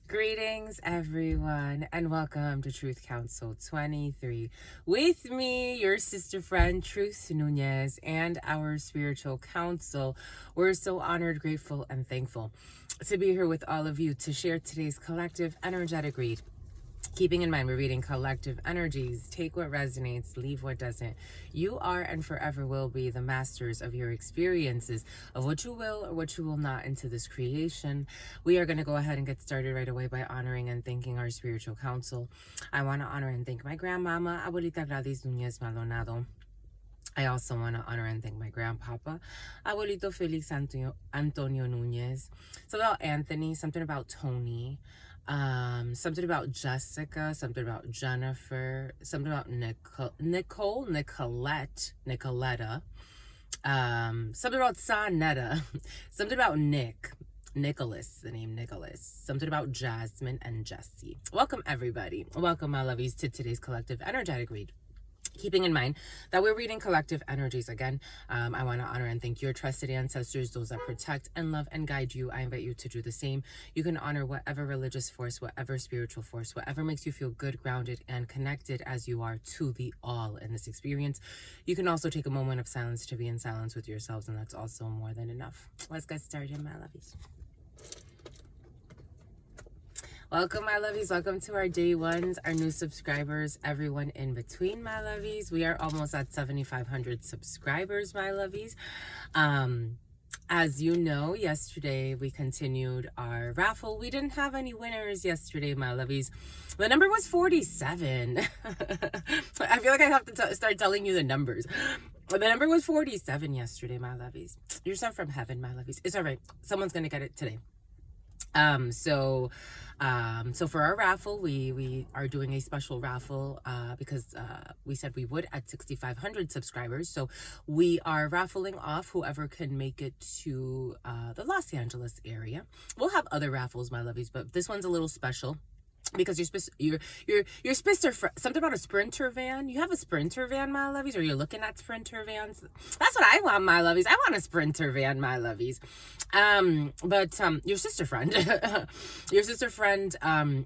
Greetings, everyone, and welcome to Truth Council 23. With me, your sister friend, Truth Nunez, and our spiritual council. We're so honored, grateful, and thankful to be here with all of you to share today's collective energetic read. Keeping in mind, we're reading collective energies. Take what resonates, leave what doesn't. You are and forever will be the masters of your experiences, of what you will or what you will not into this creation. We are going to go ahead and get started right away by honoring and thanking our spiritual council. I want to honor and thank my grandmama, Abuelita Gladys Nunez Maldonado. I also want to honor and thank my grandpapa, Abuelito Felix Antonio Nunez. Something about Anthony, something about Tony. Something about Jessica, something about Jennifer, something about Nicoletta, something about Sanetta, something about Nicholas, the name Nicholas, something about Jasmine and Jesse. Welcome, everybody. Welcome, my lovies, to today's collective energetic read. Keeping in mind that we're reading collective energies again, I want to honor and thank your trusted ancestors, those that protect and love and guide you. I invite you to do the same. You can honor whatever religious force, whatever spiritual force, whatever makes you feel good, grounded, and connected as you are to the all in this experience. You can also take a moment of silence to be in silence with yourselves, and that's also more than enough. Let's get started, my lovies. Welcome, my lovies. Welcome to our day ones, our new subscribers, everyone in between, my lovies. We are almost at 7,500 subscribers, my lovies. As you know, yesterday we continued our raffle. We didn't have any winners yesterday, my lovies. The number was 47. I feel like I have to start telling you the numbers. The number was 47 yesterday, my lovies. You're sent from heaven, my lovies. It's all right. Someone's going to get it today. So for our raffle, we are doing a special raffle, because, we said we would at 6,500 subscribers. So we are raffling off whoever can make it to, the Los Angeles area. We'll have other raffles, my lovies, but this one's a little special. Because your Sprinter, something about a Sprinter van. You have a Sprinter van, my lovies, or you're looking at Sprinter vans. That's what I want, my lovies. I want a Sprinter van, my lovies. But your sister friend,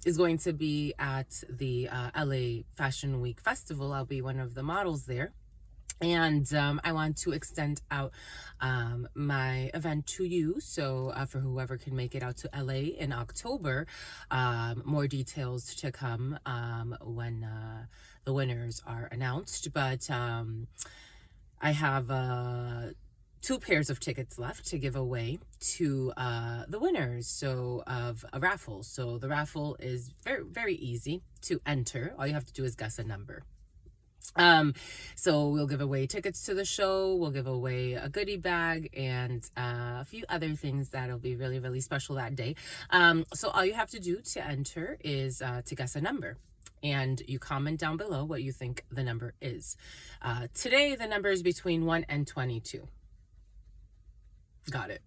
is going to be at the LA Fashion Week Festival. I'll be one of the models there. And I want to extend out my event to you. So for whoever can make it out to LA in October, more details to come when the winners are announced. But I have 2 pairs of tickets left to give away to the winners of a raffle. So the raffle is very, very easy to enter. All you have to do is guess a number. So we'll give away tickets to the show, we'll give away a goodie bag, and a few other things that'll be really, really special that day. So all you have to do to enter is to guess a number. And you comment down below what you think the number is. Today, the number is between 1 and 22. Got it.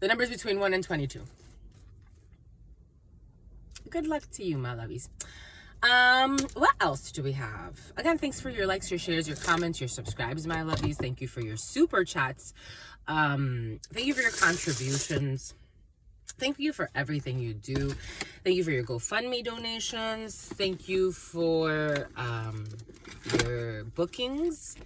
The number is between 1 and 22. Good luck to you, my lovies. What else do we have? Again, thanks for your likes, your shares, your comments, your subscribes, my lovies. Thank you for your super chats. Thank you for your contributions. Thank you for everything you do. Thank you for your GoFundMe donations. Thank you for your bookings.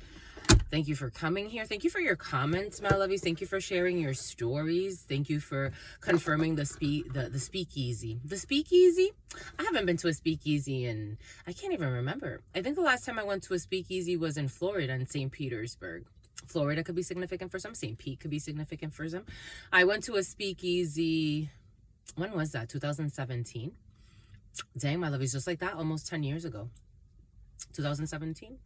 Thank you for coming here. Thank you for your comments, my lovies. Thank you for sharing your stories. Thank you for confirming the speakeasy. The speakeasy? I haven't been to a speakeasy in, I can't even remember. I think the last time I went to a speakeasy was in Florida, in St. Petersburg. Florida could be significant for some. St. Pete could be significant for some. I went to a speakeasy, when was that? 2017? Dang, my lovies, just like that, almost 10 years ago. 2017?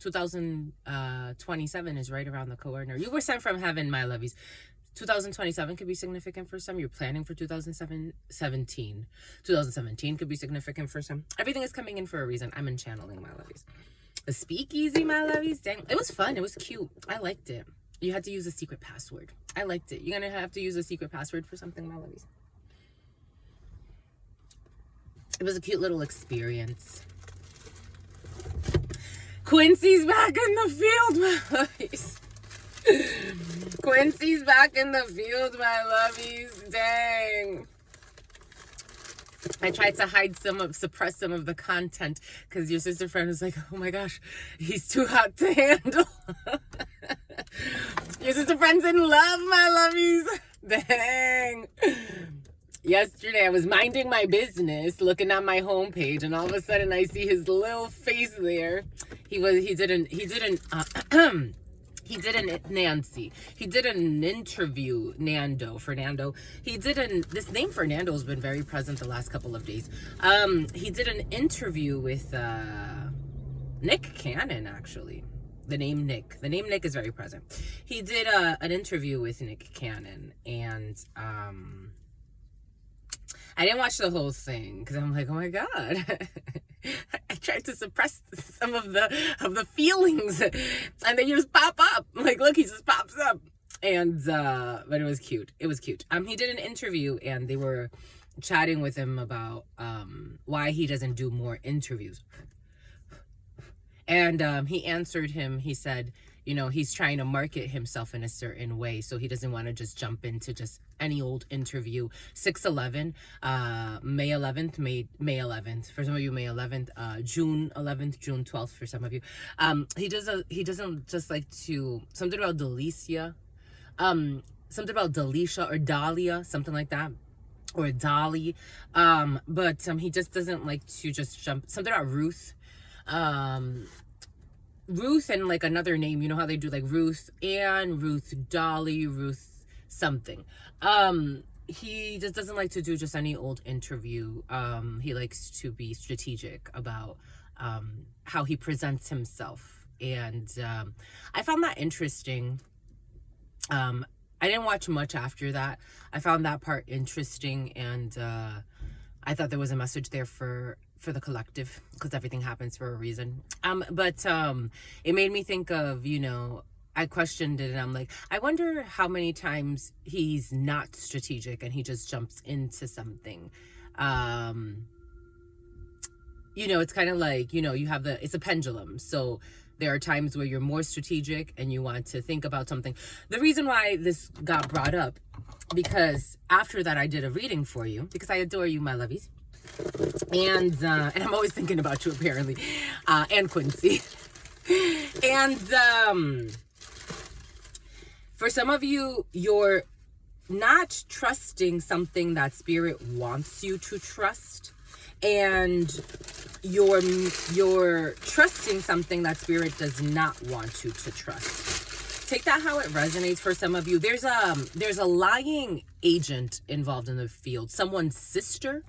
2027 is right around the corner. You were sent from heaven, my lovies. 2027 could be significant for some. You're planning for 2017. 2017 could be significant for some. Everything is coming in for a reason. I'm in channeling, my lovies. A speakeasy, my lovies. Dang, it was fun. It was cute. I liked it. You had to use a secret password. I liked it. You're gonna have to use a secret password for something, my lovies. It was a cute little experience. Quincy's back in the field, my lovies. Quincy's back in the field, my lovies. Dang. I tried to suppress some of the content because your sister friend was like, oh my gosh, he's too hot to handle. Your sister friend's in love, my lovies. Dang. Yesterday I was minding my business, looking at my homepage, and all of a sudden I see his little face there. He didn't Nancy. He did an interview, Fernando. This name Fernando has been very present the last couple of days. He did an interview with Nick Cannon, actually. The name Nick is very present. He did an interview with Nick Cannon, and I didn't watch the whole thing because I'm like, oh my God. I tried to suppress some of the feelings, and they just pop up. Like, look, he just pops up. And but it was cute. He did an interview, and they were chatting with him about why he doesn't do more interviews. And he answered him. He said, you know, he's trying to market himself in a certain way, so he doesn't want to just jump into just any old interview. 6/11, May 11th. For some of you, May 11th, June 11th, June 12th. For some of you, he doesn't just like to something about Delicia, or Dahlia, something like that. Or Dolly, but he just doesn't like to just jump. Something about Ruth, Ruth and like another name, you know how they do like Ruth Ann, Ruth Dolly, Ruth something. He just doesn't like to do just any old interview. He likes to be strategic about how he presents himself, and I found that interesting. I didn't watch much after that. I found that part interesting, and I thought there was a message there for the collective, because everything happens for a reason. But it made me think of, you know, I questioned it, and I'm like, I wonder how many times he's not strategic and he just jumps into something. You know, it's kind of like, you know, it's a pendulum. So there are times where you're more strategic and you want to think about something. The reason why this got brought up, because after that I did a reading for you, because I adore you, my lovies. And I'm always thinking about you, apparently, and Quincy. And for some of you, you're not trusting something that Spirit wants you to trust, and you're trusting something that Spirit does not want you to trust. Take that how it resonates. For some of you, there's a lying agent involved in the field. Someone's sister.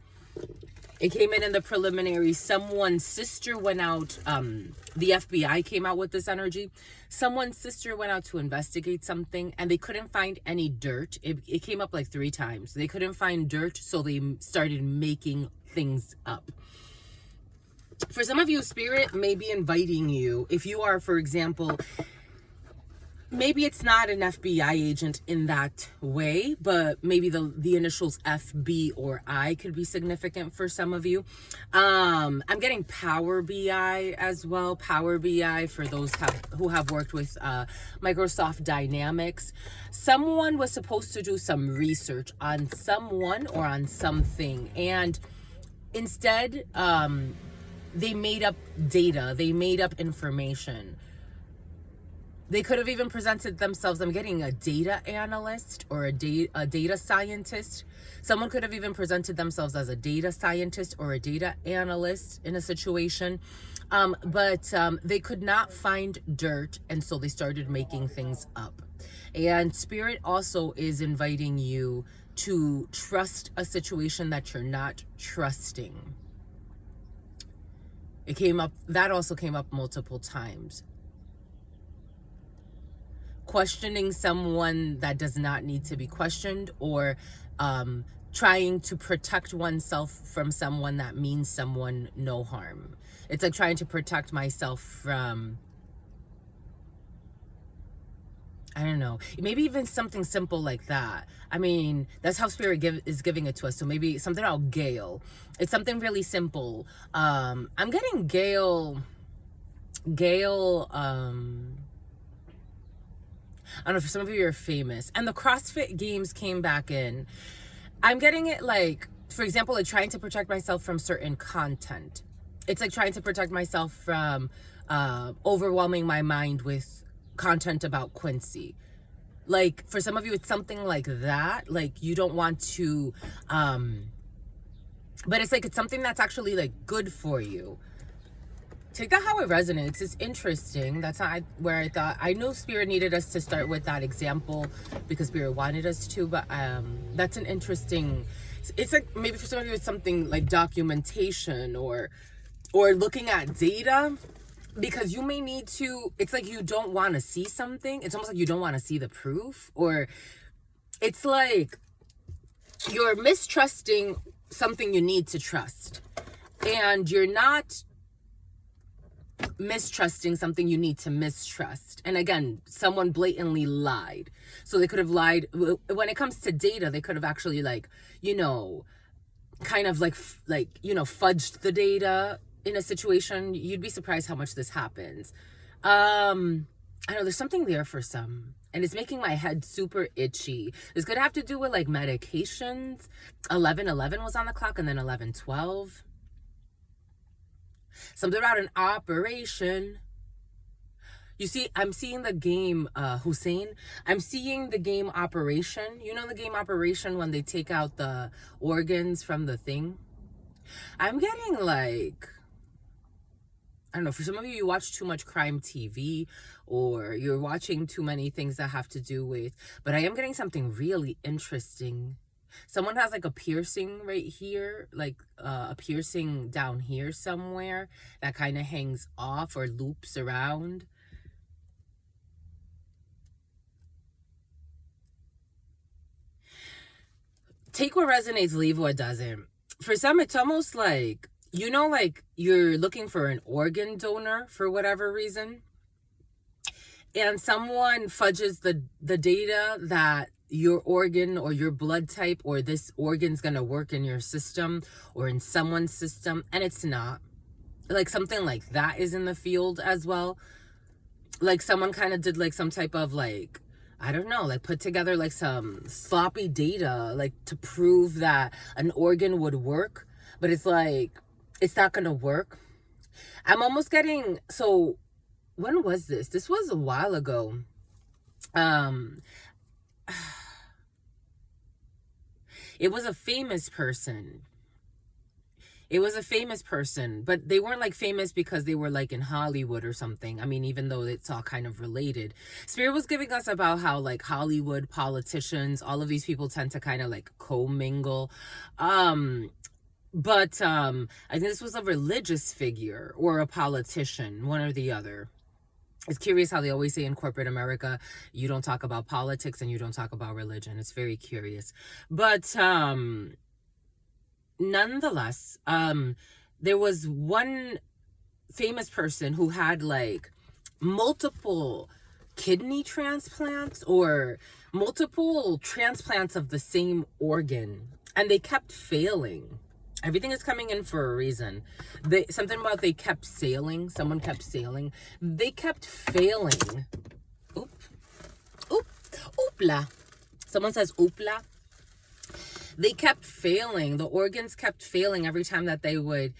It came in the preliminary. Someone's sister went out. The FBI came out with this energy. Someone's sister went out to investigate something, and they couldn't find any dirt. It came up like 3 times. They couldn't find dirt, so they started making things up. For some of you, Spirit may be inviting you. If you are, for example, maybe it's not an FBI agent in that way, but maybe the initials FB or I could be significant for some of you. I'm getting Power BI as well. Power BI for those who have worked with Microsoft Dynamics. Someone was supposed to do some research on someone or on something, and instead they made up data. They made up information. They could have even presented themselves. I'm getting a data analyst or a data scientist. Someone could have even presented themselves as a data scientist or a data analyst in a situation. But they could not find dirt, and so they started making things up. And Spirit also is inviting you to trust a situation that you're not trusting. That also came up multiple times. Questioning someone that does not need to be questioned, or trying to protect oneself from someone that means someone no harm. It's like trying to protect myself from, I don't know, maybe even something simple like that. I mean, that's how Spirit is giving it to us. So maybe something about Gail. It's something really simple. I'm getting Gail, I don't know, for some of you, you're famous. And the CrossFit Games came back in. I'm getting it like for example, like trying to protect myself from certain content. It's like trying to protect myself from overwhelming my mind with content about Quincy. Like for some of you, it's something like that. Like you don't want to, but it's like it's something that's actually like good for you. Take that how it resonates. It's interesting. That's not where I thought. I knew Spirit needed us to start with that example because Spirit wanted us to, but that's an interesting. It's like maybe for some of you it's something like documentation or looking at data, because you may need to. It's like you don't want to see something. It's almost like you don't want to see the proof, or it's like you're mistrusting something you need to trust, and you're not mistrusting something you need to mistrust. And again, someone blatantly lied. So they could have lied when it comes to data. They could have actually kind of fudged the data in a situation. You'd be surprised how much this happens. I know there's something there for some, and it's making my head super itchy. This could have to do with like medications. 11:11 was on the clock, and then 11:12. Something about an operation. You see, I'm seeing the game Hussein. I'm seeing the game Operation. You know the game Operation when they take out the organs from the thing? I'm getting like, I don't know, for some of you, you watch too much crime TV, or you're watching too many things that have to do with, but I am getting something really interesting. Someone has like a piercing right here, like a piercing down here somewhere that kind of hangs off or loops around. Take what resonates, leave what doesn't. For some, it's almost like, like you're looking for an organ donor for whatever reason, and someone fudges the data that your organ or your blood type or this organ's gonna work in your system or in someone's system, and it's not. Like something like that is in the field as well. Like someone kind of did like some type of like, I don't know, like put together like some sloppy data like to prove that an organ would work, but it's like it's not gonna work. I'm almost getting, so when was this? This was a while ago. It was a famous person. It was a famous person, but they weren't like famous because they were like in Hollywood or something. I mean, even though it's all kind of related. Spirit was giving us about how like Hollywood politicians, all of these people tend to kind of like commingle. But I think this was a religious figure or a politician, one or the other. It's curious how they always say in corporate America, you don't talk about politics and you don't talk about religion. It's very curious. But nonetheless, there was one famous person who had like multiple kidney transplants or multiple transplants of the same organ, and they kept failing. Everything is coming in for a reason. Something about they kept sailing. Someone kept sailing. They kept failing. Oop. Oop. Oopla. Someone says oopla. They kept failing. The organs kept failing every time that they would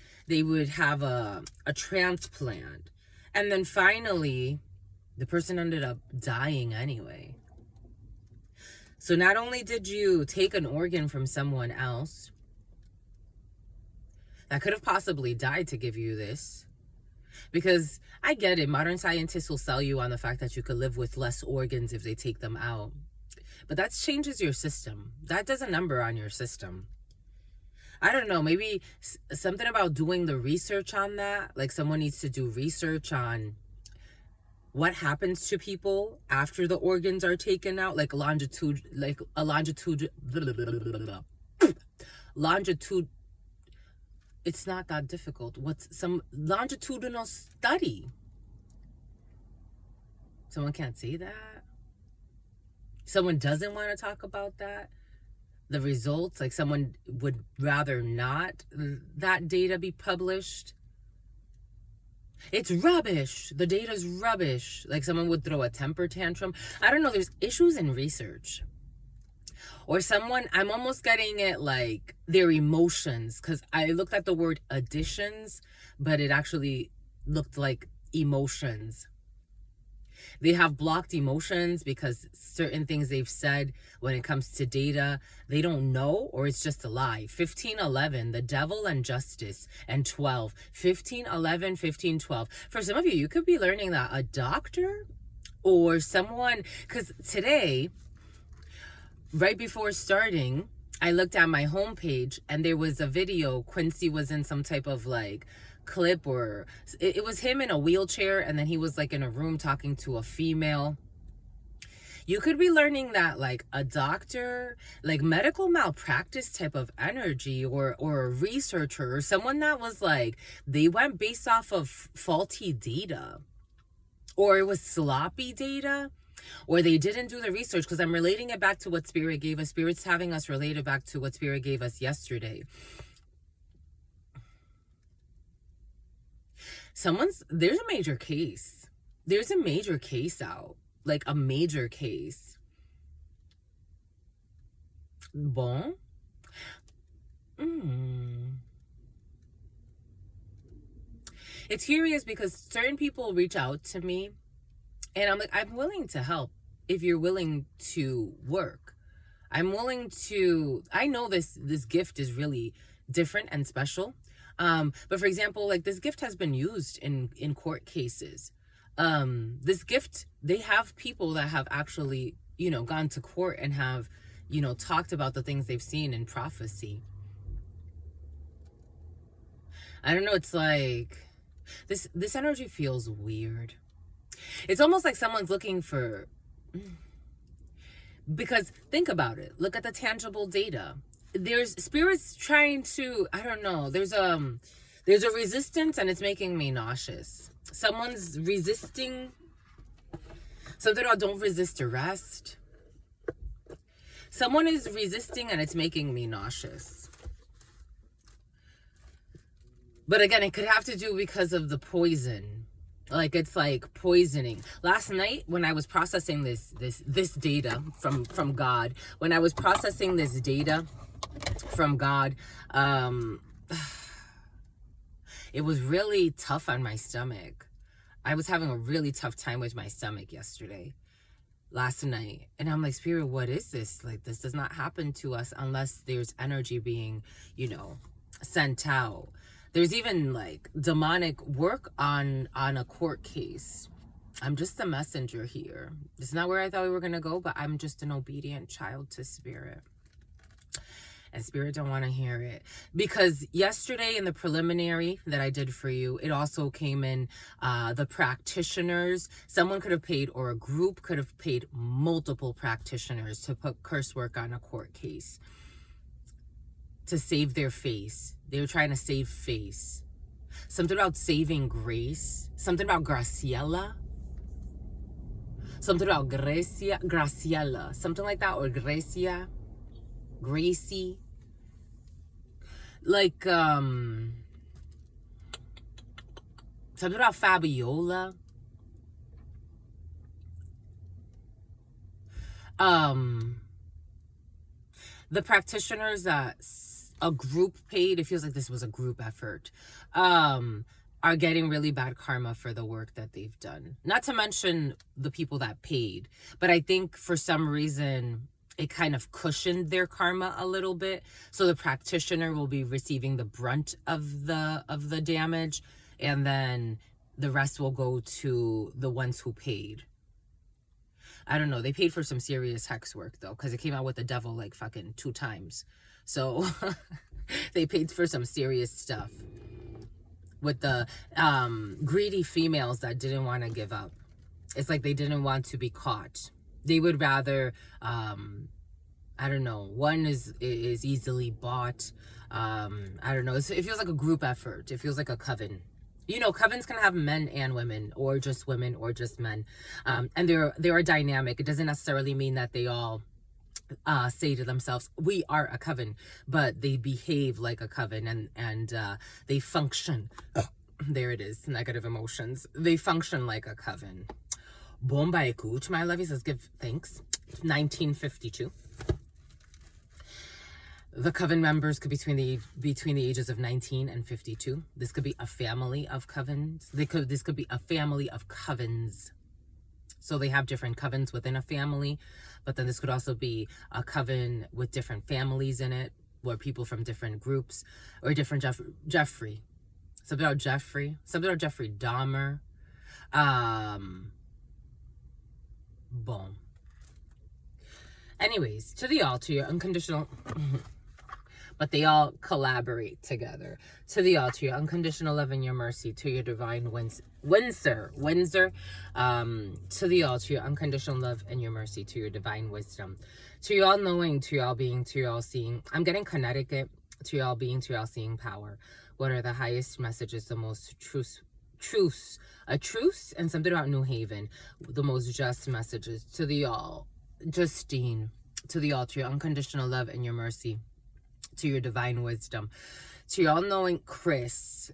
have a transplant. And then finally, the person ended up dying anyway. So not only did you take an organ from someone else that could have possibly died to give you this, because I get it, modern scientists will sell you on the fact that you could live with less organs if they take them out, but that changes your system. That does a number on your system. I don't know, maybe something about doing the research on that. Like someone needs to do research on what happens to people after the organs are taken out, like longitude, it's not that difficult. What's some longitudinal study? Someone can't say that. Someone doesn't want to talk about that. The results, like someone would rather not that data be published. It's rubbish. The data's rubbish. Like someone would throw a temper tantrum. I don't know. There's issues in research. Or someone, I'm almost getting it like their emotions, because I looked at the word additions, but it actually looked like emotions. They have blocked emotions because certain things they've said when it comes to data, they don't know, or it's just a lie. 1511, the devil and justice, and 12. 1511, 1512. For some of you, you could be learning that a doctor or someone, because today, right before starting, I looked at my homepage and there was a video. Quincy was in some type of like clip, or it was him in a wheelchair, and then he was like in a room talking to a female. You could be learning that like a doctor, like medical malpractice type of energy, or a researcher, or someone that was like, they went based off of faulty data, or it was sloppy data, or they didn't do the research, because I'm relating it back to what Spirit gave us. Spirit's having us relate it back to what Spirit gave us yesterday. There's a major case. There's a major case out. Like a major case. Bon. It's curious because certain people reach out to me and I'm like, I'm willing to help if you're willing to work. I'm willing to, I know this gift is really different and special. But for example, like this gift has been used in court cases. This gift, they have people that have actually, gone to court and have, talked about the things they've seen in prophecy. I don't know. It's like this energy feels weird. It's almost like someone's looking for, because think about it. Look at the tangible data. There's spirits trying to, I don't know. There's a resistance and it's making me nauseous. Someone's resisting something about don't resist arrest. Someone is resisting and it's making me nauseous. But again, it could have to do because of the poison. Like it's like poisoning. Last night when I was processing this data from God, when I was processing this data from God, it was really tough on my stomach. I was having a really tough time with my stomach yesterday, last night. And I'm like, Spirit, what is this? Like, this does not happen to us unless there's energy being, sent out. There's even like demonic work on a court case. I'm just a messenger here. It's not where I thought we were going to go, but I'm just an obedient child to Spirit. And Spirit don't want to hear it. Because yesterday in the preliminary that I did for you, it also came in the practitioners. Someone could have paid, or a group could have paid multiple practitioners to put curse work on a court case. To save their face. They were trying to save face. Something about saving grace. Something about Graciela. Something about Graciela. Something like that. Or Gracia. Gracie. Like, something about Fabiola. The practitioners that a group paid, it feels like this was a group effort, are getting really bad karma for the work that they've done. Not to mention the people that paid, but I think for some reason it kind of cushioned their karma a little bit. So the practitioner will be receiving the brunt of the damage, and then the rest will go to the ones who paid. I don't know. They paid for some serious hex work though, because it came out with the devil like fucking 2 times. So they paid for some serious stuff with the greedy females that didn't want to give up. It's like they didn't want to be caught. They would rather, I don't know, one is easily bought. I don't know. It feels like a group effort. It feels like a coven. Covens can have men and women, or just women, or just men. And they are dynamic. It doesn't necessarily mean that they all say to themselves, we are a coven, but they behave like a coven, and they function. There it is, negative emotions. They function like a coven. Bomba écoute, my lovies, let's give thanks. 1952. The coven members could be between the ages of 19 and 52. This could be a family of covens. This could be a family of covens. So they have different covens within a family, but then this could also be a coven with different families in it, where people from different groups, or different Jeffrey. Something about Jeffrey Dahmer. Boom. Anyways, to the altar, your unconditional, but they all collaborate together. To the altar, your unconditional love and your mercy, to your divine Windsor. To the altar, your unconditional love and your mercy, to your divine wisdom, to your all-knowing, to your all-being, to your all-seeing. I'm getting Connecticut, to your all-being, to your all-seeing power. What are the highest messages, the most truce, and something about New Haven, the most just messages, to the all, Justine, to the altar, your unconditional love and your mercy, to your divine wisdom, to your all-knowing Chris,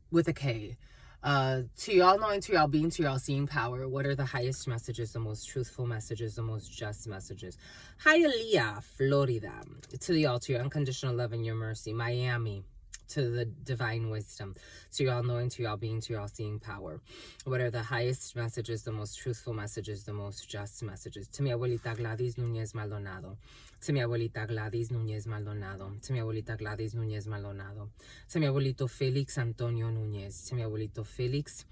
with a K, to your all-knowing, to your all-being, to your all-seeing power. What are the highest messages, the most truthful messages, the most just messages? Hialeah, Florida, to the altar, your unconditional love and your mercy. Miami, to the divine wisdom, to your all-knowing, to your all-being, to your all-seeing power. What are the highest messages, the most truthful messages, the most just messages? To mi abuelita Gladys Núñez Maldonado, to mi abuelita Gladys Núñez Maldonado, to mi abuelita Gladys Núñez Maldonado, to mi abuelito Félix Antonio Núñez, to mi abuelito Félix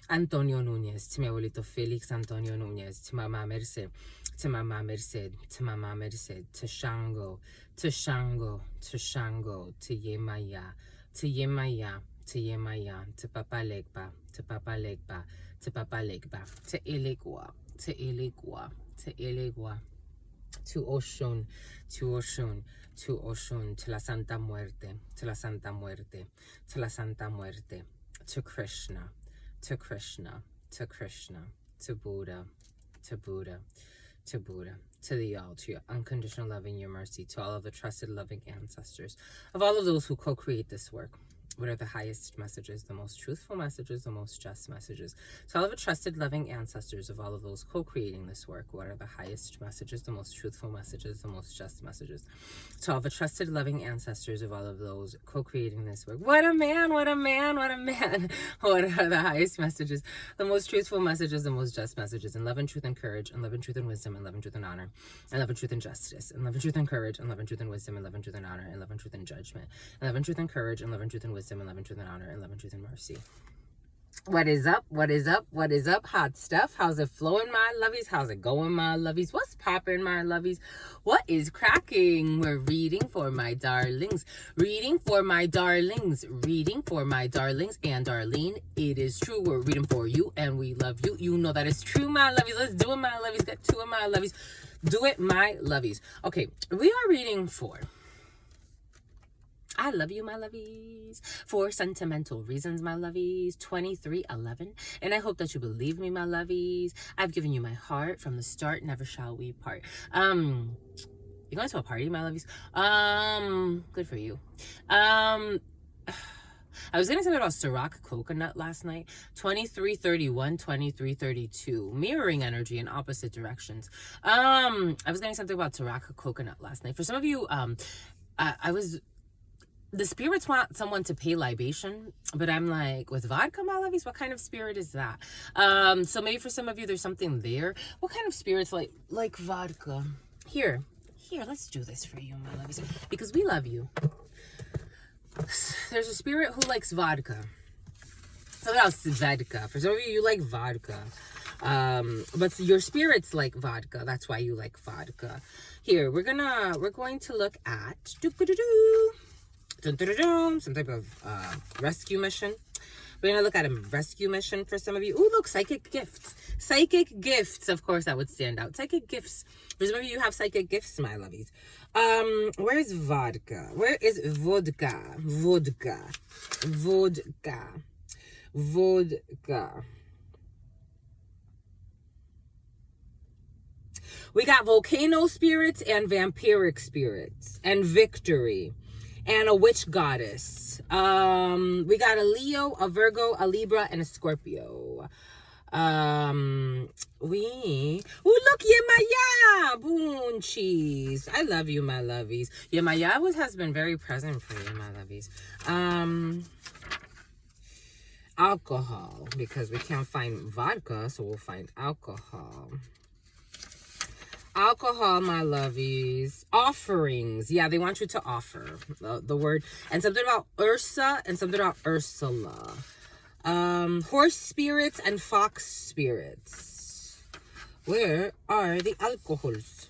Antonio Núñez, to mi abuelito Félix Antonio Núñez, to Mama Merced, to Mama Merced, to Mama Merced, to Shango, to Shango, to Shango, to Yemaya, to Yemaya, to Yemaya, to Papa Legba, to Papa Legba, to Papa Legba, to Elegua, to Elegua, to Elegua, to Oshun, to Oshun, to Oshun, to la Santa Muerte, to la Santa Muerte, to la Santa Muerte, to Krishna, to Krishna, to Krishna, to Buddha, to Buddha, to Buddha, to the all, to your unconditional loving, your mercy, to all of the trusted loving ancestors of all of those who co-create this work. What are the highest messages, the most truthful messages, the most just messages? To all of the trusted loving ancestors of all of those co-creating this work, what are the highest messages, the most truthful messages, the most just messages? To all the trusted loving ancestors of all of those co-creating this work. What a man, what a man, what a man. What are the highest messages, the most truthful messages, the most just messages? In love and truth and courage, and love and truth and wisdom, and love and truth and honor, and love and truth and justice, and love and truth and courage, and love and truth and wisdom, and love and truth and honor, and love and truth and judgment, and love and truth and courage, and love and truth and wisdom, and love and truth and honor, and love and truth and mercy. What is up? What is up? What is up? Hot stuff. How's it flowing, my lovies? How's it going, my lovies? What's popping, my lovies? What is cracking? We're reading for my darlings. Reading for my darlings. Reading for my darlings. And Darlene, it is true. We're reading for you, and we love you. You know that it's true, my lovies. Let's do it, my lovies. Get to it, my lovies. Do it, my lovies. Okay, we are reading for I love you, my lovies, for sentimental reasons, my lovies, 2311. And I hope that you believe me, my lovies. I've given you my heart from the start, never shall we part. You going to a party, my lovies? Good for you. I was going to say about Ciroc coconut last night. 2331, 2332. Mirroring energy in opposite directions. I was going to say something about Ciroc coconut last night. For some of you, the spirits want someone to pay libation, but I'm like, with vodka, my lovies, what kind of spirit is that? So maybe for some of you, there's something there. What kind of spirits like vodka? Here, let's do this for you, my lovies, because we love you. There's a spirit who likes vodka. Something else is vodka. For some of you like vodka. But your spirits like vodka. That's why you like vodka. Here, we're going to look at some type of rescue mission. We're going to look at a rescue mission for some of you. Ooh, look, psychic gifts. Psychic gifts, of course, that would stand out. Psychic gifts. For some of you have psychic gifts, my lovies. Where is vodka? Where is vodka? Vodka. Vodka. Vodka. We got volcano spirits and vampiric spirits and victory. And a witch goddess. We got a Leo, a Virgo, a Libra, and a Scorpio. Look, Yemaya, boon cheese. I love you, my lovies. Yemaya has been very present for you, my lovies. Alcohol, because we can't find vodka, so we'll find alcohol. Alcohol, my lovies. Offerings. Yeah, they want you to offer the word. And something about Ursa and something about Ursula. Horse spirits and fox spirits. Where are the alcohols?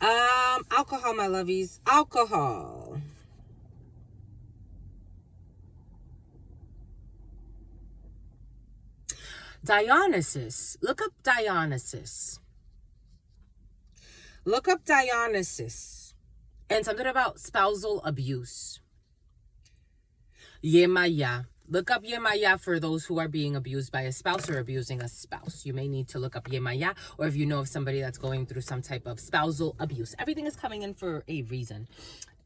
Alcohol, my lovies. Alcohol. Dionysus. Look up Dionysus. Look up Dionysus. And something about spousal abuse. Yemaya. Look up Yemaya for those who are being abused by a spouse or abusing a spouse. You may need to look up Yemaya, or if you know of somebody that's going through some type of spousal abuse. Everything is coming in for a reason.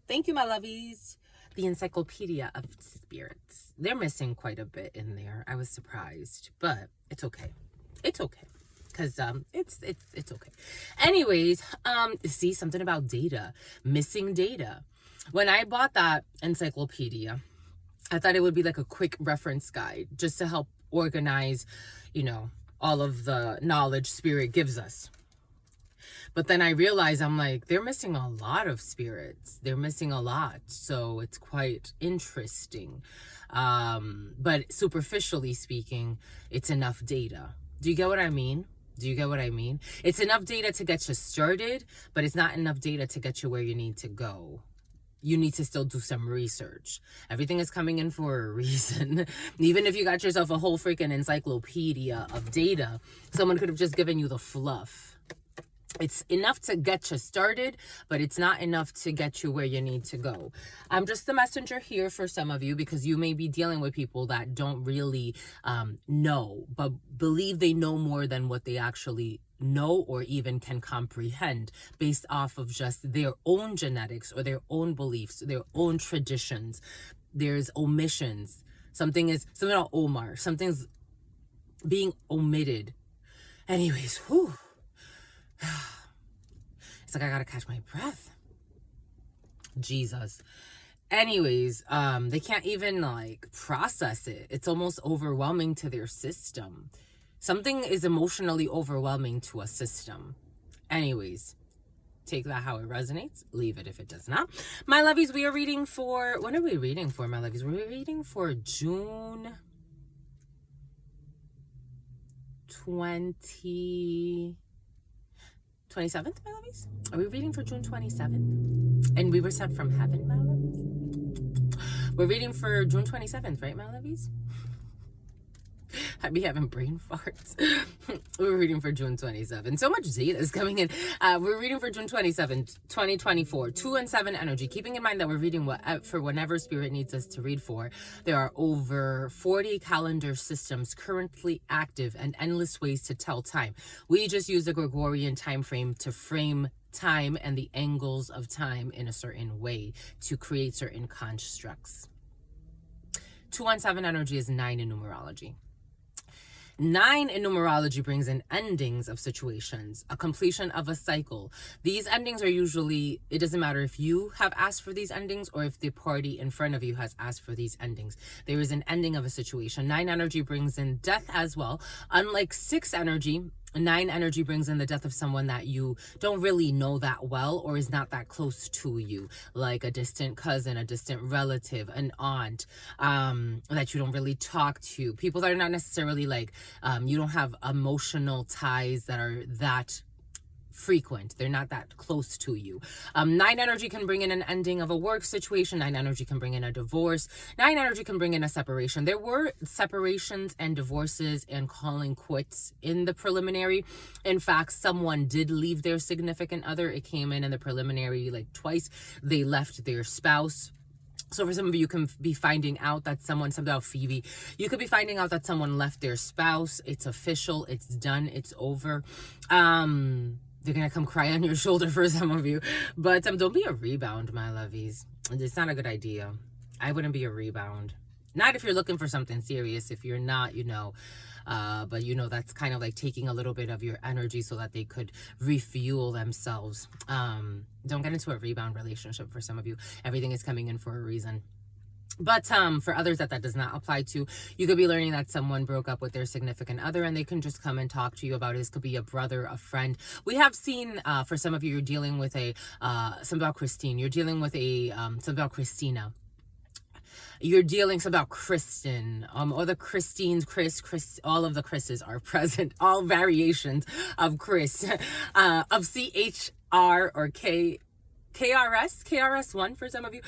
Thank you, my lovies. The Encyclopedia of Spirits. They're missing quite a bit in there. I was surprised, but it's okay. It's okay. Because it's okay. Anyways, see, something about data. Missing data. When I bought that encyclopedia, I thought it would be like a quick reference guide just to help organize, all of the knowledge Spirit gives us. But then I realized, I'm like, they're missing a lot of spirits. They're missing a lot. So it's quite interesting. But superficially speaking, it's enough data. Do you get what I mean? Do you get what I mean? It's enough data to get you started, but it's not enough data to get you where you need to go. You need to still do some research. Everything is coming in for a reason. Even if you got yourself a whole freaking encyclopedia of data, someone could have just given you the fluff. It's enough to get you started, but it's not enough to get you where you need to go. I'm just the messenger here for some of you, because you may be dealing with people that don't really know, but believe they know more than what they actually know or even can comprehend, based off of just their own genetics or their own beliefs, their own traditions. There's omissions. Something about Omar. Something's being omitted. Anyways, whew. It's like I gotta catch my breath. Jesus. Anyways, they can't even process it. It's almost overwhelming to their system. Something is emotionally overwhelming to a system. Anyways, take that how it resonates. Leave it if it does not. My lovies, we are reading for... When are we reading for, my lovies? We're reading for June 27th, my lovies? Are we reading for June 27th? And we were sent from heaven, my lovies? We're reading for June 27th, right, my lovies? I be having brain farts. We're reading for June 27th. So much data is coming in. We're reading for June 27th, 2024. 2 and 7 energy. Keeping in mind that we're reading for whenever Spirit needs us to read for. There are over 40 calendar systems currently active and endless ways to tell time. We just use the Gregorian time frame to frame time and the angles of time in a certain way to create certain constructs. 2 and 7 energy is 9 in numerology. 9 in numerology brings in endings of situations, a completion of a cycle. These endings are usually, it doesn't matter if you have asked for these endings or if the party in front of you has asked for these endings. There is an ending of a situation. 9 energy brings in death as well. Unlike 6 energy, 9 energy brings in the death of someone that you don't really know that well or is not that close to you, like a distant cousin, a distant relative, an aunt that you don't really talk to. People that are not necessarily you don't have emotional ties that are that frequent. They're not that close to you. 9 energy can bring in an ending of a work situation. 9 energy can bring in a divorce. 9 energy can bring in a separation. There were separations and divorces and calling quits in the preliminary. In fact, someone did leave their significant other. It came in the preliminary twice. They left their spouse. So for some of you, you can be finding out that something about Phoebe, you could be finding out that someone left their spouse. It's official. It's done. It's over. They're going to come cry on your shoulder for some of you. But don't be a rebound, my lovies. It's not a good idea. I wouldn't be a rebound. Not if you're looking for something serious. If you're not, but that's kind of like taking a little bit of your energy so that they could refuel themselves. Don't get into a rebound relationship for some of you. Everything is coming in for a reason. But for others that does not apply to, you could be learning that someone broke up with their significant other and they can just come and talk to you about it. This could be a brother, a friend. We have seen, for some of you, you're dealing with something about Christine. You're dealing with something about Christina. You're dealing something about Kristen, or the Christines, Chris, all of the Chris's are present. All variations of Chris, of CHR or KRS1 for some of you.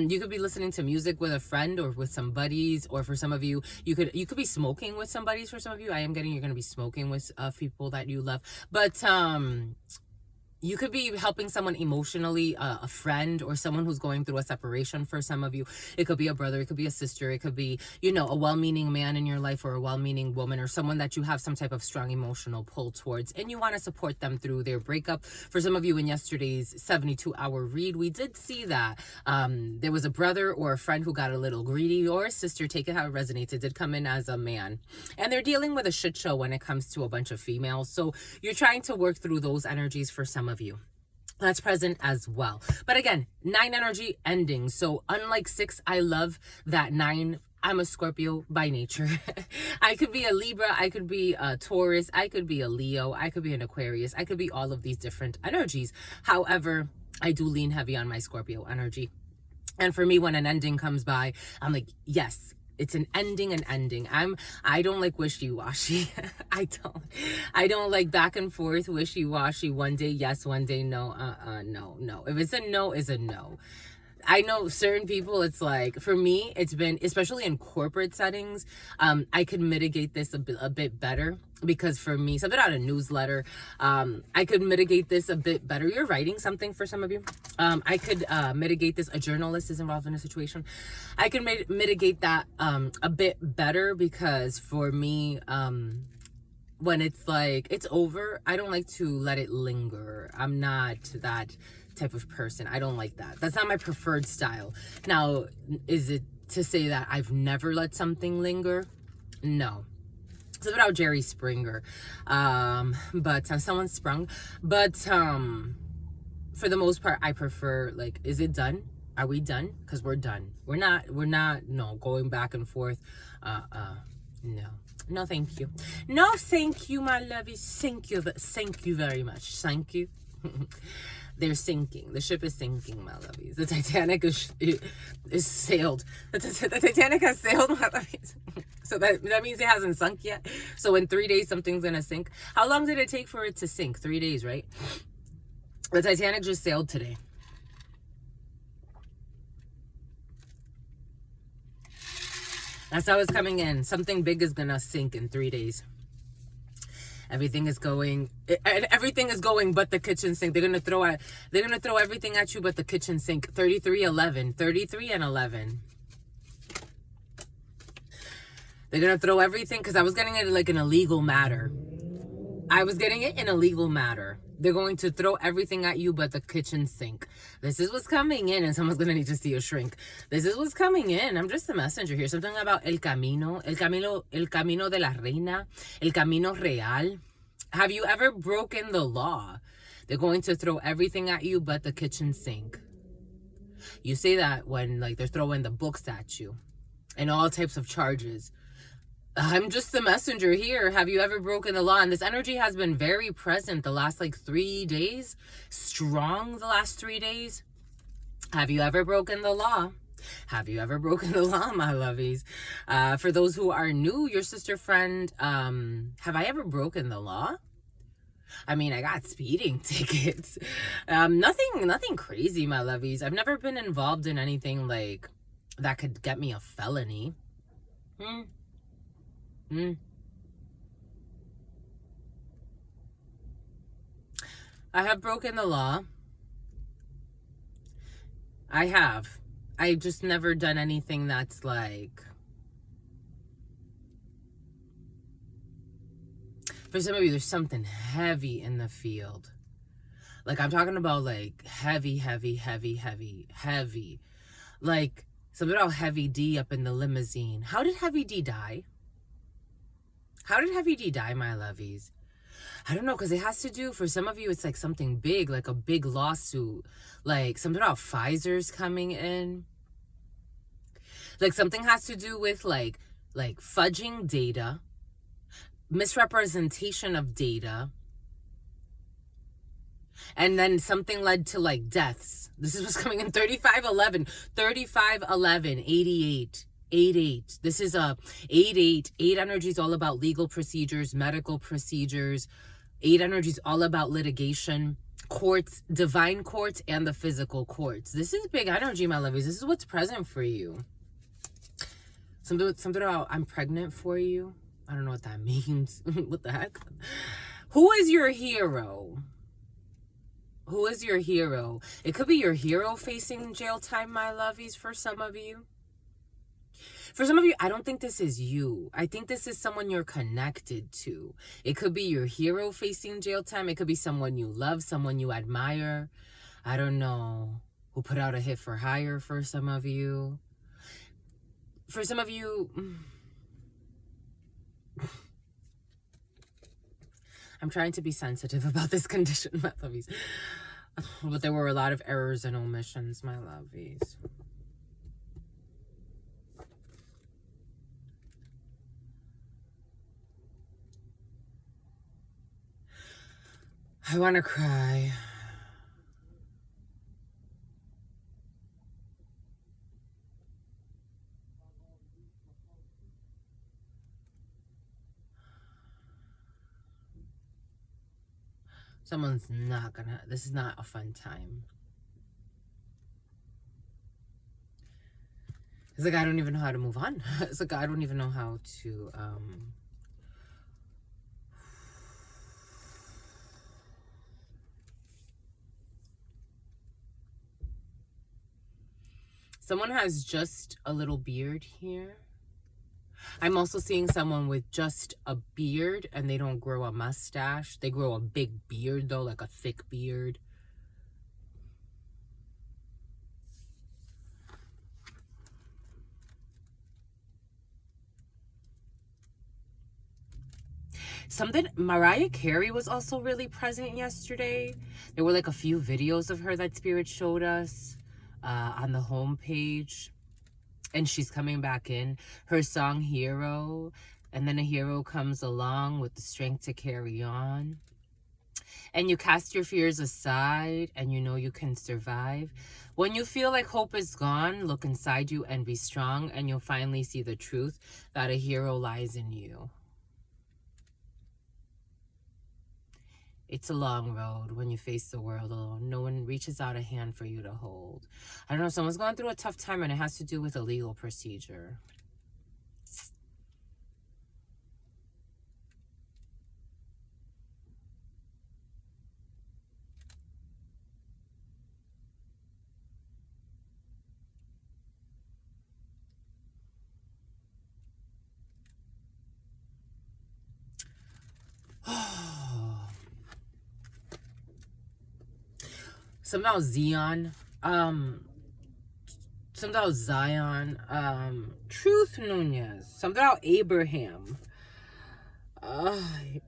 You could be listening to music with a friend or with some buddies, or for some of you, you could be smoking with some buddies. For some of you, I am getting you're going to be smoking with people that you love. But you could be helping someone emotionally, a friend or someone who's going through a separation for some of you. It could be a brother, it could be a sister, it could be, a well-meaning man in your life or a well-meaning woman or someone that you have some type of strong emotional pull towards and you want to support them through their breakup. For some of you in yesterday's 72-hour read, we did see that there was a brother or a friend who got a little greedy, or a sister, take it how it resonates. It did come in as a man. And they're dealing with a shit show when it comes to a bunch of females. So you're trying to work through those energies for some of you. That's present as well. But again, 9 energy ending. So unlike 6, I love that 9. I'm a Scorpio by nature. I could be a Libra, I could be a Taurus, I could be a Leo, I could be an Aquarius, I could be all of these different energies. However, I do lean heavy on my Scorpio energy. And for me, when an ending comes by, I'm like, yes, it's an ending. I don't like wishy-washy. I don't like back and forth wishy-washy. One day yes, one day no. No. If it's a no, it's a no. I know certain people, it's like, for me, it's been, especially in corporate settings, I could mitigate this a bit better, because for me, something out of a newsletter, I could mitigate this a bit better. You're writing something for some of you. I could mitigate this. A journalist is involved in a situation. I can mitigate that a bit better, because for me, when it's like, it's over, I don't like to let it linger. I'm not that type of person. I don't like that. That's not my preferred style. Now, is it to say that I've never let something linger? No. It's about Jerry Springer. But someone sprung. But for the most part, I prefer, like, is it done? Are we done? Because we're done. We're not, no, going back and forth. No. No, thank you. No, thank you, my lovies. Thank you very much. Thank you. They're sinking. The ship is sinking, my lovies. The Titanic is sailed. The Titanic has sailed, my lovies. So that means it hasn't sunk yet. So in 3 days, something's going to sink. How long did it take for it to sink? 3 days, right? The Titanic just sailed today. That's how it's coming in. Something big is going to sink in 3 days. Everything is going but the kitchen sink. They're gonna throw everything at you but the kitchen sink. 33 and 11. They're gonna throw everything, because I was getting it like in a legal matter. They're going to throw everything at you but the kitchen sink. This is what's coming in, and someone's going to need to see a shrink. This is what's coming in. I'm just the messenger here. Something about el camino de la reina, el camino real. Have you ever broken the law? They're going to throw everything at you but the kitchen sink. You say that when, like, they're throwing the books at you and all types of charges. I'm just the messenger here. Have you ever broken the law? And this energy has been very present the last 3 days. Strong the last 3 days. Have you ever broken the law? Have you ever broken the law, my lovies? For those who are new, your sister friend, have I ever broken the law? I mean, I got speeding tickets. Nothing crazy, my lovies. I've never been involved in anything like that could get me a felony. I have broken the law. I have. I just never done anything that's like... For some of you, there's something heavy in the field. Like, I'm talking about, like, heavy. Like, Something about Heavy D up in the limousine. How did Heavy D die? How did Heavy D die, my lovies? I don't know, because it has to do, for some of you, it's like something big, like a big lawsuit. Like something about Pfizer's coming in. Like something has to do with like fudging data, misrepresentation of data, and then something led to like deaths. This is what's coming in 3511, 3511, 88. 8-8. This is a 8-8. 8 energy is all about legal procedures, medical procedures. 8 energy is all about litigation, courts, divine courts, and the physical courts. This is big energy, my lovies. This is what's present for you. Something about I'm pregnant for you. I don't know what that means. What the heck? Who is your hero? Who is your hero? It could be your hero facing jail time, my lovies, for some of you. For some of you, I don't think this is you. I think this is someone you're connected to. It could be your hero facing jail time. It could be someone you love, someone you admire. I don't know. Who put out a hit for hire for some of you. For some of you, I'm trying to be sensitive about this condition, my lovies. But there were a lot of errors and omissions, my lovies. I want to cry. Someone's not gonna, this is not a fun time. It's like, I don't even know how to move on. It's like, I don't even know how to, someone has just a little beard here. I'm also seeing someone with just a beard and they don't grow a mustache. They grow a big beard though, like a thick beard. Something, Mariah Carey was also really present yesterday. There were like a few videos of her that Spirit showed us on the homepage. And she's coming back in. Her song, Hero. And then a hero comes along with the strength to carry on. And you cast your fears aside and you know you can survive. When you feel like hope is gone, look inside you and be strong. And you'll finally see the truth that a hero lies in you. It's a long road when you face the world alone. No one reaches out a hand for you to hold. I don't know, someone's going through a tough time and it has to do with a legal procedure. Somehow Zion, somehow Zion, Truth Nunez, somehow Abraham.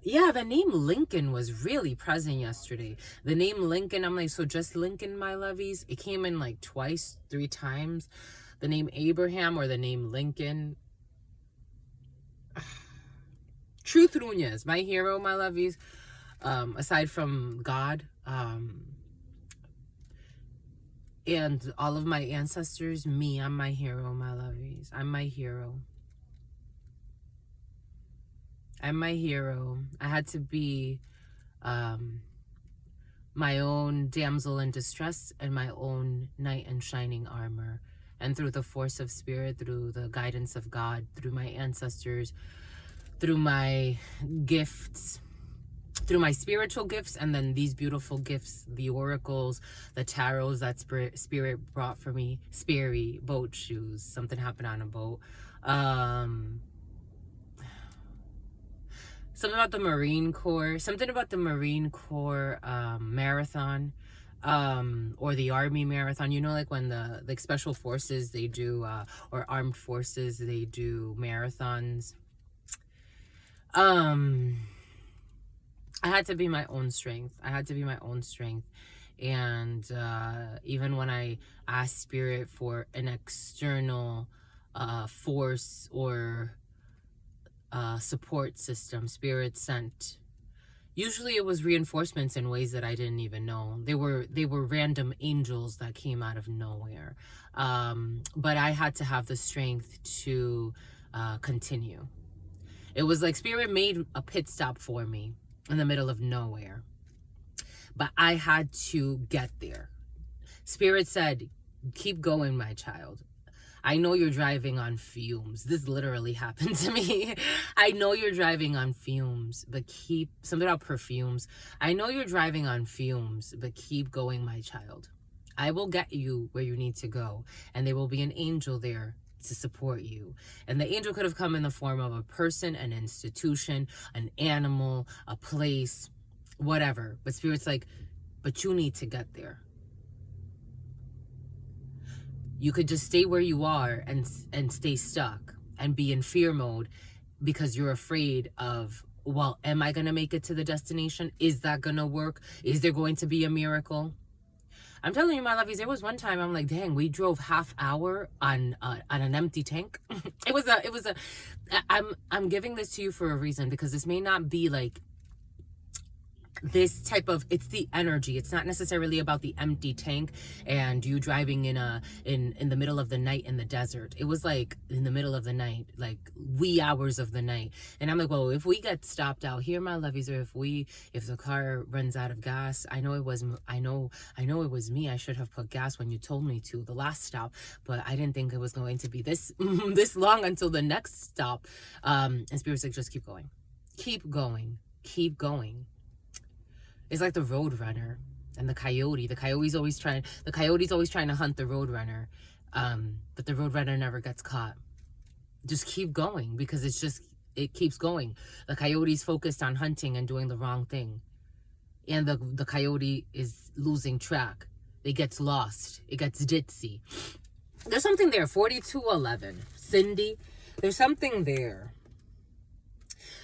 Yeah, the name Lincoln was really present yesterday. The name Lincoln, I'm like, so just Lincoln, my lovies? It came in like twice, 3 times. The name Abraham or the name Lincoln. Truth Nunez, my hero, my lovies. Aside from God, and all of my ancestors, me, I'm my hero, my lovies. I'm my hero. I'm my hero. I had to be my own damsel in distress and my own knight in shining armor. And through the force of spirit, through the guidance of God, through my ancestors, through my gifts, through my spiritual gifts, and then these beautiful gifts, the oracles, the tarots that spirit brought for me. Sperry, boat shoes, something happened on a boat. Something about the Marine Corps, something about the Marine Corps marathon. or the army marathon. You know, like when the like special forces, they do, or armed forces, they do marathons. I had to be my own strength. I had to be my own strength. And even when I asked Spirit for an external force or support system, Spirit sent. Usually it was reinforcements in ways that I didn't even know. They were random angels that came out of nowhere. But I had to have the strength to continue. It was like Spirit made a pit stop for me in the middle of nowhere. But I had to get there. Spirit said, keep going, my child. I know you're driving on fumes. This literally happened to me. I know you're driving on fumes, but keep, something about perfumes. I know you're driving on fumes, but keep going, my child. I will get you where you need to go, and there will be an angel there to support you. And the angel could have come in the form of a person, an institution, an animal, a place, whatever. But Spirit's like, but you need to get there. You could just stay where you are and stay stuck and be in fear mode because you're afraid of, well, am I going to make it to the destination? Is that going to work? Is there going to be a miracle? I'm telling you, my lovies, there was one time I'm like, dang, we drove half hour on an empty tank. I'm giving this to you for a reason, because this may not be like this type of, it's the energy. It's not necessarily about the empty tank and you driving in the middle of the night in the desert. It was like in the middle of the night, like wee hours of the night. And I'm like, well, if we get stopped out here, my lovies, or if the car runs out of gas, I know it was me. I should have put gas when you told me to the last stop, but I didn't think it was going to be this this long until the next stop. And Spirit's like, just keep going, keep going, keep going. It's like the road runner and the coyote. The coyote's always trying to hunt the road runner, but the road runner never gets caught. Just keep going, because it keeps going. The coyote's focused on hunting and doing the wrong thing, and the coyote is losing track. It gets lost. It gets ditzy. There's something there. 4211, Cindy. There's something there.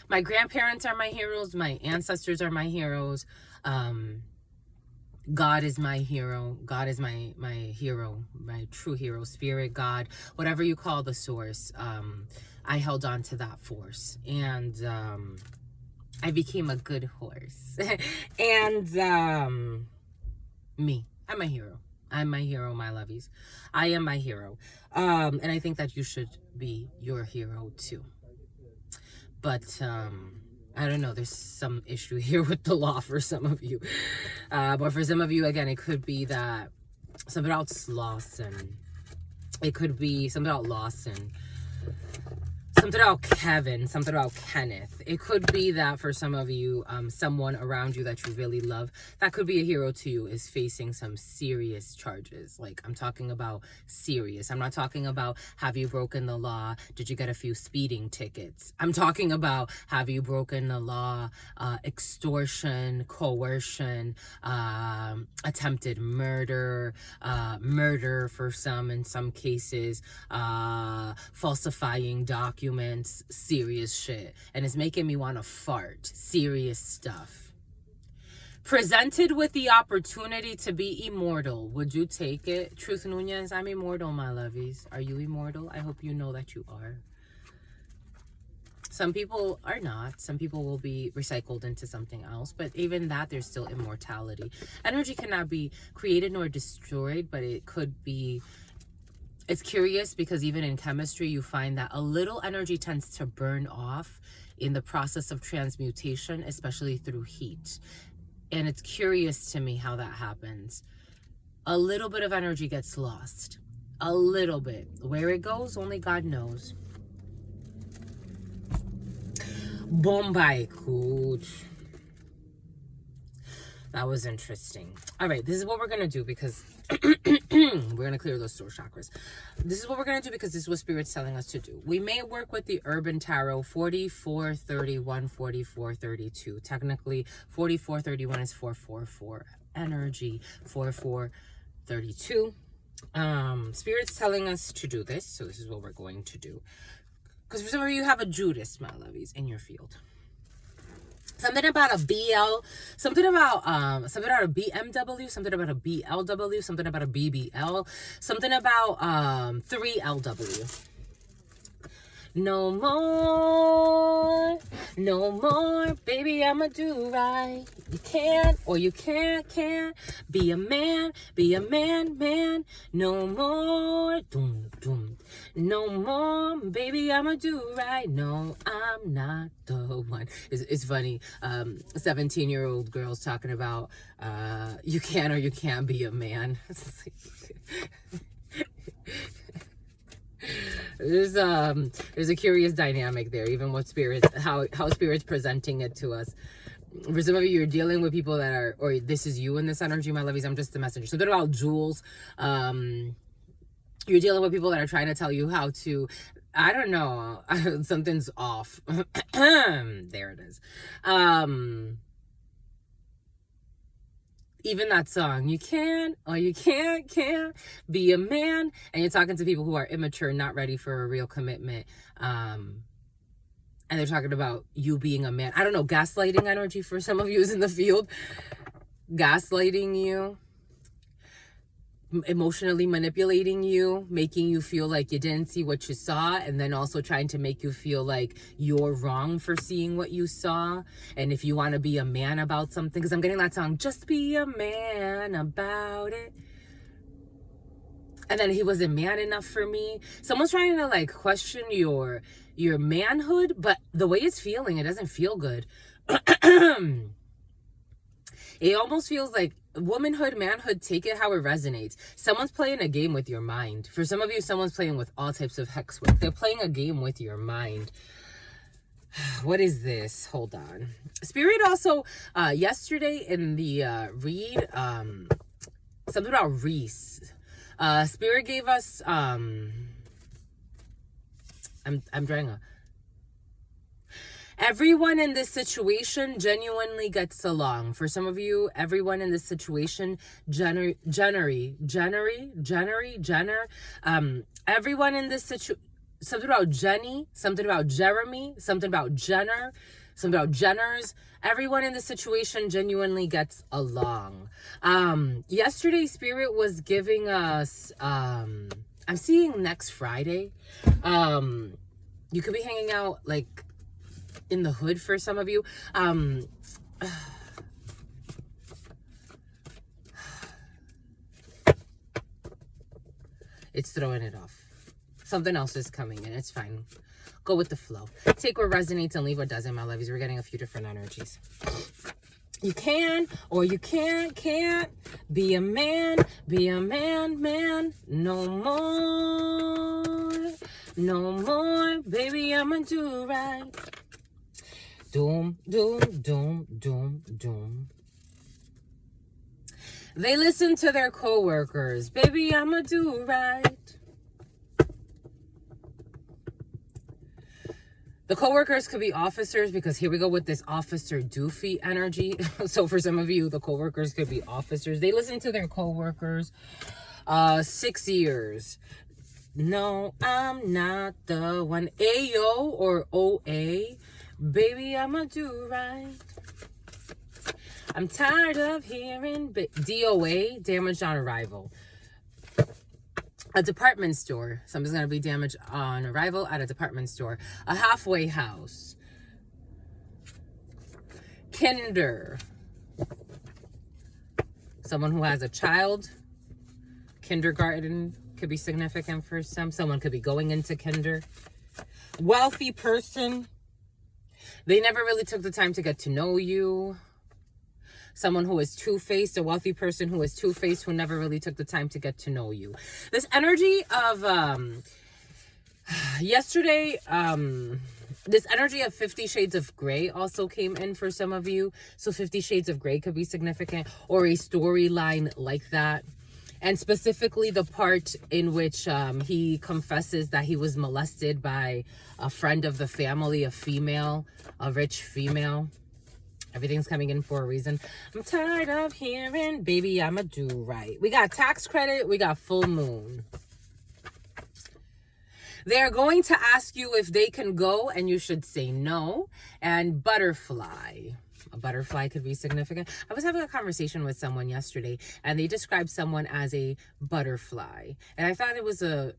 My grandparents are my heroes. My ancestors are my heroes. God is my hero. God is my hero, my true hero, Spirit, God, whatever you call the source. I held on to that force, and I became a good horse. And me, I'm a hero. I'm my hero, my lovies. I am my hero. And I think that you should be your hero too. But I don't know, there's some issue here with the law for some of you. But for some of you, again, it could be that something about Lawson. It could be something about Lawson. Something about Kevin, something about Kenneth. It could be that for some of you, someone around you that you really love, that could be a hero to you, is facing some serious charges. Like, I'm talking about serious. I'm not talking about, have you broken the law? Did you get a few speeding tickets? I'm talking about, have you broken the law? Extortion, coercion, attempted murder, murder for some, in some cases, falsifying documents, serious shit. And it's making me want to fart. Serious stuff. Presented with the opportunity to be immortal, would you take it? Truth Nunez, I'm immortal, my lovies. Are you immortal? I hope you know that you are. Some people are not. Some people will be recycled into something else. But even that, there's still immortality. Energy cannot be created nor destroyed, but it could be. It's curious because even in chemistry, you find that a little energy tends to burn off in the process of transmutation, especially through heat. And it's curious to me how that happens. A little bit of energy gets lost. A little bit. Where it goes, only God knows. Bombay coach. That was interesting. All right, this is what we're going to do, because we're going to clear those source chakras. This is what we're going to do because this is what Spirit's telling us to do. We may work with the Urban Tarot 4431, 4432. Technically, 4431 is 444. energy. 4432. Spirit's telling us to do this, so this is what we're going to do. Because for some of you have a Judas, my lovies, in your field. Something about a BL, something about a BMW, something about a BLW, something about a BBL, something about 3LW. No more, baby, I'ma do right. You can't, or you can't be a man, man. No more, no more, baby, I'ma do right. No, I'm not the one. It's funny. 17-year-old girls talking about you can or you can't be a man. There's a curious dynamic there, even what spirits, how spirits presenting it to us. For some of you, you're dealing with people that are, or this is you in this energy, my lovies. I'm just the messenger. Something about jewels. You're dealing with people that are trying to tell you how to, I don't know, something's off. There it is. Even that song, you can or you can't be a man, and you're talking to people who are immature, not ready for a real commitment, and they're talking about you being a man. I don't know, gaslighting energy for some of you is in the field. Gaslighting you, emotionally manipulating you, making you feel like you didn't see what you saw, and then also trying to make you feel like you're wrong for seeing what you saw. And if you want to be a man about something, because I'm getting that song, just be a man about it, and then he wasn't man enough for me. Someone's trying to like question your manhood, but the way it's feeling, it doesn't feel good. It almost feels like womanhood, manhood, take it how it resonates. Someone's playing a game with your mind. For some of you, someone's playing with all types of hex work. They're playing a game with your mind. What is this? Hold on. Spirit also, yesterday in the read, something about Reese. Spirit gave us, I'm drawing a... Everyone in this situation genuinely gets along. For some of you, everyone in this situation, Jenner, everyone in this situation, something about Jenny, something about Jeremy, something about Jenner, something about Jenners. Everyone in this situation genuinely gets along. Yesterday, Spirit was giving us, I'm seeing next Friday. You could be hanging out like in the hood for some of you. It's throwing it off. Something else is coming in. It's fine. Go with the flow. Take what resonates and leave what doesn't, my lovies. We're getting a few different energies. You can or you can't be a man, man. No more, baby, I'ma do right. Doom. They listen to their co-workers. Baby, I'ma do right. The co-workers could be officers, because here we go with this officer doofy energy. So for some of you, the co-workers could be officers. They listen to their co-workers. 6 years. No, I'm not the one. Ayo or OA. Baby, I'ma do right. I'm tired of hearing DOA, damaged on arrival. A department store. Something's going to be damaged on arrival at a department store. A halfway house. Kinder. Someone who has a child. Kindergarten could be significant for some. Someone could be going into kinder. Wealthy person. They never really took the time to get to know you. Someone who is two-faced, a wealthy person who is two-faced, who never really took the time to get to know you. This energy of yesterday, this energy of 50 Shades of Grey also came in for some of you. So 50 Shades of Grey could be significant, or a storyline like that. And specifically the part in which he confesses that he was molested by a friend of the family, a female, a rich female. Everything's coming in for a reason. I'm tired of hearing, baby, I'ma do right. We got tax credit. We got full moon. They're going to ask you if they can go, and you should say no. And butterfly. A butterfly could be significant. I was having a conversation with someone yesterday, and they described someone as a butterfly. And I thought it was a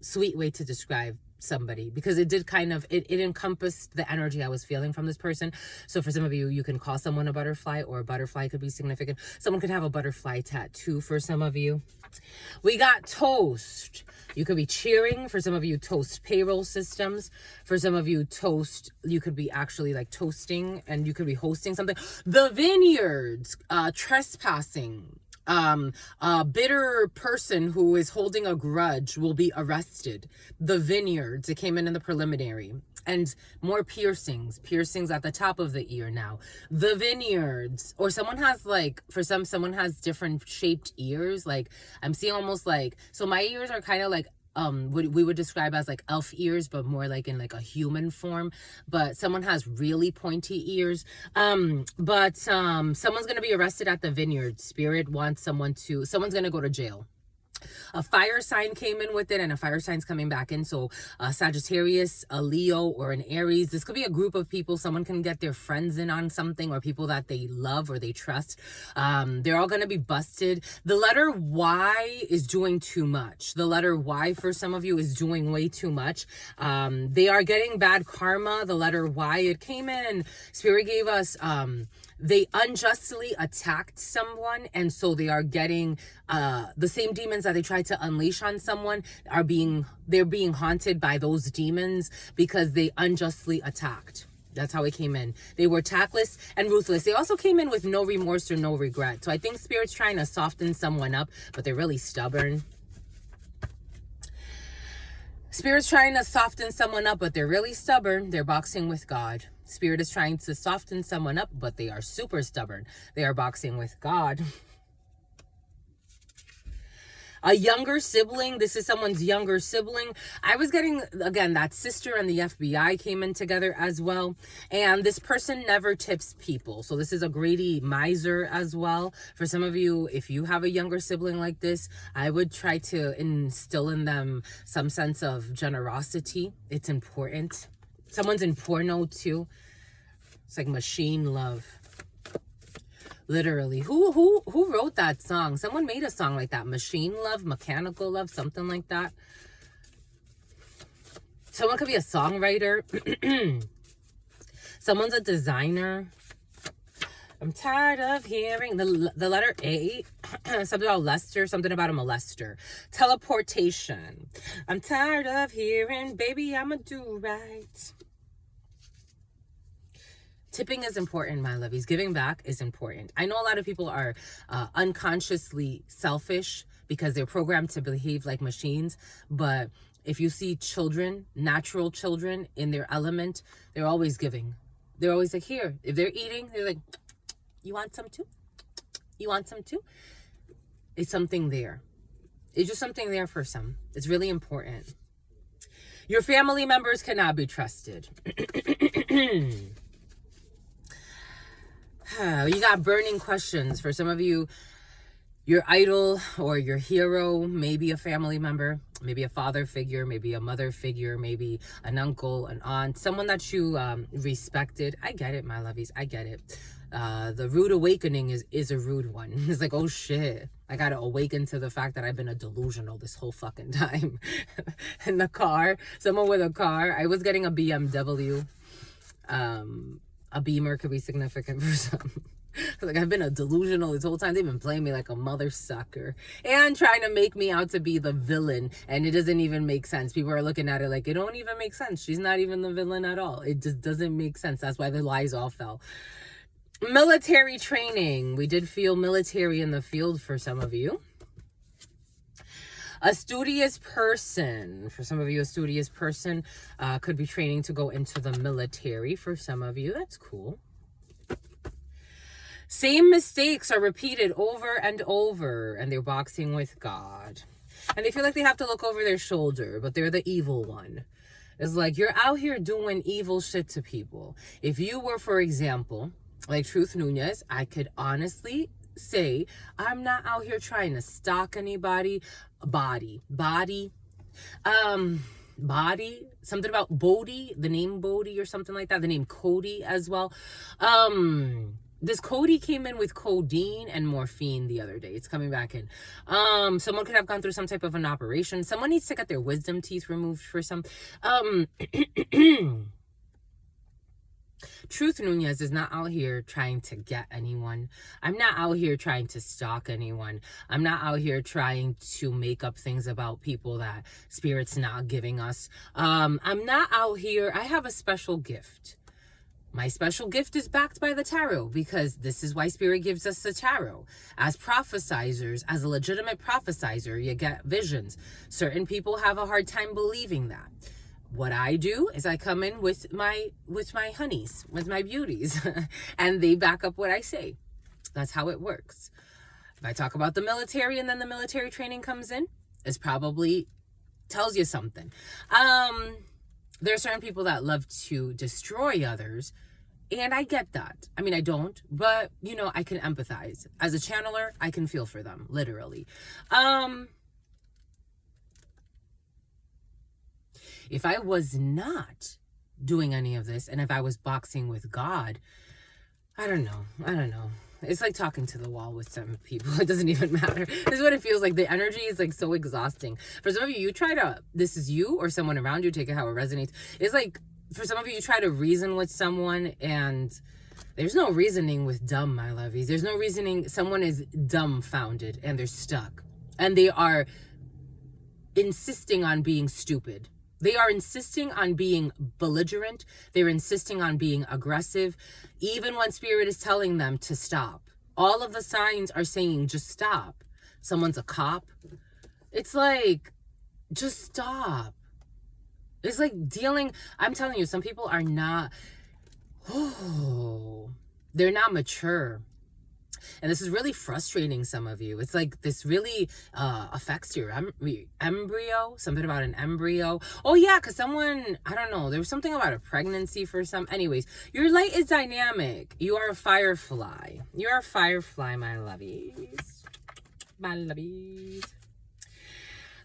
sweet way to describe somebody, because it did kind of, it encompassed the energy I was feeling from this person. So for some of you, you can call someone a butterfly, or a butterfly could be significant. Someone could have a butterfly tattoo for some of you. We got toast. You could be cheering. For some of you, toast payroll systems. For some of you, toast, you could be actually like toasting, and you could be hosting something. The vineyards, trespassing. A bitter person who is holding a grudge will be arrested. The vineyards, it came in the preliminary. And more piercings at the top of the ear now. The vineyards, or someone has like, for someone has different shaped ears. Like I'm seeing almost like, so my ears are kind of like, what we would describe as like elf ears, but more like in like a human form. But someone has really pointy ears. Someone's going to be arrested at the vineyard. Spirit wants someone's going to go to jail. A fire sign came in with it, and a fire sign's coming back in. So a Sagittarius, a Leo, or an Aries. This could be a group of people. Someone can get their friends in on something, or people that they love or they trust. They're all going to be busted. The letter Y is doing too much. The letter Y for some of you is doing way too much. They are getting bad karma. The letter Y, it came in, and Spirit gave us... they unjustly attacked someone, and so they are getting the same demons that they tried to unleash on someone they're being haunted by those demons because they unjustly attacked. That's how it came in. They were tactless and ruthless. They also came in with no remorse or no regret. So I think Spirit's trying to soften someone up, but they're really stubborn. Spirit's trying to soften someone up, but they're really stubborn. They're boxing with God. Spirit is trying to soften someone up, but they are super stubborn. They are boxing with God. A younger sibling. This is someone's younger sibling. I was getting, again, that sister and the FBI came in together as well. And this person never tips people. So this is a greedy miser as well. For some of you, if you have a younger sibling like this, I would try to instill in them some sense of generosity. It's important. Someone's in porno too. It's like machine love. Literally. Who wrote that song? Someone made a song like that. Machine love, mechanical love, something like that. Someone could be a songwriter. Someone's a designer. I'm tired of hearing the letter A. Something about Lester, something about a molester. Teleportation. I'm tired of hearing, baby, I'ma do right. Tipping is important, my lovies. Giving back is important. I know a lot of people are unconsciously selfish because they're programmed to behave like machines. But if you see children, natural children in their element, they're always giving. They're always like, here. If they're eating, they're like, you want some too? You want some too? It's something there. It's just something there for some. It's really important. Your family members cannot be trusted. You got burning questions. For some of you, your idol or your hero, maybe a family member, maybe a father figure, maybe a mother figure, maybe an uncle, an aunt, someone that you respected. I get it, my lovies. I get it. The rude awakening is a rude one. It's like, oh shit, I gotta awaken to the fact that I've been a delusional this whole fucking time. In the car, someone with a car. I was getting a BMW. A Beamer could be significant for some. Like, I've been a delusional this whole time. They've been playing me like a mother sucker and trying to make me out to be the villain, and it doesn't even make sense. People are looking at it like, it don't even make sense. She's not even the villain at all. It just doesn't make sense. That's why the lies all fell. Military training. We did feel military in the field for some of you. A studious person. For some of you, a studious person could be training to go into the military. For some of you, that's cool. Same mistakes are repeated over and over, and they're boxing with God. And they feel like they have to look over their shoulder, but they're the evil one. It's like you're out here doing evil shit to people. If you were, for example, like Truth Nunez, I could honestly say I'm not out here trying to stalk anybody. Body, something about Bodhi, the name Bodhi or something like that, the name Cody as well. This Cody came in with codeine and morphine the other day. It's coming back in. Someone could have gone through some type of an operation. Someone needs to get their wisdom teeth removed for some. Truth Nunez is not out here trying to get anyone. I'm not out here trying to stalk anyone. I'm not out here trying to make up things about people that Spirit's not giving us. I'm not out here. I have a special gift. My special gift is backed by the tarot, because this is why Spirit gives us the tarot. As prophesizers, as a legitimate prophesizer, you get visions. Certain people have a hard time believing that. What I do is I come in with my honeys, with my beauties, and they back up what I say. That's how it works. If I talk about the military and then the military training comes in, it probably tells you something. There are certain people that love to destroy others, and I get that. I mean, I don't, but, you know, I can empathize. As a channeler, I can feel for them, literally. If I was not doing any of this, and if I was boxing with God, I don't know. It's like talking to the wall with some people. It doesn't even matter. This is what it feels like. The energy is like so exhausting. For some of you, this is you or someone around you, take it how it resonates. It's like, for some of you try to reason with someone, and there's no reasoning with dumb, my lovies. There's no reasoning. Someone is dumbfounded and they're stuck. And they are insisting on being stupid. They are insisting on being belligerent. They're insisting on being aggressive, even when Spirit is telling them to stop. All of the signs are saying, just stop. Someone's a cop. It's like, just stop. It's like I'm telling you, some people are not, they're not mature. And this is really frustrating some of you. It's like this really affects your embryo, something about an embryo. Oh yeah, because someone, I don't know, there was something about a pregnancy for some. Anyways, your light is dynamic. You are a firefly. You're a firefly, my lovies. My lovies.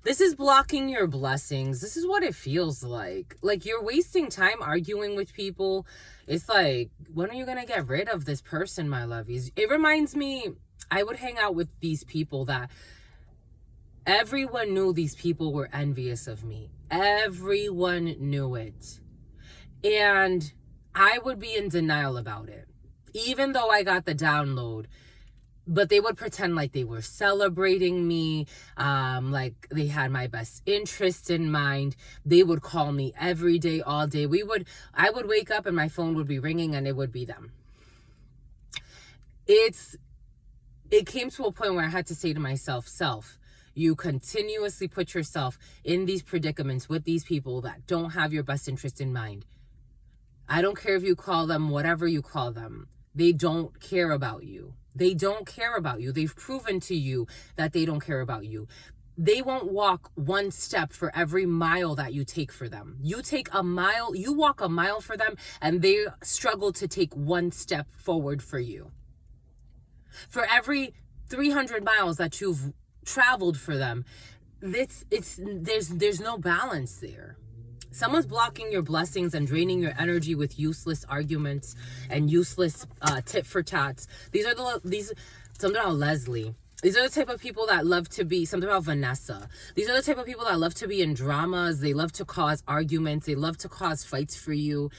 This is blocking your blessings. This is what it feels like. Like you're wasting time arguing with people. It's like, when are you going to get rid of this person, my lovies? It reminds me, I would hang out with these people that everyone knew these people were envious of me. Everyone knew it. And I would be in denial about it, even though I got the download. But they would pretend like they were celebrating me, like they had my best interest in mind. They would call me every day, all day. I would wake up and my phone would be ringing and it would be them. It came to a point where I had to say to myself, you continuously put yourself in these predicaments with these people that don't have your best interest in mind. I don't care if you call them whatever you call them. They don't care about you. They don't care about you. They've proven to you that they don't care about you. They won't walk one step for every mile that you take for them. You walk a mile for them, and they struggle to take one step forward for you. For every 300 miles that you've traveled for them, there's no balance there. Someone's blocking your blessings and draining your energy with useless arguments and useless tit for tats. Something about Leslie. These are the type of people that love to be, something about Vanessa. These are the type of people that love to be in dramas. They love to cause arguments. They love to cause fights for you.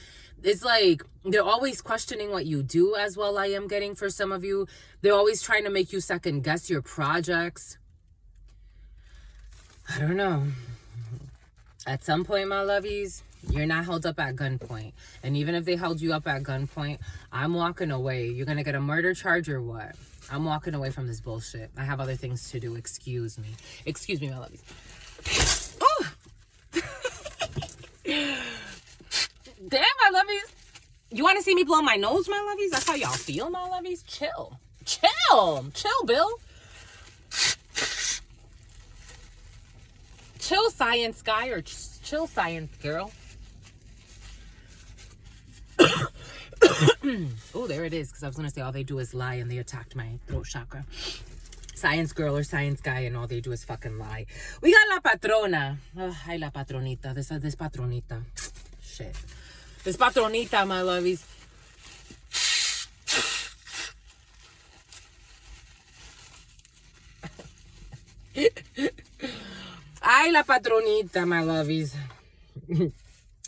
It's like they're always questioning what you do as well. I am getting for some of you. They're always trying to make you second guess your projects. I don't know. At some point, my lovies, you're not held up at gunpoint. And even if they held you up at gunpoint, I'm walking away. You're going to get a murder charge or what? I'm walking away from this bullshit. I have other things to do. Excuse me. Excuse me, my lovies. Oh! Damn, my lovies. You want to see me blow my nose, my lovies? That's how y'all feel, my lovies? Chill. Chill. Chill, Bill. Chill, science guy, or chill, science girl. Oh, there it is. Because I was going to say all they do is lie and they attacked my throat chakra. Science girl or science guy and all they do is fucking lie. We got La Patrona. Oh, ay, La Patronita. This Patronita. Shit. This Patronita, my lovies. Ay, La Patronita, my lovies.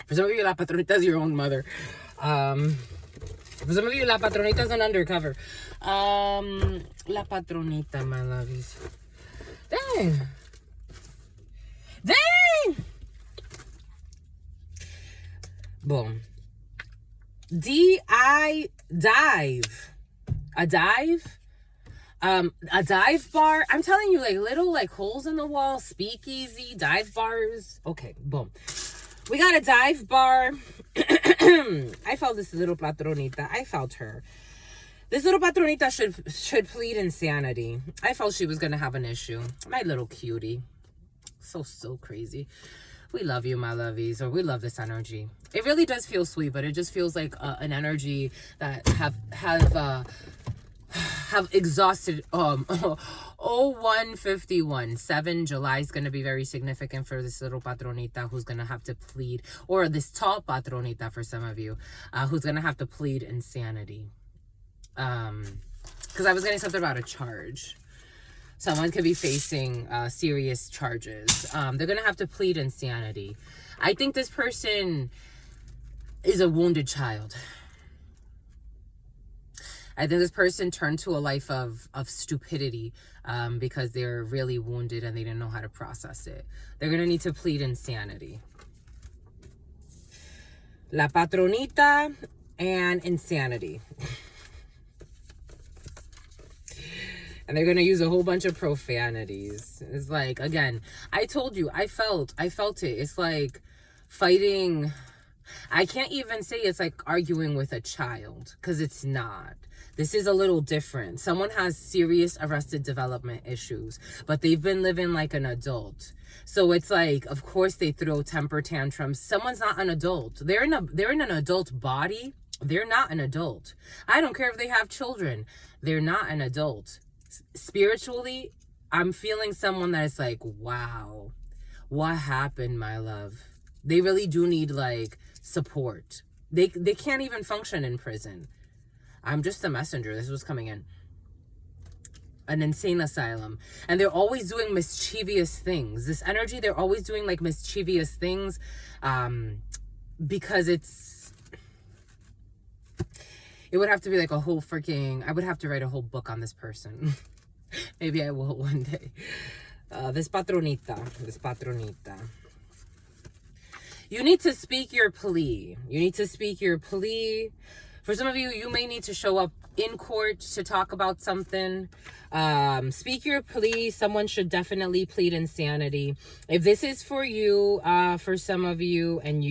For some of you, La Patronita is your own mother. For some of you, La Patronita is an undercover. La Patronita, my lovies. Dang. Dang! Boom. Dive. A dive? A dive bar. I'm telling you, like little like holes in the wall, speakeasy, dive bars. Okay, boom. We got a dive bar. I felt this little patronita. I felt her. This little patronita should plead insanity. I felt she was gonna have an issue. My little cutie. So crazy. We love you, my lovies, or we love this energy. It really does feel sweet, but it just feels like an energy that have exhausted 0151 7 July is going to be very significant for this little patronita who's going to have to plead, or this tall patronita for some of you, who's going to have to plead insanity. Because I was getting something about a charge. Someone could be facing serious charges. They're going to have to plead insanity. I think this person is a wounded child. I think this person turned to a life of stupidity because they're really wounded and they didn't know how to process it. They're going to need to plead insanity. La Patronita and insanity. And they're going to use a whole bunch of profanities. It's like, again, I told you, I felt it. It's like fighting. I can't even say it's like arguing with a child, because it's not. This is a little different. Someone has serious arrested development issues, but they've been living like an adult. So it's like, of course they throw temper tantrums. Someone's not an adult. They're in an adult body. They're not an adult. I don't care if they have children. They're not an adult. Spiritually, I'm feeling someone that is like, wow, what happened, my love? They really do need like support. They can't even function in prison. I'm just a messenger. This was coming in. An insane asylum. And they're always doing mischievous things. This energy, they're always doing like mischievous things because it would have to be like a whole freaking, I would have to write a whole book on this person. Maybe I will one day. This patronita. You need to speak your plea. For some of you, you may need to show up in court to talk about something. Speak your plea. Someone should definitely plead insanity. If this is for you, for some of you, and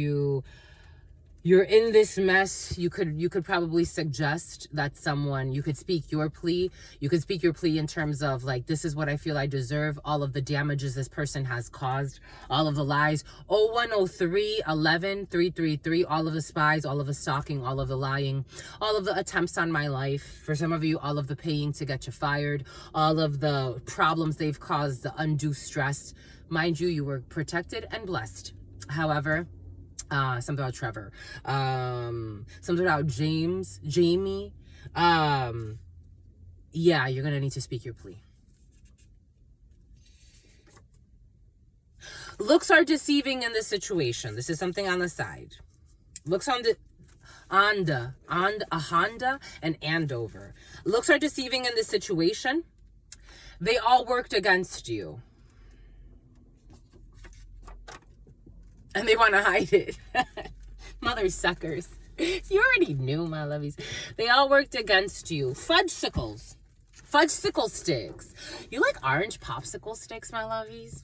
you're in this mess, you could probably suggest that you could speak your plea. You could speak your plea in terms of like, this is what I feel I deserve. All of the damages this person has caused, all of the lies, 0103 11 333, all of the spies, all of the stalking, all of the lying, all of the attempts on my life. For some of you, all of the paying to get you fired, all of the problems they've caused, the undue stress. Mind you, you were protected and blessed. However, something about Trevor, something about Jamie. Yeah, you're gonna need to speak your plea. Looks are deceiving in this situation. This is something on the side. Looks on the a Honda and Andover. Looks are deceiving in this situation. They all worked against you. And they want to hide it. Mother suckers. You already knew, my lovies. They all worked against you. Fudgesicles. Fudgesicle sticks. You like orange popsicle sticks, my lovies?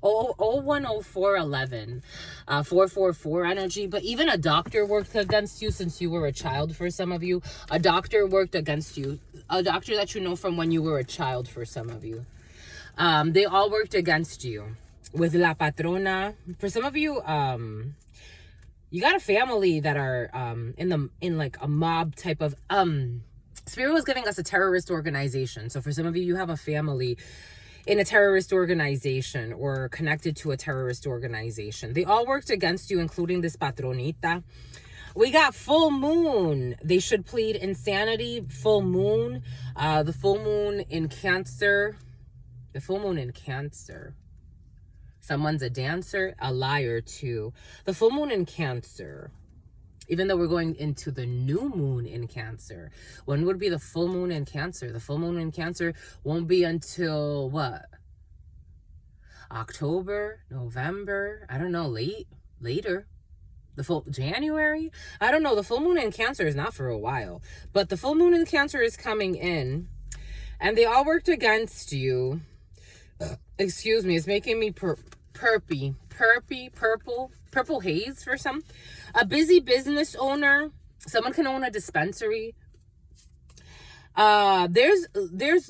010411. 444 energy. But even a doctor worked against you since you were a child for some of you. A doctor worked against you. A doctor that you know from when you were a child for some of you. They all worked against you. With La Patrona, for some of you, you got a family that are in like a mob type of Spirit was giving us a terrorist organization. So for some of you, you have a family in a terrorist organization or connected to a terrorist organization. They all worked against you, including this patronita. We got full moon. They should plead insanity. Full moon. The full moon in Cancer. The full moon in Cancer. Someone's a dancer, a liar too. The full moon in Cancer. Even though we're going into the new moon in Cancer. When would be the full moon in Cancer? The full moon in Cancer won't be until what? October, November, I don't know, later. The full January? I don't know. The full moon in Cancer is not for a while. But the full moon in Cancer is coming in. And they all worked against you. Excuse me, it's making me purple haze for some. A busy business owner. Someone can own a dispensary. There's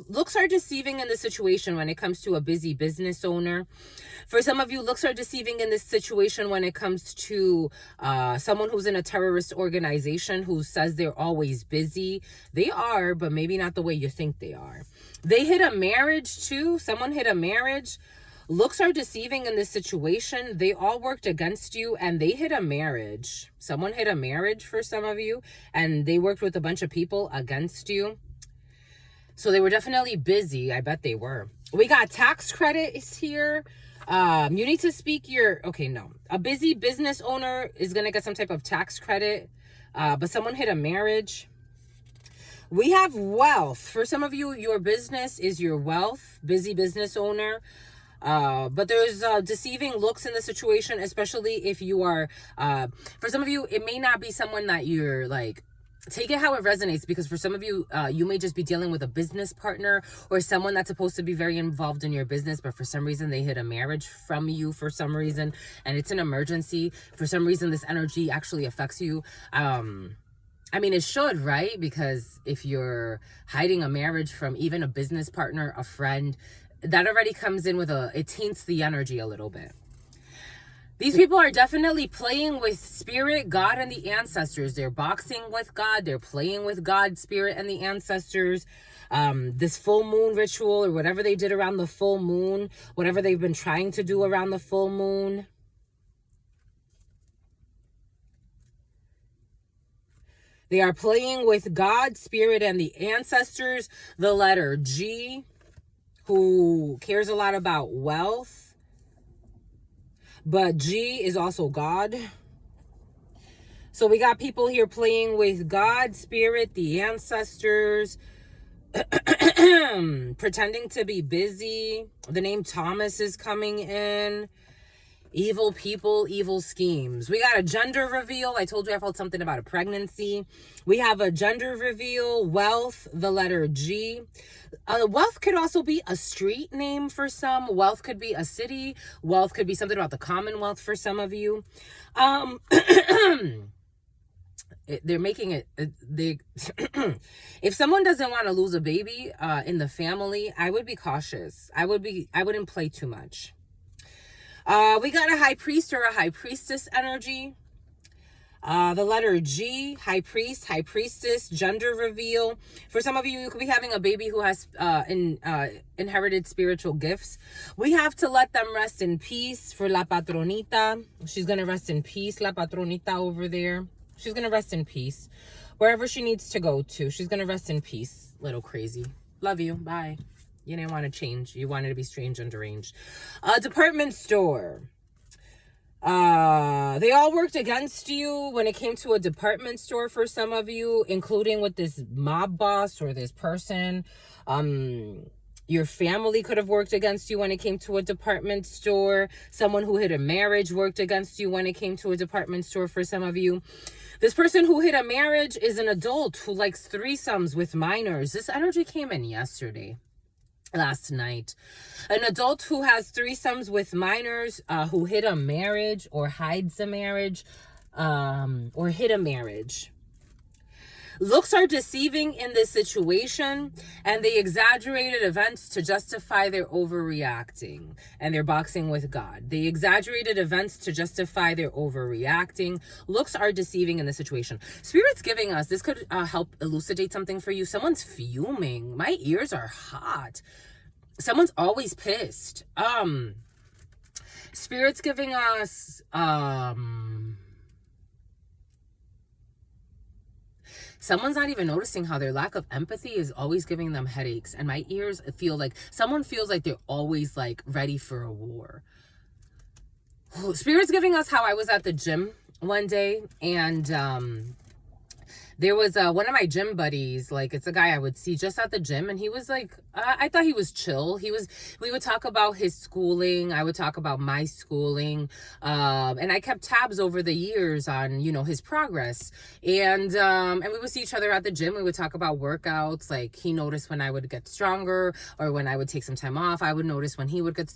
looks are deceiving in the situation when it comes to a busy business owner. For some of you, looks are deceiving in this situation when it comes to someone who's in a terrorist organization who says they're always busy. They are, but maybe not the way you think they are. They hit a marriage too. Someone hit a marriage. Looks are deceiving in this situation. They all worked against you and they hit a marriage. Someone hit a marriage for some of you and they worked with a bunch of people against you. So they were definitely busy. I bet they were. We got tax credits here. You need to speak your... Okay, no. A busy business owner is going to get some type of tax credit. But someone hit a marriage. We have wealth. For some of you, your business is your wealth. Busy business owner. But there's deceiving looks in the situation, especially if you are... for some of you, it may not be someone that you're like... Take it how it resonates, because for some of you, you may just be dealing with a business partner or someone that's supposed to be very involved in your business, but for some reason they hit a marriage from you for some reason, and it's an emergency. For some reason, this energy actually affects you. I mean, it should, right? Because if you're hiding a marriage from even a business partner, a friend, that already comes in with it taints the energy a little bit. These people are definitely playing with spirit, God, and the ancestors. They're boxing with God. They're playing with God, spirit, and the ancestors. This full moon ritual or whatever they did around the full moon, whatever they've been trying to do around the full moon. They are playing with God, spirit, and the ancestors. The letter G, who cares a lot about wealth. But G is also God. So we got people here playing with God, spirit, the ancestors, pretending to be busy. The name Thomas is coming in. Evil people, evil schemes. We got a gender reveal. I told you I felt something about a pregnancy. We have a gender reveal, wealth, the letter G. Wealth could also be a street name for some. Wealth could be a city. Wealth could be something about the Commonwealth for some of you. They're making it... If someone doesn't want to lose a baby in the family, I would be cautious. I wouldn't play too much. We got a high priest or a high priestess energy. The letter G, high priest, high priestess, gender reveal. For some of you, you could be having a baby who has inherited spiritual gifts. We have to let them rest in peace for La Patronita. She's going to rest in peace, La Patronita over there. She's going to rest in peace. Wherever she needs to go to, she's going to rest in peace. Little crazy. Love you. Bye. You didn't want to change. You wanted to be strange and deranged. Department store. They all worked against you when it came to a department store for some of you, including with this mob boss or this person. Your family could have worked against you when it came to a department store. Someone who hit a marriage worked against you when it came to a department store for some of you. This person who hit a marriage is an adult who likes threesomes with minors. This energy came in last night. An adult who has threesomes with minors, who hit a marriage or hides a marriage, or hit a marriage. Looks are deceiving in this situation, and they exaggerated events to justify their overreacting, and they're boxing with God. They exaggerated events to justify their overreacting. Looks are deceiving in the situation. Spirit's giving us, this could help elucidate something for you. Someone's fuming. My ears are hot. Someone's always pissed. Spirit's giving us, someone's not even noticing how their lack of empathy is always giving them headaches. And my ears feel like someone feels like they're always like ready for a war. Spirit's giving us how I was at the gym one day, and there was one of my gym buddies, like it's a guy I would see just at the gym, and he was like, I thought he was chill. We would talk about his schooling. I would talk about my schooling. And I kept tabs over the years on, you know, his progress. And we would see each other at the gym. We would talk about workouts. Like he noticed when I would get stronger or when I would take some time off. I would notice when he would get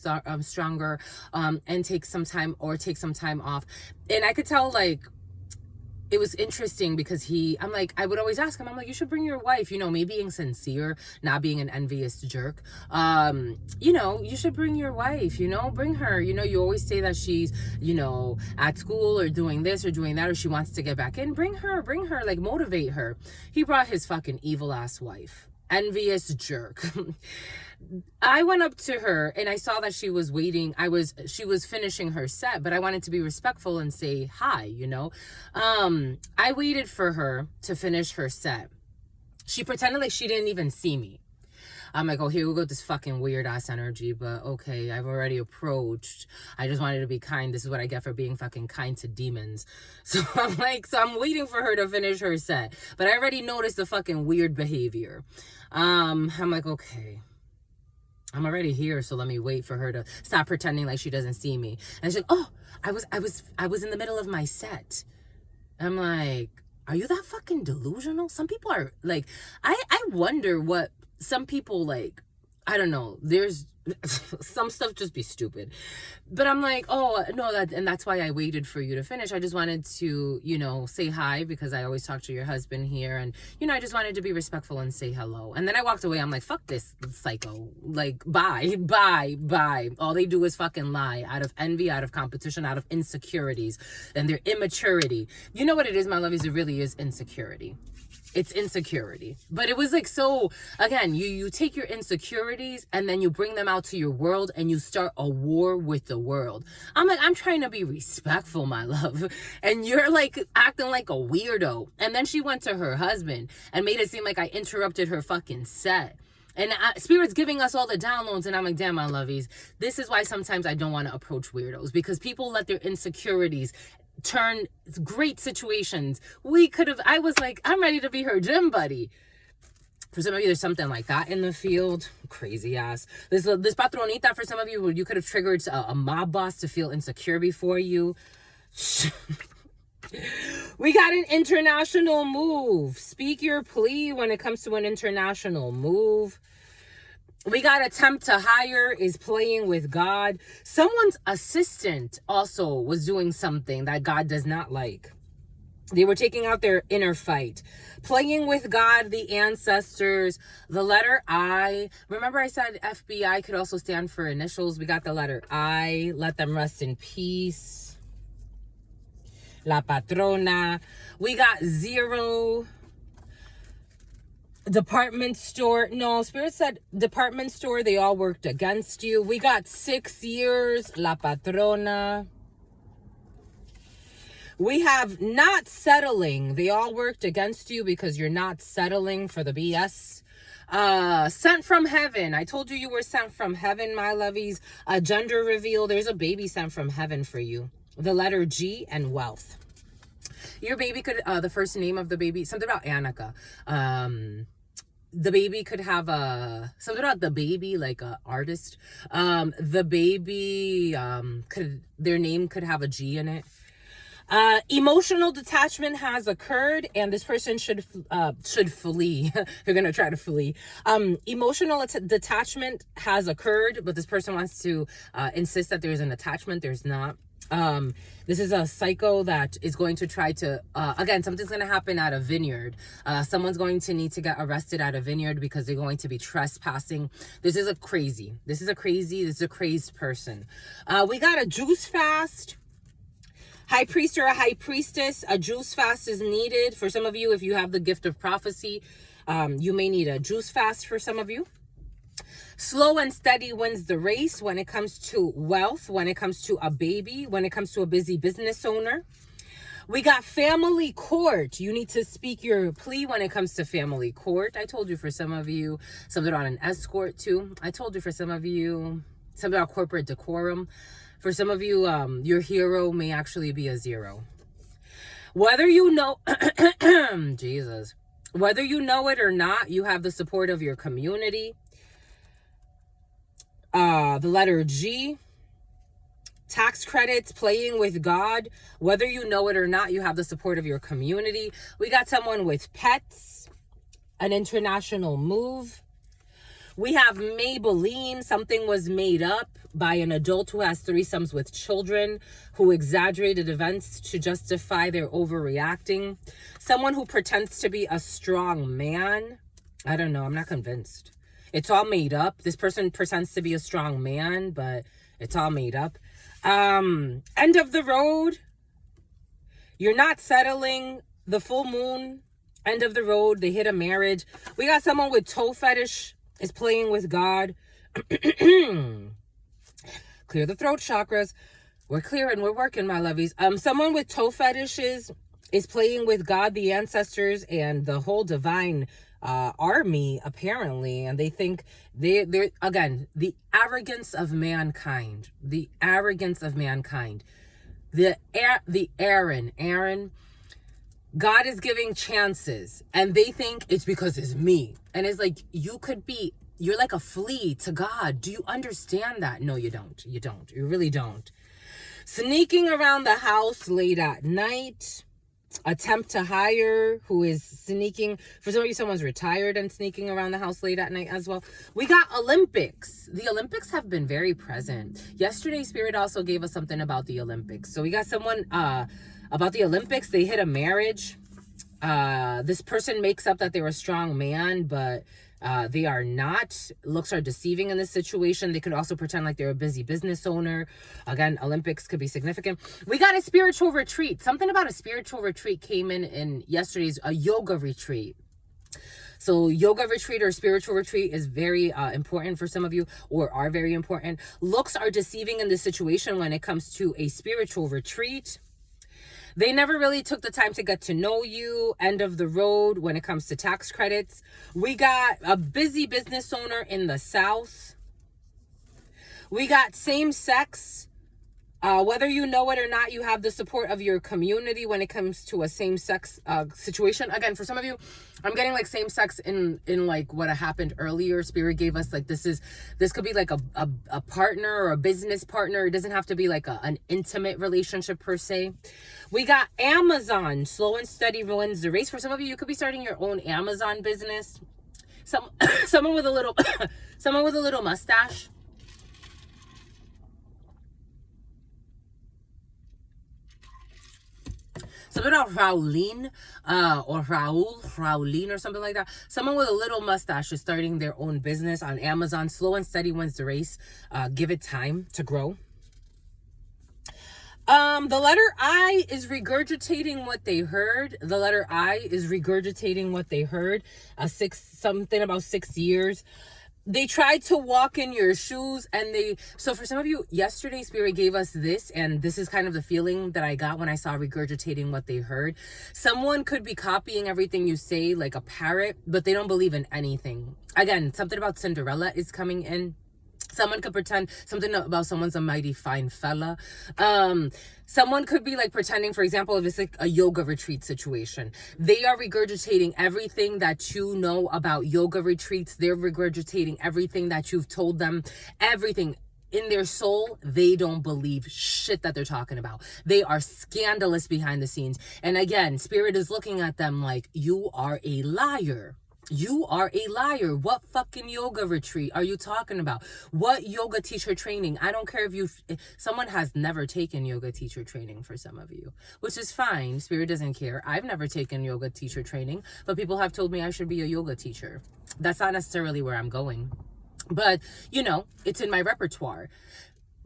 stronger, and take some time off. And I could tell, like, it was interesting because I'm like, I would always ask him, I'm like, you should bring your wife, you know, me being sincere, not being an envious jerk. You know, you should bring your wife, you know, bring her, you know, you always say that she's, you know, at school or doing this or doing that, or she wants to get back in. Bring her, like motivate her. He brought his fucking evil ass wife. Envious jerk. I went up to her and I saw that she was waiting. She was finishing her set, but I wanted to be respectful and say hi, you know. I waited for her to finish her set. She pretended like she didn't even see me. I'm like, oh, here we go, this fucking weird ass energy, but okay, I've already approached. I just wanted to be kind. This is what I get for being fucking kind to demons. So I'm waiting for her to finish her set, but I already noticed the fucking weird behavior. I'm like, okay, I'm already here, so let me wait for her to stop pretending like she doesn't see me. And she's like, oh, I was in the middle of my set. I'm like, are you that fucking delusional? Some people are like, I wonder what some people like, I don't know, there's some stuff just be stupid. But I'm like, oh, no, that's why I waited for you to finish. I just wanted to, you know, say hi because I always talk to your husband here. And, you know, I just wanted to be respectful and say hello. And then I walked away. I'm like, fuck this psycho. Like, bye. All they do is fucking lie out of envy, out of competition, out of insecurities and their immaturity. You know what it is, my lovies? It really is insecurity. It's insecurity. But it was like, so again, you take your insecurities and then you bring them out to your world and you start a war with the world. I'm like, I'm trying to be respectful, my love, and you're like acting like a weirdo. And then she went to her husband and made it seem like I interrupted her fucking set. And Spirit's giving us all the downloads, and I'm like, damn, my lovies, this is why sometimes I don't want to approach weirdos, because people let their insecurities turn great situations. I was like, I'm ready to be her gym buddy. For some of you, there's something like that in the field. Crazy ass. This patronita, for some of you could have triggered a mob boss to feel insecure before you. We got an international move. Speak your plea when it comes to an international move. We got attempt to hire is playing with God. Someone's assistant also was doing something that God does not like. They were taking out their inner fight. Playing with God, the ancestors, the letter I. Remember I said FBI could also stand for initials. We got the letter I. Let them rest in peace. La patrona. We got 0. Department store. No, Spirit said department store. They all worked against you. We got 6 years. La patrona. We have not settling. They all worked against you because you're not settling for the BS. Sent from heaven. I told you were sent from heaven, my lovies. A gender reveal. There's a baby sent from heaven for you. The letter G and wealth. Your baby could, the first name of the baby, something about Annika. The baby could have something about the baby, like a artist. The baby, their name could have a G in it. Emotional detachment has occurred, and this person should flee. They're gonna try to flee. Emotional detachment has occurred, but this person wants to insist that there's an attachment. There's not. This is a psycho that is going to try to, again, something's going to happen at a vineyard. Someone's going to need to get arrested at a vineyard because they're going to be trespassing. This is a crazed person. We got a juice fast. High priest or a high priestess, a juice fast is needed. For some of you, if you have the gift of prophecy, you may need a juice fast for some of you. Slow and steady wins the race when it comes to wealth, when it comes to a baby, when it comes to a busy business owner. We got family court. You need to speak your plea when it comes to family court. I told you for some of you, something on an escort too. I told you for some of you, something about corporate decorum. For some of you, your hero may actually be a 0. Whether you know, Jesus, whether you know it or not, you have the support of your community. The letter G, tax credits, playing with God. Whether you know it or not, you have the support of your community. We got someone with pets, an international move. We have Maybelline. Something was made up by an adult who has threesomes with children, who exaggerated events to justify their overreacting. Someone who pretends to be a strong man. I don't know. I'm not convinced. It's all made up. This person pretends to be a strong man, but it's all made up. End of the road. You're not settling. The full moon. End of the road. They hit a marriage. We got someone with toe fetish is playing with God. Clear the throat chakras. We're clearing. We're working, my lovies. Someone with toe fetishes is playing with God, the ancestors, and the whole divine army, apparently. And they think they're again, the arrogance of mankind. The arrogance of mankind. Aaron. God is giving chances, and they think it's because it's me. And it's like, you're like a flea to God. Do you understand that? No, you don't. You don't. You really don't. Sneaking around the house late at night. Attempt to hire, who is sneaking. For some of you, someone's retired and sneaking around the house late at night as well. We got Olympics. The Olympics have been very present. Yesterday, Spirit also gave us something about the Olympics. So we got someone about the Olympics. They hit a marriage. This person makes up that they're a strong man, but they are not. Looks are deceiving in this situation. They could also pretend like they're a busy business owner. Again, Olympics could be significant. We got a spiritual retreat. Something about a spiritual retreat came in yesterday's a yoga retreat. So yoga retreat or spiritual retreat is very important for some of you, or are very important. Looks are deceiving in this situation when it comes to a spiritual retreat. They never really took the time to get to know you. End of the road when it comes to tax credits. We got a busy business owner in the South. We got same sex. Whether you know it or not, you have the support of your community when it comes to a same-sex situation. Again, for some of you, I'm getting like same-sex in like what happened earlier. Spirit gave us like this could be like a partner or a business partner. It doesn't have to be like an intimate relationship per se. We got Amazon. Slow and steady wins the race. For some of you, you could be starting your own Amazon business. Someone with a little someone with a little mustache. Something about Raulin, or Raulin or something like that. Someone with a little mustache is starting their own business on Amazon. Slow and steady wins the race. Give it time to grow. The letter I is regurgitating what they heard. The letter I is regurgitating what they heard. Something about 6 years. They tried to walk in your shoes, and so for some of you, yesterday Spirit gave us this, and this is kind of the feeling that I got when I saw regurgitating what they heard. Someone could be copying everything you say like a parrot, but they don't believe in anything. Again, something about Cinderella is coming in. Someone could pretend something about someone's a mighty fine fella. Someone could be like pretending, for example, if it's like a yoga retreat situation. They are regurgitating everything that you know about yoga retreats. They're regurgitating everything that you've told them. Everything. In their soul, they don't believe shit that they're talking about. They are scandalous behind the scenes. And again, Spirit is looking at them like, you are a liar. You are a liar. What fucking yoga retreat are you talking about? What yoga teacher training? I don't care if someone has never taken yoga teacher training for some of you, which is fine. Spirit doesn't care. I've never taken yoga teacher training, but people have told me I should be a yoga teacher. That's not necessarily where I'm going, but you know, it's in my repertoire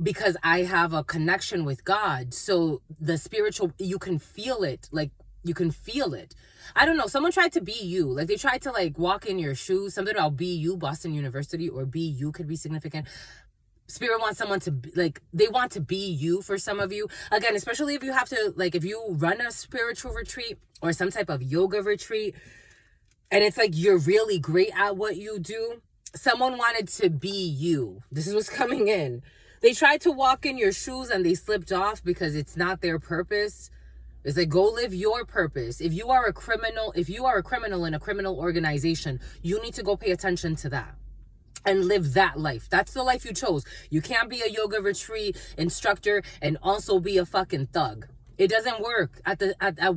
because I have a connection with God. So the spiritual, you can feel it. Like, you can feel it. I don't know. Someone tried to be you. Like, they tried to like walk in your shoes. Something about be you, Boston University, or be you could be significant. Spirit wants someone to be, like, they want to be you for some of you. Again, especially if you have to, like, if you run a spiritual retreat or some type of yoga retreat, and it's like you're really great at what you do. Someone wanted to be you. This is what's coming in. They tried to walk in your shoes and they slipped off because it's not their purpose. It's like, go live your purpose. If you are a criminal in a criminal organization, you need to go pay attention to that and live that life. That's the life you chose. You can't be a yoga retreat instructor and also be a fucking thug. It doesn't work. At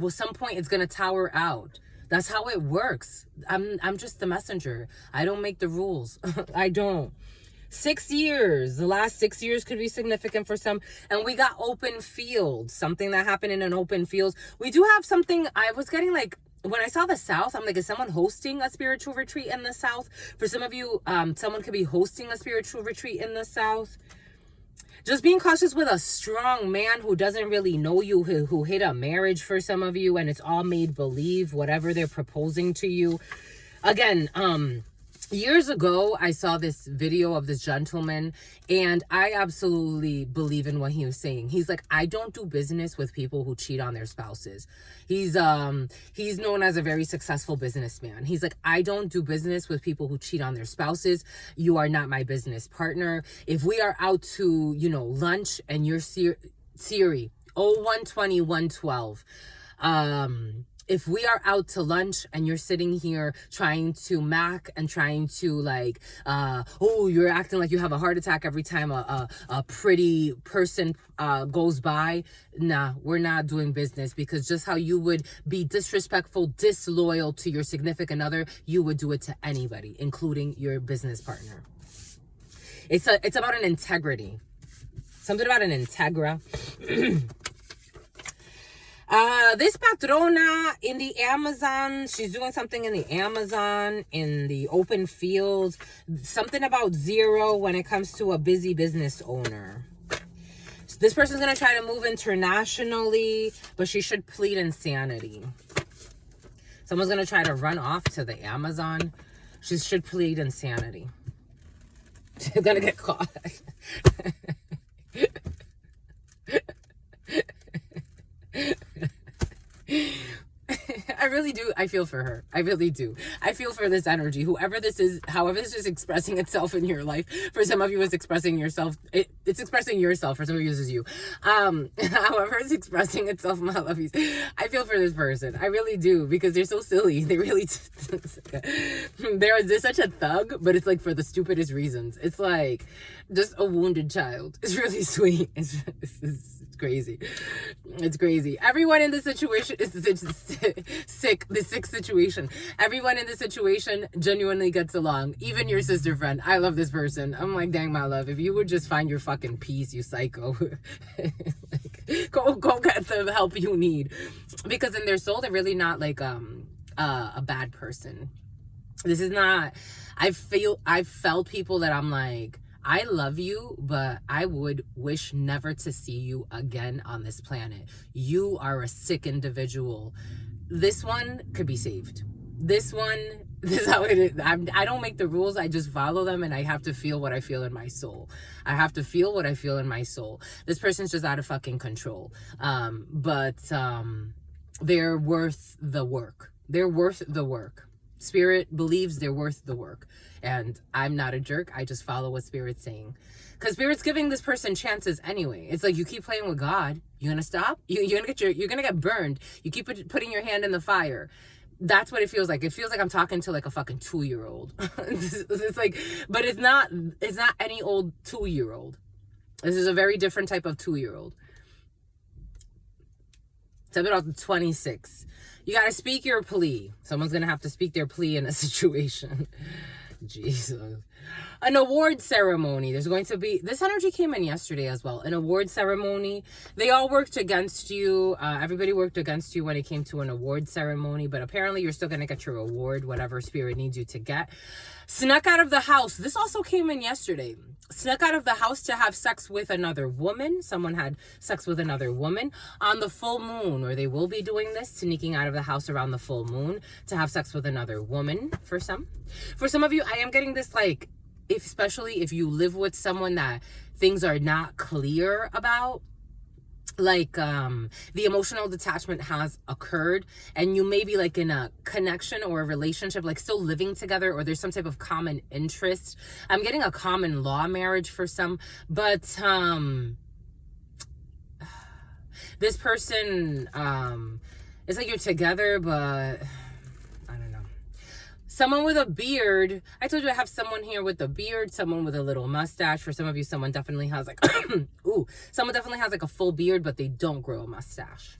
some point, it's gonna tower out. That's how it works. I'm just the messenger. I don't make the rules. I don't. 6 years. The last 6 years could be significant for some. And we got open fields. Something that happened in an open field. We do have something. I was getting like, when I saw the South, I'm like, is someone hosting a spiritual retreat in the South? For some of you, someone could be hosting a spiritual retreat in the South. Just being cautious with a strong man who doesn't really know you, who hit a marriage for some of you, and it's all made believe, whatever they're proposing to you. Again, years ago, I saw this video of this gentleman, and I absolutely believe in what he was saying. He's like, I don't do business with people who cheat on their spouses. He's known as a very successful businessman. He's like, I don't do business with people who cheat on their spouses. You are not my business partner. If we are out to, you know, lunch and you're Siri, 0120 112, if we are out to lunch and you're sitting here trying to mac and trying to like, oh, you're acting like you have a heart attack every time a pretty person goes by. Nah, we're not doing business, because just how you would be disrespectful, disloyal to your significant other, you would do it to anybody, including your business partner. It's about an integrity. Something about an integra. This patrona in the Amazon, she's doing something in the Amazon, in the open fields. Something about zero when it comes to a busy business owner. This person's going to try to move internationally, but she should plead insanity. Someone's going to try to run off to the Amazon. She should plead insanity. She's going to get caught. I really do. I feel for her. I really do. I feel for this energy. Whoever this is, however this is expressing itself in your life. For some of you, it's expressing yourself. It's expressing yourself. For some of you, this is you. However it's expressing itself, my lovies. I feel for this person. I really do, because they're so silly. They really, they're such a thug, but it's like for the stupidest reasons. It's like just a wounded child. It's really sweet. It's crazy. It's crazy. Everyone in this situation is sick. The sick situation. Everyone in this situation genuinely gets along. Even your sister friend. I love this person. I'm like, dang, my love. If you would just find your fucking peace, you psycho. Like, go get the help you need. Because in their soul, they're really not like a bad person. This is not. I've felt people that I'm like, I love you, but I would wish never to see you again on this planet. You are a sick individual. This one could be saved. This is how it is. I don't make the rules. I just follow them, and I have to feel what I feel in my soul. I have to feel what I feel in my soul. This person's just out of fucking control. But they're worth the work. They're worth the work. Spirit believes they're worth the work. And I'm not a jerk. I just follow what Spirit's saying. Because Spirit's giving this person chances anyway. It's like, you keep playing with God. You're going to stop? You're going to get burned. You keep putting your hand in the fire. That's what it feels like. It feels like I'm talking to like a fucking 2-year-old. It's like, but it's not any old 2-year-old. This is a very different type of 2-year-old. It's about 26. You got to speak your plea. Someone's going to have to speak their plea in a situation. Jesus. An award ceremony. There's going to be, this energy came in yesterday as well. An award ceremony. They all worked against you. Everybody worked against you when it came to an award ceremony, but apparently you're still going to get your award, whatever spirit needs you to get. Snuck out of the house. This also came in yesterday. Snuck out of the house to have sex with another woman. Someone had sex with another woman on the full moon, or they will be doing this, sneaking out of the house around the full moon to have sex with another woman for some. For some of you, I am getting this, like, especially if you live with someone that things are not clear about, like the emotional detachment has occurred and you may be like in a connection or a relationship, like still living together, or there's some type of common interest. I'm getting a common law marriage for some, but this person, it's like you're together, but I don't know. Someone with a beard. I told you I have someone here with a beard, someone with a little mustache. For some of you, someone definitely has like, someone definitely has like a full beard, but they don't grow a mustache.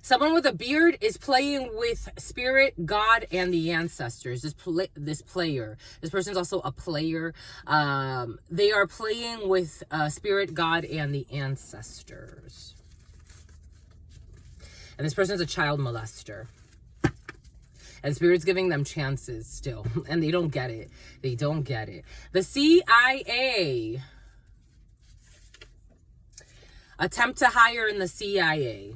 Someone with a beard is playing with spirit, God, and the ancestors. This player, this person's also a player. They are playing with spirit, God, and the ancestors. And this person's a child molester. And Spirit's giving them chances still. And they don't get it. They don't get it. The CIA. Attempt to hire in the CIA.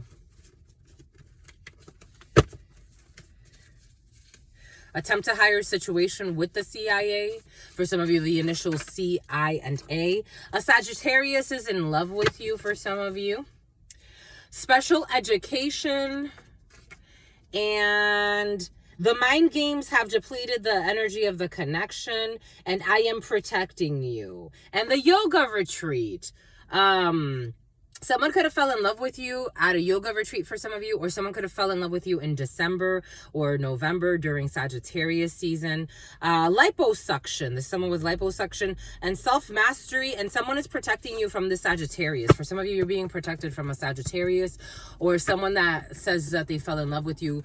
Attempt to hire situation with the CIA. For some of you, the initials C, I, and A. A Sagittarius is in love with you for some of you. Special education. And the mind games have depleted the energy of the connection, and I am protecting you. And the yoga retreat. Someone could have fell in love with you at a yoga retreat for some of you, or someone could have fell in love with you in December or November during Sagittarius season. Liposuction. There's someone with liposuction and self-mastery, and someone is protecting you from the Sagittarius. For some of you, you're being protected from a Sagittarius, or someone that says that they fell in love with you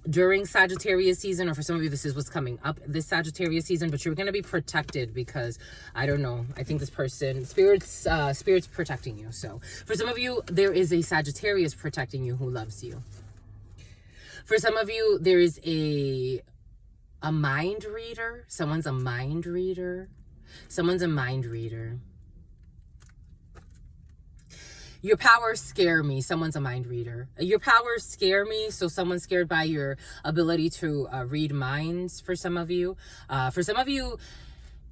during Sagittarius season, or for some of you, this is what's coming up this Sagittarius season, but you're going to be protected because, I don't know, I think this person, Spirit's protecting you. So for some of you, there is a Sagittarius protecting you who loves you. For some of you, there is a mind reader. Someone's a mind reader. Someone's a mind reader. Your powers scare me. Someone's a mind reader. Your powers scare me. So someone's scared by your ability to read minds for some of you. For some of you,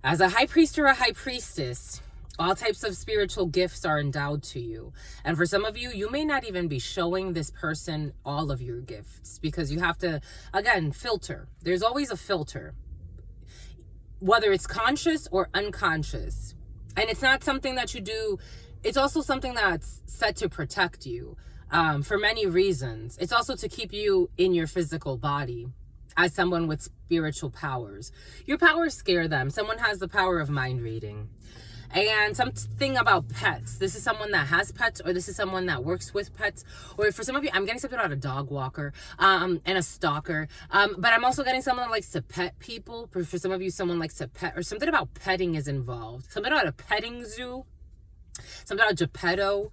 as a high priest or a high priestess, all types of spiritual gifts are endowed to you. And for some of you, you may not even be showing this person all of your gifts because you have to, again, filter. There's always a filter, whether it's conscious or unconscious. And it's not something that you do. It's also something that's set to protect you for many reasons. It's also to keep you in your physical body as someone with spiritual powers. Your powers scare them. Someone has the power of mind reading. And something about pets. This is someone that has pets, or this is someone that works with pets. Or for some of you, I'm getting something about a dog walker and a stalker. But I'm also getting someone that likes to pet people. For some of you, someone likes to pet, or something about petting is involved. Something about a petting zoo. Something about Geppetto.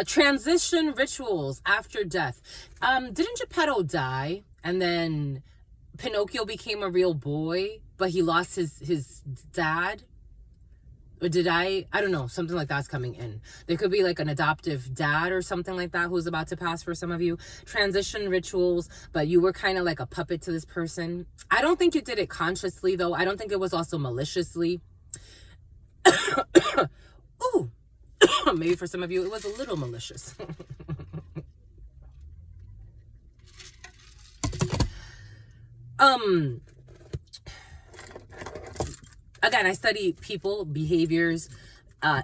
Transition rituals after death. Didn't Geppetto die and then Pinocchio became a real boy, but he lost his dad? Or did I don't know, something like that's coming in. There could be like an adoptive dad or something like that who's about to pass for some of you. Transition rituals, but you were kind of like a puppet to this person. I don't think you did it consciously though. I don't think it was also maliciously. Ooh, maybe for some of you, it was a little malicious. Again, I study people, behaviors,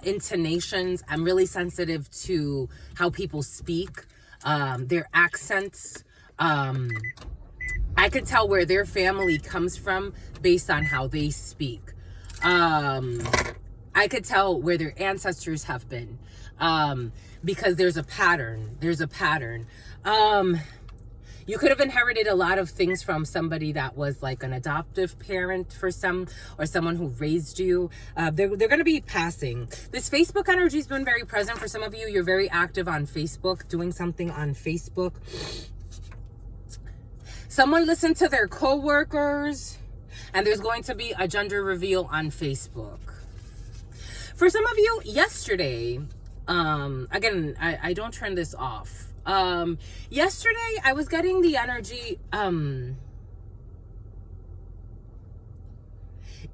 intonations. I'm really sensitive to how people speak, their accents. I could tell where their family comes from based on how they speak. I could tell where their ancestors have been. Because there's a pattern. You could have inherited a lot of things from somebody that was like an adoptive parent for some, or someone who raised you. They're going to be passing. This Facebook energy has been very present for some of you. You're very active on Facebook, doing something on Facebook. Someone listened to their coworkers, and there's going to be a gender reveal on Facebook. For some of you, yesterday, again, I don't turn this off. Yesterday I was getting the energy,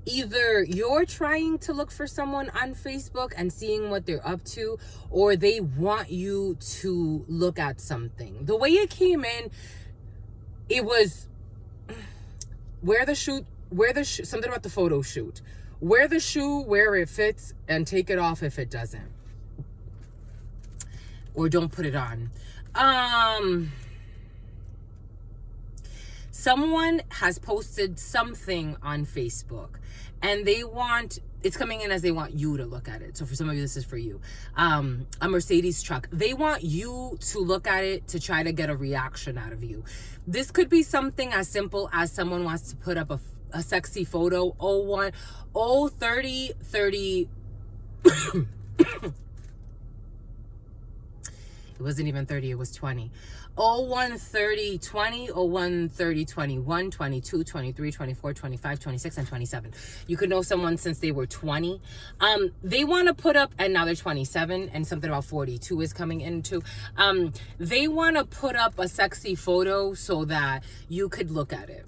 either you're trying to look for someone on Facebook and seeing what they're up to, or they want you to look at something. The way it came in, it was something about the photo shoot. Wear the shoe where it fits and take it off if it doesn't. Or don't put it on. Someone has posted something on Facebook, and it's coming in as they want you to look at it. So for some of you, this is for you. A Mercedes truck. They want you to look at it to try to get a reaction out of you. This could be something as simple as someone wants to put up a sexy photo. 30. It wasn't even 30, it was 20. 01, 30, 20, 01, 30, 21, 22, 23, 24, 25, 26, and 27. You could know someone since they were 20. They want to put up, and now they're 27, and something about 42 is coming into. They want to put up a sexy photo so that you could look at it.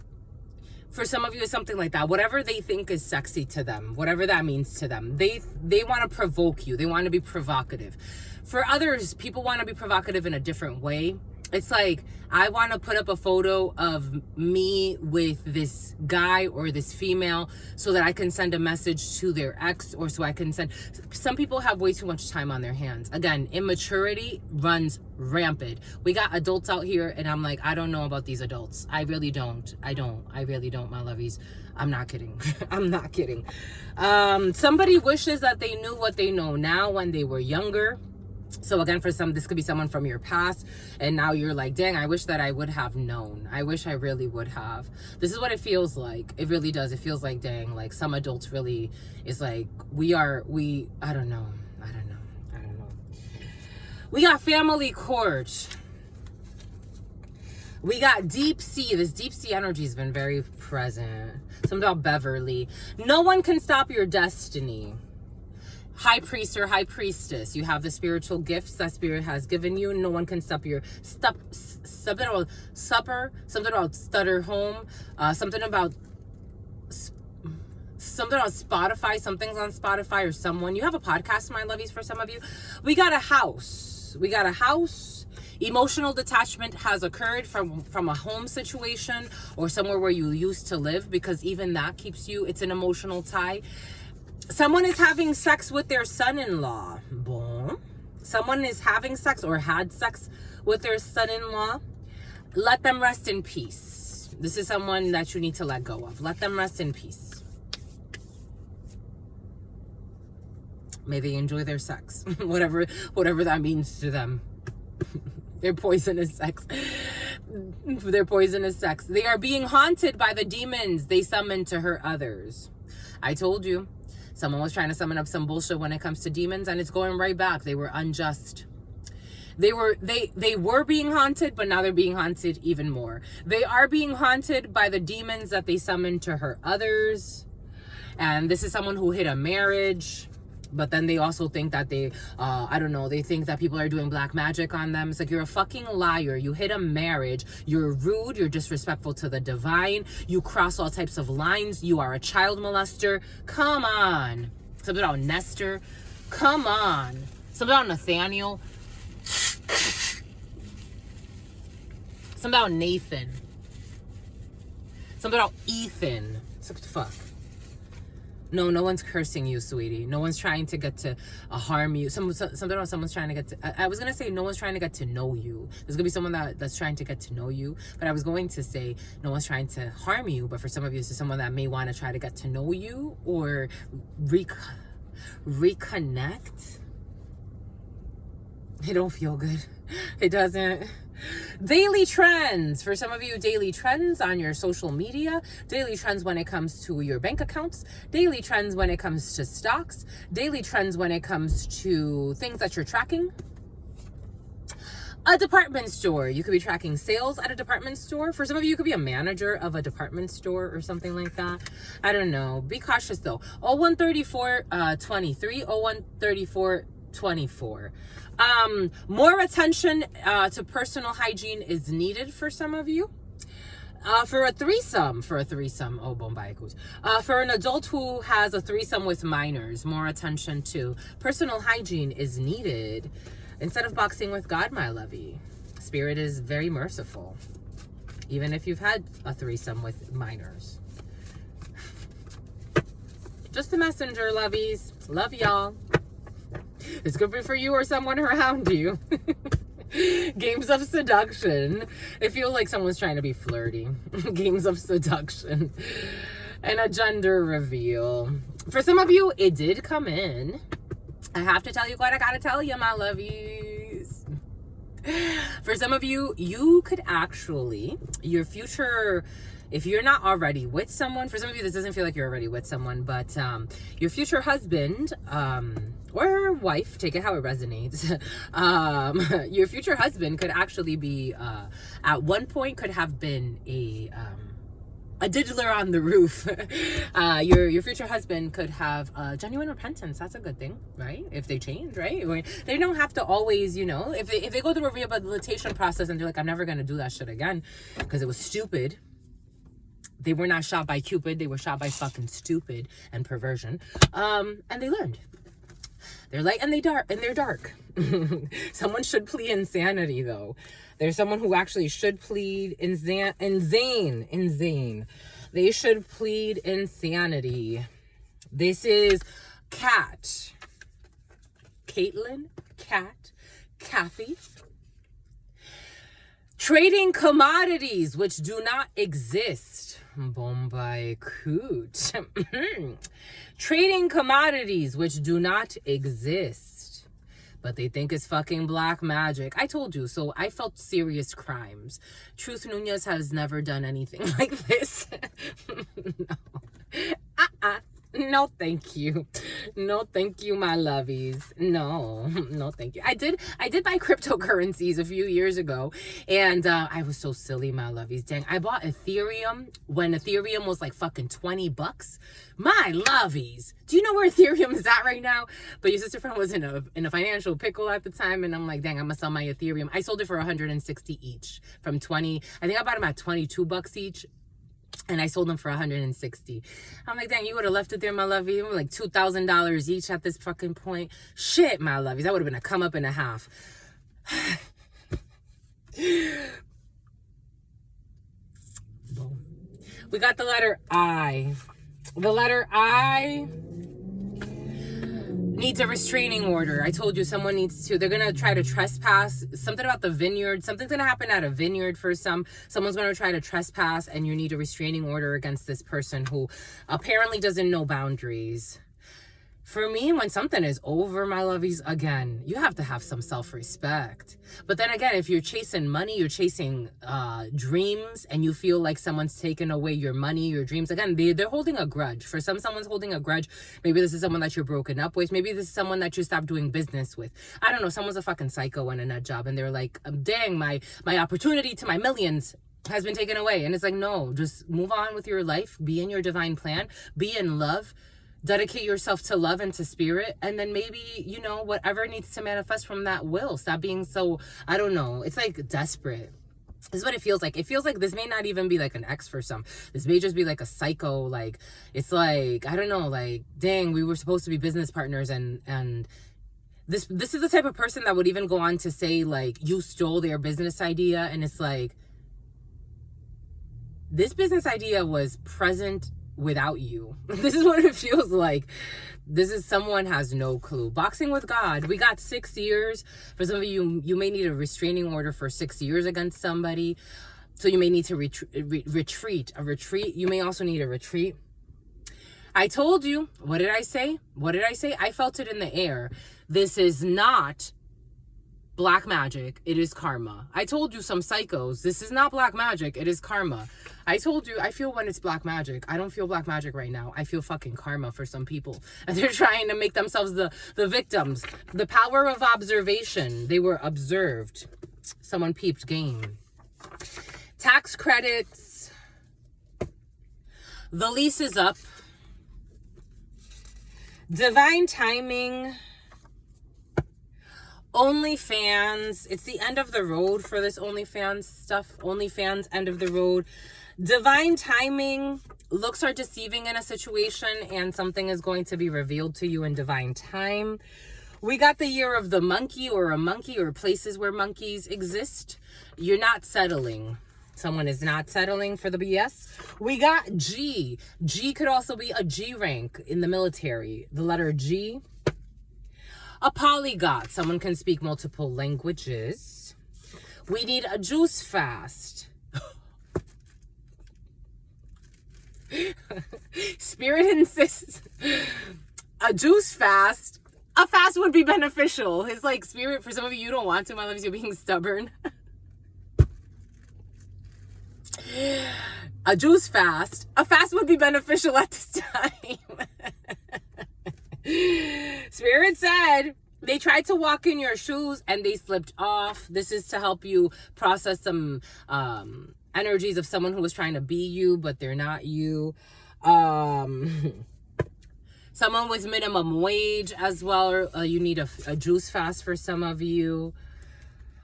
For some of you, it's something like that. Whatever they think is sexy to them, whatever that means to them. They want to provoke you. They want to be provocative. For others, people want to be provocative in a different way. It's like, I want to put up a photo of me with this guy or this female so that I can send a message to their ex, or so I can send. Some people have way too much time on their hands. Again, immaturity runs rampant. We got adults out here, and I'm like, I don't know about these adults. I really don't. I really don't, my lovies. I'm not kidding. I'm not kidding. Somebody wishes that they knew what they know now when they were younger. So again, for some, this could be someone from your past, and now you're like, dang, I wish that I would have known. I wish I really would have. This is what it feels like. It really does. It feels like, dang, like some adults really is like, I don't know. We got family court. We got deep sea. This deep sea energy has been very present. Something about Beverly. No one can stop your destiny. High priest or high priestess, you have the spiritual gifts that spirit has given you. No one can stop your something about supper, something about stutter home, something about Spotify. Something's on Spotify, or someone. You have a podcast, my lovies. For some of you, we got a house. Emotional detachment has occurred from a home situation or somewhere where you used to live, because even that keeps you. It's an emotional tie. Someone is having sex with their son-in-law. Boom. Someone is having sex or had sex with their son-in-law. Let them rest in peace. This is someone that you need to let go of. Let them rest in peace. May they enjoy their sex. whatever that means to them. Their poisonous sex. They are being haunted by the demons they summoned to hurt others. I told you. Someone was trying to summon up some bullshit when it comes to demons, and it's going right back. They were unjust. They were being haunted, but now they're being haunted even more. They are being haunted by the demons that they summoned to hurt others. And this is someone who hit a marriage, but then they also think that they think that people are doing black magic on them. It's like, you're a fucking liar. You hit a marriage. You're rude. You're disrespectful to the divine. You cross all types of lines. You are a child molester. Come on. Something about Nestor. Come on. Something about Nathaniel. Something about Nathan. Something about Ethan. What the fuck? No one's cursing you, sweetie. No one's trying to get to harm you. Something about someone's trying to get to... I was going to say no one's trying to get to know you. There's going to be someone that's trying to get to know you. But I was going to say no one's trying to harm you. But for some of you, this is someone that may want to try to get to know you or reconnect. It don't feel good. It doesn't. Daily trends. For some of you, daily trends on your social media, daily trends when it comes to your bank accounts, daily trends when it comes to stocks, daily trends when it comes to things that you're tracking. A department store. You could be tracking sales at a department store. For some of you, you could be a manager of a department store or something like that. I don't know. Be cautious though. 0134-23, 0134-24. More attention to personal hygiene is needed for some of you. For a threesome, oh, bombaikus. For an adult who has a threesome with minors, more attention to personal hygiene is needed. Instead of boxing with God, my lovey, Spirit is very merciful, even if you've had a threesome with minors. Just the messenger, lovies. Love y'all. This could be for you or someone around you. Games of seduction. I feel like someone's trying to be flirty. Games of seduction. And a gender reveal. For some of you, it did come in. I have to tell you what I gotta tell you, my lovies. For some of you, you could actually, your future, if you're not already with someone, for some of you, this doesn't feel like you're already with someone, but your future husband or wife, take it how it resonates, your future husband could actually be, at one point, could have been a diddler on the roof. Your future husband could have genuine repentance. That's a good thing, right? If they change, right? They don't have to always, you know, if they go through a rehabilitation process and they're like, I'm never going to do that shit again because it was stupid. They were not shot by Cupid. They were shot by fucking stupid and perversion. And they learned. They're light and they're dark. Someone should plead insanity, though. There's someone who actually should plead insane. They should plead insanity. This is Kat. Caitlin, Kat, Kathy. Trading commodities which do not exist. Bombay coot. Trading commodities which do not exist, but they think it's fucking black magic. I told you, so I felt serious crimes. Truth Nunez has never done anything like this. No. No, thank you. No, thank you, my lovies. No, thank you. I did buy cryptocurrencies a few years ago, and I was so silly, my lovies. Dang, I bought Ethereum when Ethereum was like fucking $20. My lovies. Do you know where Ethereum is at right now? But your sister friend was in a financial pickle at the time, and I'm like, dang, I'm gonna sell my Ethereum. I sold it for 160 each from 20. I think I bought them at $22 each. And I sold them for 160. I'm like, dang, you would have left it there, my lovey. It was like $2,000 each at this fucking point. Shit, my lovies. That would have been a come up and a half. We got the letter I. The letter I needs a restraining order. I told you someone needs to. They're going to try to trespass. Something about the vineyard. Something's going to happen at a vineyard for some. Someone's going to try to trespass, and you need a restraining order against this person who apparently doesn't know boundaries. For me, when something is over, my lovies, again, you have to have some self-respect. But then again, if you're chasing money, you're chasing dreams, and you feel like someone's taken away your money, your dreams, again, they're holding a grudge. For someone's holding a grudge. Maybe this is someone that you're broken up with. Maybe this is someone that you stopped doing business with. I don't know. Someone's a fucking psycho in a nut job, and they're like, dang, my opportunity to my millions has been taken away. And it's like, no, just move on with your life. Be in your divine plan. Be in love. Dedicate yourself to love and to spirit, and then maybe, you know, whatever needs to manifest from that will. Stop being so, I don't know, it's like desperate. This is what it feels like. It feels like this may not even be like an ex for some. This may just be like a psycho, like, it's like, I don't know, like, dang, we were supposed to be business partners, and this is the type of person that would even go on to say, like, you stole their business idea, and it's like, this business idea was present without you. This is what it feels like. This is someone has no clue. Boxing with God. We got 6 years. For some of you, you may need a restraining order for 6 years against somebody. So you may need to retreat. A retreat. You may also need a retreat. I told you. What did I say? I felt it in the air. This is not black magic. It is karma. I told you, some psychos, this is not black magic. It is karma. I told you, I feel when it's black magic. I don't feel black magic right now. I feel fucking karma for some people. And they're trying to make themselves the victims. The power of observation. They were observed. Someone peeped game. Tax credits. The lease is up. Divine timing. OnlyFans. It's the end of the road for this OnlyFans stuff. OnlyFans, end of the road. Divine timing. Looks are deceiving in a situation, and something is going to be revealed to you in divine time. We got the year of the monkey, or a monkey, or places where monkeys exist. You're not settling. Someone is not settling for the BS. We got G. G could also be a G rank in the military. The letter G. A polyglot. Someone can speak multiple languages. We need a juice fast. Spirit insists a juice fast. A fast would be beneficial. His like spirit, for some of you don't want to, my loves, you're being stubborn. A juice fast. A fast would be beneficial at this time. Spirit said they tried to walk in your shoes and they slipped off. This is to help you process some energies of someone who was trying to be you, but they're not you. Someone with minimum wage as well. You need a juice fast for some of you.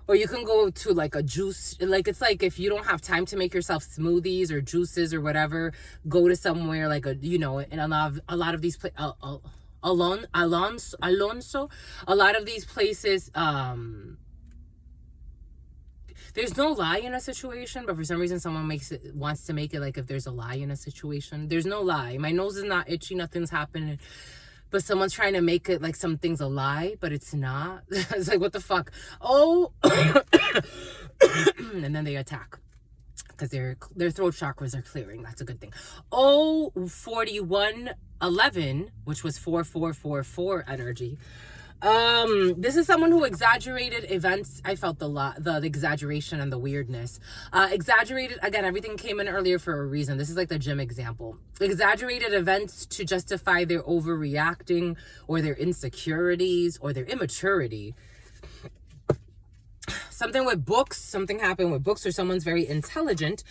Or you can go to like a juice, like it's like if you don't have time to make yourself smoothies or juices or whatever, go to somewhere like a, you know, in a lot of these places, Alonso, a lot of these places, there's no lie in a situation, but for some reason someone wants to make it like if there's a lie in a situation. There's no lie. My nose is not itchy, nothing's happening. But someone's trying to make it like something's a lie, but it's not. It's like, what the fuck? Oh, and then they attack because their throat chakras are clearing. That's a good thing. Oh, 4111, which was 4444 energy. This is someone who exaggerated events. I felt the exaggeration and the weirdness. Exaggerated, again, everything came in earlier for a reason. This is like the gym example. Exaggerated events to justify their overreacting or their insecurities or their immaturity. Something with books, something happened with books, or someone's very intelligent.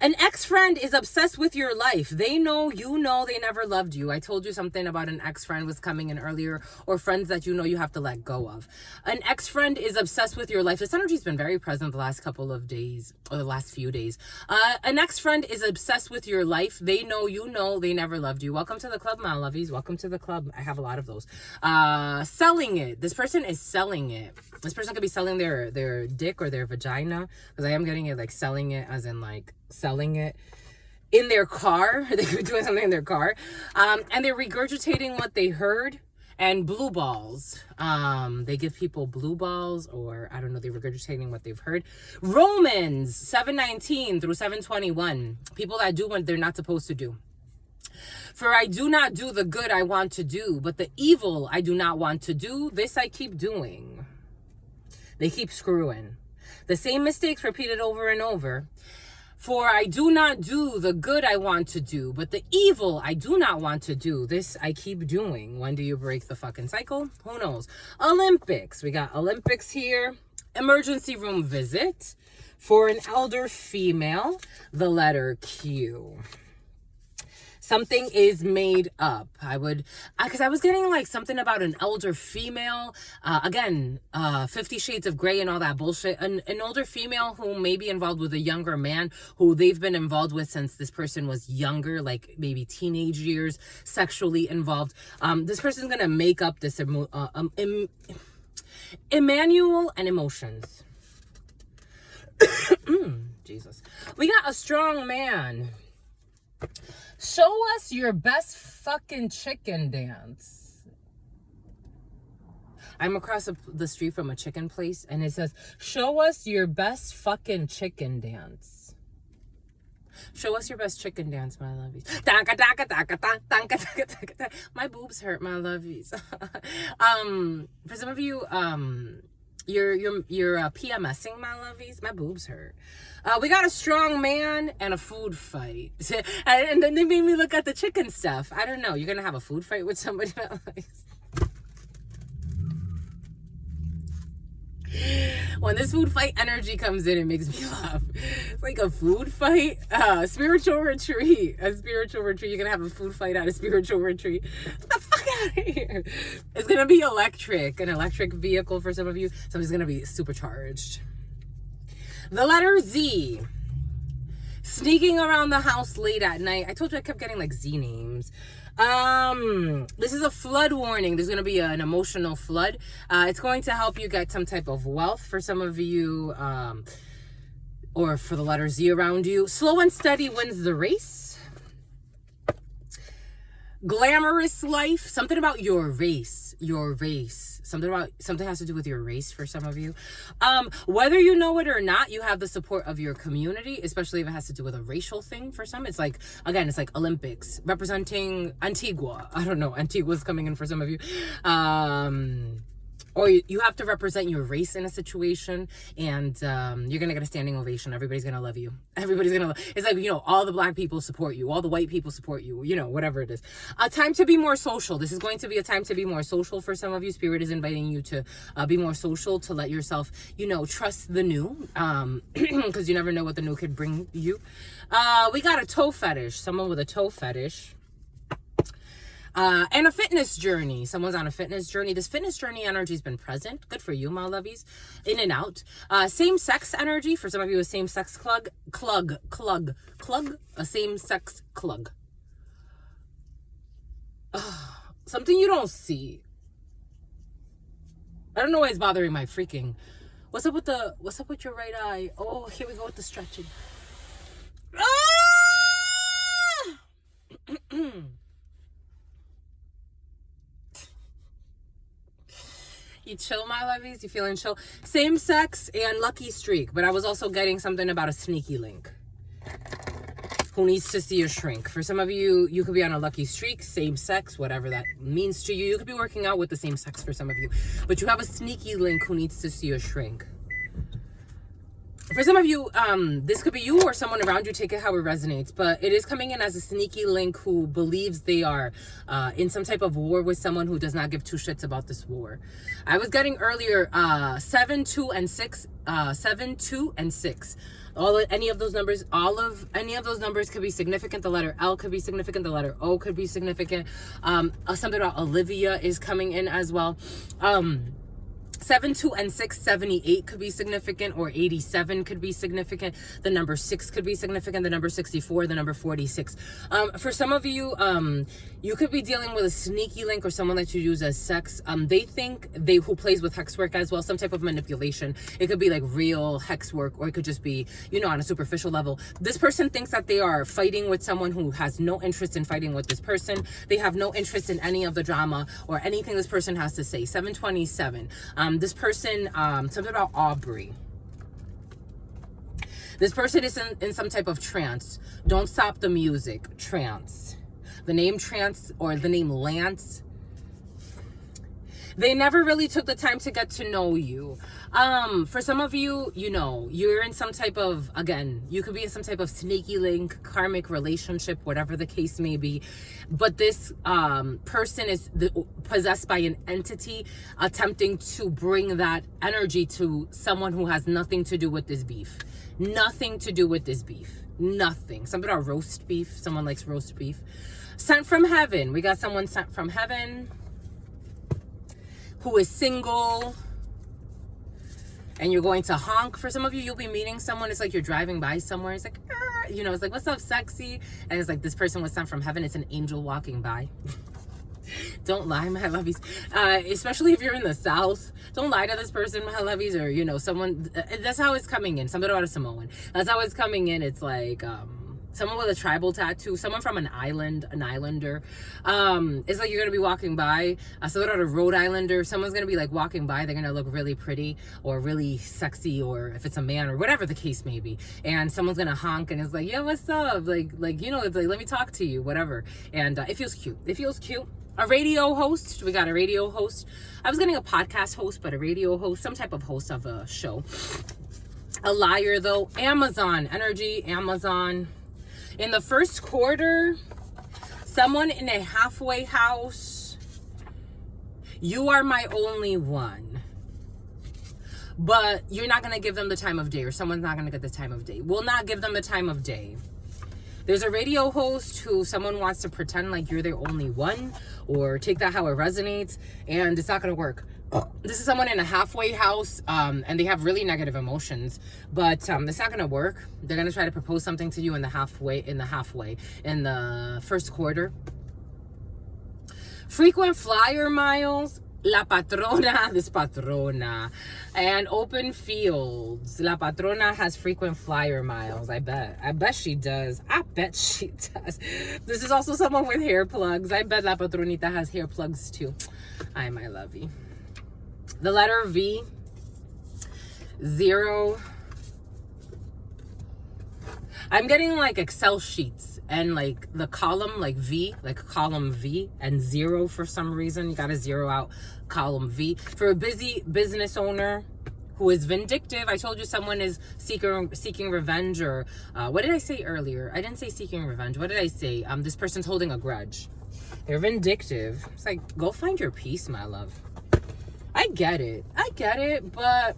An ex-friend is obsessed with your life. They know, you know, they never loved you. I told you something about an ex-friend was coming in earlier, or friends that you know you have to let go of. An ex-friend is obsessed with your life. This energy's been very present the last couple of days, or the last few days. An ex-friend is obsessed with your life. They know, you know, they never loved you. Welcome to the club, my lovies. Welcome to the club. I have a lot of those. Selling it. This person is selling it. This person could be selling their dick or their vagina, because I am getting it like selling it as in like selling it in their car. They could be doing something in their car, and they're regurgitating what they heard. And blue balls, they give people blue balls, or I don't know, they're regurgitating what they've heard. Romans 7:19 through 7:21, people that do what they're not supposed to do. For I do not do the good I want to do, but the evil I do not want to do, this I keep doing. They keep screwing. The same mistakes repeated over and over. For I do not do the good I want to do, but the evil I do not want to do, this I keep doing. When do you break the fucking cycle? Who knows? Olympics. We got Olympics here. Emergency room visit for an elder female. The letter Q. Something is made up. Because I was getting like something about an elder female. Again, 50 Shades of Grey and all that bullshit. An older female who may be involved with a younger man who they've been involved with since this person was younger, like maybe teenage years, sexually involved. This person's going to make up this Emmanuel and emotions. Jesus. We got a strong man. Show us your best fucking chicken dance. I'm across the street from a chicken place, and it says, show us your best fucking chicken dance. Show us your best chicken dance, my lovies. My boobs hurt, my lovies. For some of you, You're PMSing, my lovies. My boobs hurt. We got a strong man and a food fight. And then they made me look at the chicken stuff. I don't know. You're going to have a food fight with somebody, my lovies? When this food fight energy comes in, it makes me laugh. It's like a food fight. Spiritual retreat. A spiritual retreat. You're going to have a food fight at a spiritual retreat. Get the fuck out of here. It's going to be electric. An electric vehicle for some of you. Somebody's going to be supercharged. The letter Z. Sneaking around the house late at night. I told you I kept getting like Z names. This is a flood warning. There's going to be an emotional flood. It's going to help you get some type of wealth for some of you, or for the letter Z around you. Slow and steady wins the race. Glamorous life. Something about your race. Something has to do with your race for some of you. Whether you know it or not, you have the support of your community, especially if it has to do with a racial thing for some. It's like, again, it's like Olympics representing Antigua. I don't know. Antigua's coming in for some of you. Or you have to represent your race in a situation, and you're going to get a standing ovation. Everybody's going to love you. It's like, all the black people support you. All the white people support you. Whatever it is. A time to be more social. This is going to be a time to be more social for some of you. Spirit is inviting you to be more social, to let yourself, trust the new, because you never know what the new could bring you. We got a toe fetish. Someone with a toe fetish. And a fitness journey. Someone's on a fitness journey. This fitness journey energy has been present. Good for you, my lovies. In and out. Same-sex energy. For some of you, a same-sex clug. A same-sex clug. Something you don't see. I don't know why it's bothering my freaking. What's up with your right eye? Oh, here we go with the stretching. You chill, my lovies? You feeling chill? Same sex and lucky streak. But I was also getting something about a sneaky link. Who needs to see a shrink? For some of you, you could be on a lucky streak, same sex, whatever that means to you. You could be working out with the same sex for some of you. But you have a sneaky link who needs to see a shrink. For some of you, this could be you or someone around you. Take it how it resonates. But it is coming in as a sneaky link who believes they are in some type of war with someone who does not give two shits about this war. I was getting earlier 7, 2, and 6. 7, 2, and 6. Any of those numbers could be significant. The letter L could be significant. The letter O could be significant. Something about Olivia is coming in as well. 7, 2, and 6, 78 could be significant, or 87 could be significant. The number 6 could be significant. The number 64, the number 46. For some of you, you could be dealing with a sneaky link or someone that you use as sex. They think who plays with hex work as well, some type of manipulation. It could be like real hex work, or it could just be, on a superficial level. This person thinks that they are fighting with someone who has no interest in fighting with this person. They have no interest in any of the drama or anything this person has to say. 727. This person, something about Aubrey. This person is in some type of trance. Don't stop the music. Trance. The name Trance or the name Lance. They never really took the time to get to know you. For some of you, you're in some type of, again, you could be in some type of sneaky link, karmic relationship, whatever the case may be. But this person is possessed by an entity attempting to bring that energy to someone who has nothing to do with this beef. Nothing to do with this beef. Nothing. Something about roast beef. Someone likes roast beef. Sent from heaven. We got someone sent from heaven who is single, and you're going to honk. For some of you, you'll be meeting someone. It's like you're driving by somewhere. It's like, it's like, what's up, sexy? And it's like this person was sent from heaven. It's an angel walking by. Don't lie, my lovies. Especially if you're in the South. Don't lie to this person, my lovies, or, someone. That's how it's coming in. Something about a Samoan. That's how it's coming in. It's like, someone with a tribal tattoo, someone from an island, an islander. It's like you're going to be walking by, so they're a Rhode Islander. Someone's going to be like walking by. They're going to look really pretty or really sexy, or if it's a man or whatever the case may be. And someone's going to honk and it's like, yeah, what's up? Like, it's like, let me talk to you, whatever. And it feels cute. It feels cute. a radio host. We got a radio host. I was getting a podcast host, but a radio host, some type of host of a show. A liar, though. Amazon energy, Amazon. In the first quarter, someone in a halfway house. You are my only one. But you're not going to give them the time of day, or someone's not going to get the time of day. Will not give them the time of day. There's a radio host who someone wants to pretend like you're their only one, or take that how it resonates, and it's not going to work. This is someone in a halfway house, and they have really negative emotions, but it's not going to work. They're going to try to propose something to you in the first quarter. Frequent flyer miles. La patrona, this patrona. And open fields. La patrona has frequent flyer miles. I bet she does. This is also someone with hair plugs. I bet la patronita has hair plugs too. Ay, my lovey. The letter V. 0. I'm getting like Excel sheets and like the column like V, like column V, and 0 for some reason. You got to zero out column V. For a busy business owner who is vindictive, I told you someone is seeking revenge, or what did I say earlier? I didn't say seeking revenge. What did I say? This person's holding a grudge. They're vindictive. It's like, go find your peace, my love. I get it, but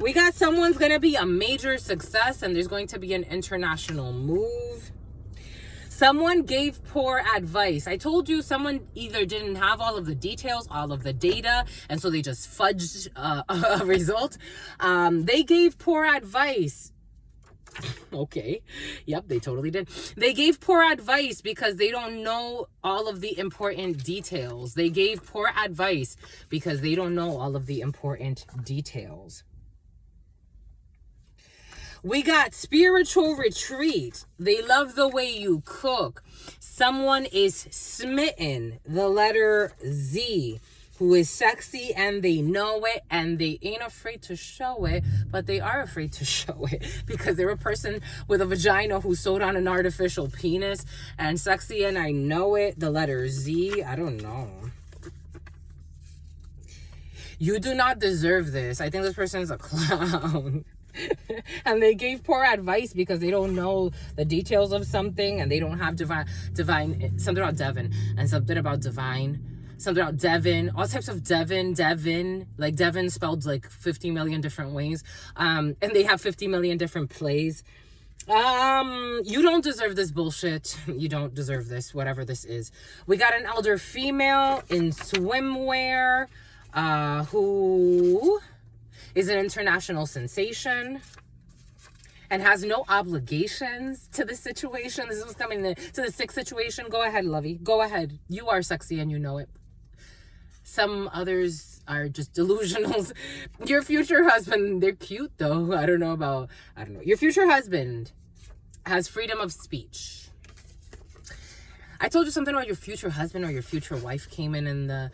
we got someone's going to be a major success, and there's going to be an international move. Someone gave poor advice. I told you someone either didn't have all of the details, all of the data, and so they just fudged a result. They gave poor advice. Okay. Yep, they totally did. They gave poor advice because they don't know all of the important details. They gave poor advice because they don't know all of the important details. We got spiritual retreat. They love the way you cook. Someone is smitten. The letter Z. Who is sexy, and they know it, and they ain't afraid to show it, but they are afraid to show it because they're a person with a vagina who sewed on an artificial penis, and sexy, and I know it. The letter Z. I don't know. You do not deserve this. I think this person is a clown. And they gave poor advice because they don't know the details of something, and they don't have divine, something about Devin, and something about divine, something about Devin, all types of Devin, like Devin spelled like 50 million different ways, and they have 50 million different plays. You don't deserve this bullshit. You don't deserve this, whatever this is. We got an elder female in swimwear, who is an international sensation and has no obligations to the situation. This was coming to the sick situation. Go ahead, lovey. Go ahead. You are sexy and you know it. Some others are just delusionals. Your future husband, they're cute though. I don't know. Your future husband has freedom of speech. I told you something about your future husband or your future wife came in the,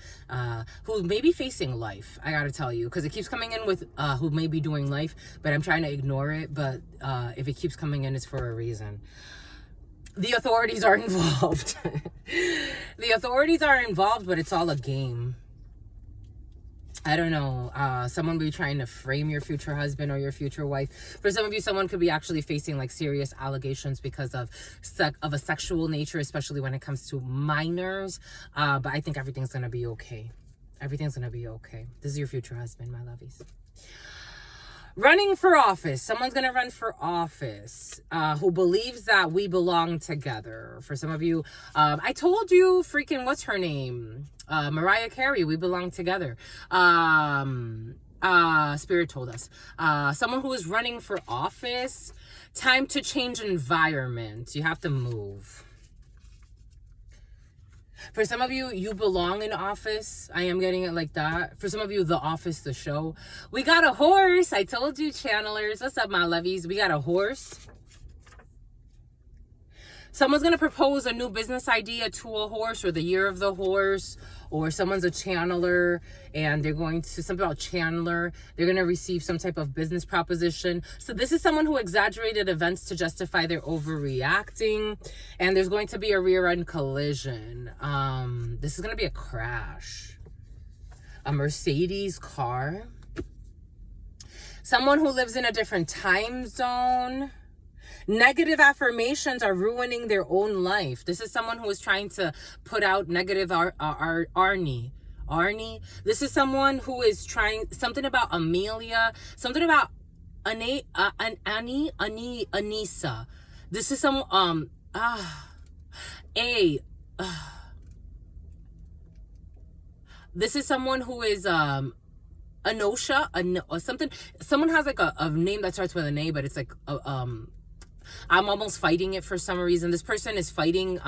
who may be facing life. I gotta tell you, because it keeps coming in with, who may be doing life, but I'm trying to ignore it. But if it keeps coming in, it's for a reason. The authorities are involved. The authorities are involved, but it's all a game. I don't know. Someone will be trying to frame your future husband or your future wife. For some of you, someone could be actually facing like serious allegations because of a sexual nature, especially when it comes to minors. But I think everything's going to be okay. Everything's going to be okay. This is your future husband, my lovies. Running for office. Someone's going to run for office who believes that we belong together. For some of you, I told you freaking, what's her name? Mariah Carey, we belong together. Spirit told us. Someone who is running for office. Time to change environment. You have to move. For some of you, you belong in office. I am getting it like that. For some of you, The Office, the show. We got a horse. I told you, channelers. What's up, my lovies? We got a horse. Someone's going to propose a new business idea to a horse, or the year of the horse, or someone's a channeler and they're going to, something about channeler, they're going to receive some type of business proposition. So this is someone who exaggerated events to justify their overreacting, and there's going to be a rear end collision. This is going to be a crash. A Mercedes car. Someone who lives in a different time zone. Negative affirmations are ruining their own life. This is someone who is trying to put out negative Arnie. This is someone who is trying something about Amelia, something about Anissa. This is some this is someone who is Anosha, or something. Someone has like a name that starts with an A, but it's like I'm almost fighting it for some reason. This person is fighting.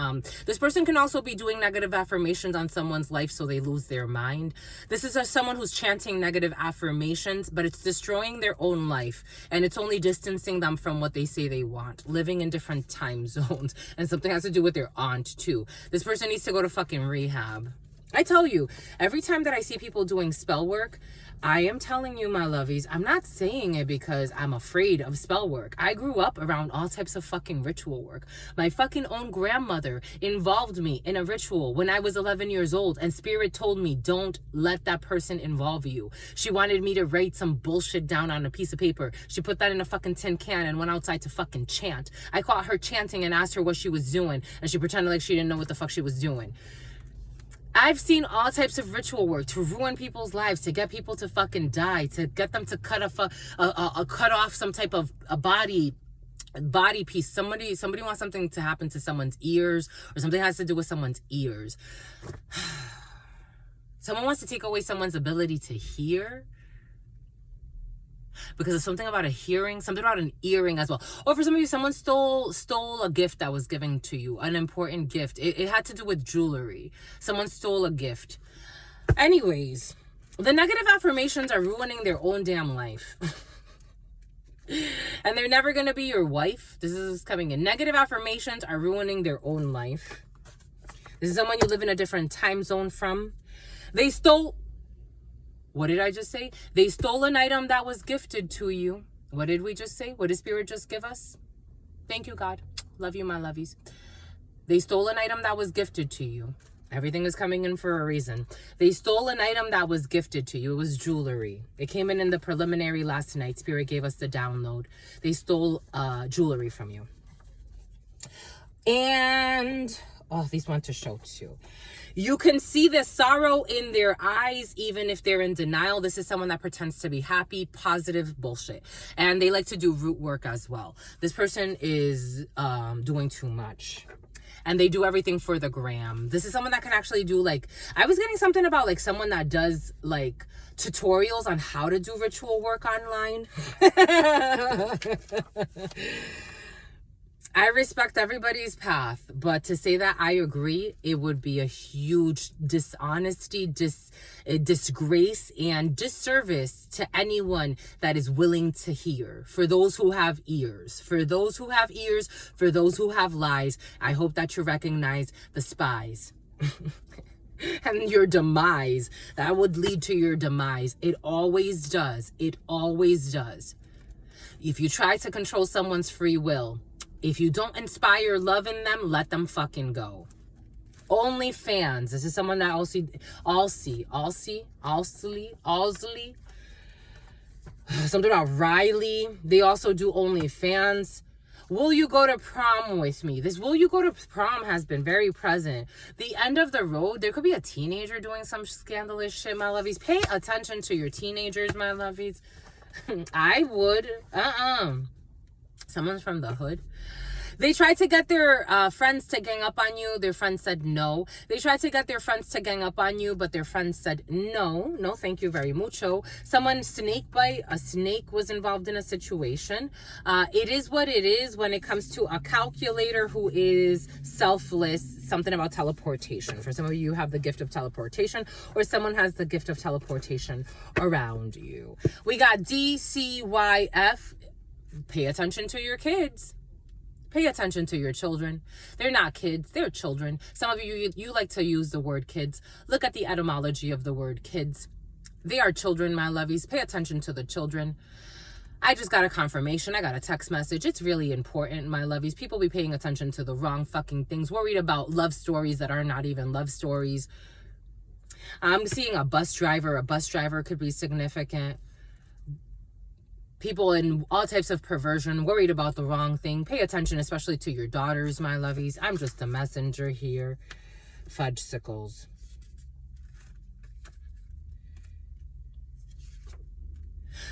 This person can also be doing negative affirmations on someone's life so they lose their mind. This is someone who's chanting negative affirmations, but it's destroying their own life, and it's only distancing them from what they say they want. Living in different time zones, and something has to do with their aunt too. This person needs to go to fucking rehab. I tell you, every time that I see people doing spell work, I am telling you, my lovies, I'm not saying it because I'm afraid of spell work. I grew up around all types of fucking ritual work. My fucking own grandmother involved me in a ritual when I was 11 years old, and spirit told me, don't let that person involve you. She wanted me to write some bullshit down on a piece of paper. She put that in a fucking tin can and went outside to fucking chant. I caught her chanting and asked her what she was doing, and she pretended like she didn't know what the fuck she was doing. I've seen all types of ritual work to ruin people's lives, to get people to fucking die, to get them to cut off some type of a body piece. Somebody wants something to happen to someone's ears, or something has to do with someone's ears. Someone wants to take away someone's ability to hear because of something about a hearing, something about an earring as well. Or for some of you, someone stole a gift that was given to you, an important gift. It had to do with jewelry. Someone stole a gift. Anyways, the negative affirmations are ruining their own damn life. And they're never going to be your wife. This is coming in. Negative affirmations are ruining their own life. This is someone you live in a different time zone from. They stole... What did I just say? They stole an item that was gifted to you. What did we just say? What did Spirit just give us? Thank you, God. Love you, my lovies. They stole an item that was gifted to you. Everything is coming in for a reason. They stole an item that was gifted to you. It was jewelry. It came in the preliminary last night. Spirit gave us the download. They stole jewelry from you. And, oh, these want to show too. You can see the sorrow in their eyes, even if they're in denial. This is someone that pretends to be happy, positive bullshit. And they like to do root work as well. This person is doing too much. And they do everything for the gram. This is someone that can actually do, like, I was getting something about, like, someone that does, like, tutorials on how to do ritual work online. I respect everybody's path, but to say that I agree, it would be a huge dishonesty, disgrace, and disservice to anyone that is willing to hear. For those who have ears, for those who have ears, for those who have lies, I hope that you recognize the spies. And your demise, that would lead to your demise. It always does. It always does. If you try to control someone's free will, if you don't inspire love in them, let them fucking go. OnlyFans. This is someone that Alsey. Something about Riley. They also do OnlyFans. Will you go to prom with me? This will you go to prom has been very present. The end of the road. There could be a teenager doing some scandalous shit, my lovies. Pay attention to your teenagers, my lovies. I would. Someone's from the hood. They tried to get their friends to gang up on you. Their friends said no. They tried to get their friends to gang up on you, but their friends said no. No, thank you very mucho. Someone snake bite. A snake was involved in a situation. It is what it is when it comes to a calculator who is selfless. Something about teleportation. For some of you have the gift of teleportation, or someone has the gift of teleportation around you. We got DCYF. Pay attention to your kids. Pay attention to your children. They're not kids, they're children. Some of you like to use the word kids. Look at the etymology of the word kids. They are children, my lovies. Pay attention to the children. I just got a confirmation. I got a text message. It's really important, my lovies. People be paying attention to the wrong fucking things. Worried about love stories that are not even love stories. I'm seeing a bus driver. A bus driver could be significant. People in all types of perversion, worried about the wrong thing. Pay attention, especially to your daughters, my lovies. I'm just a messenger here. Fudge sickles.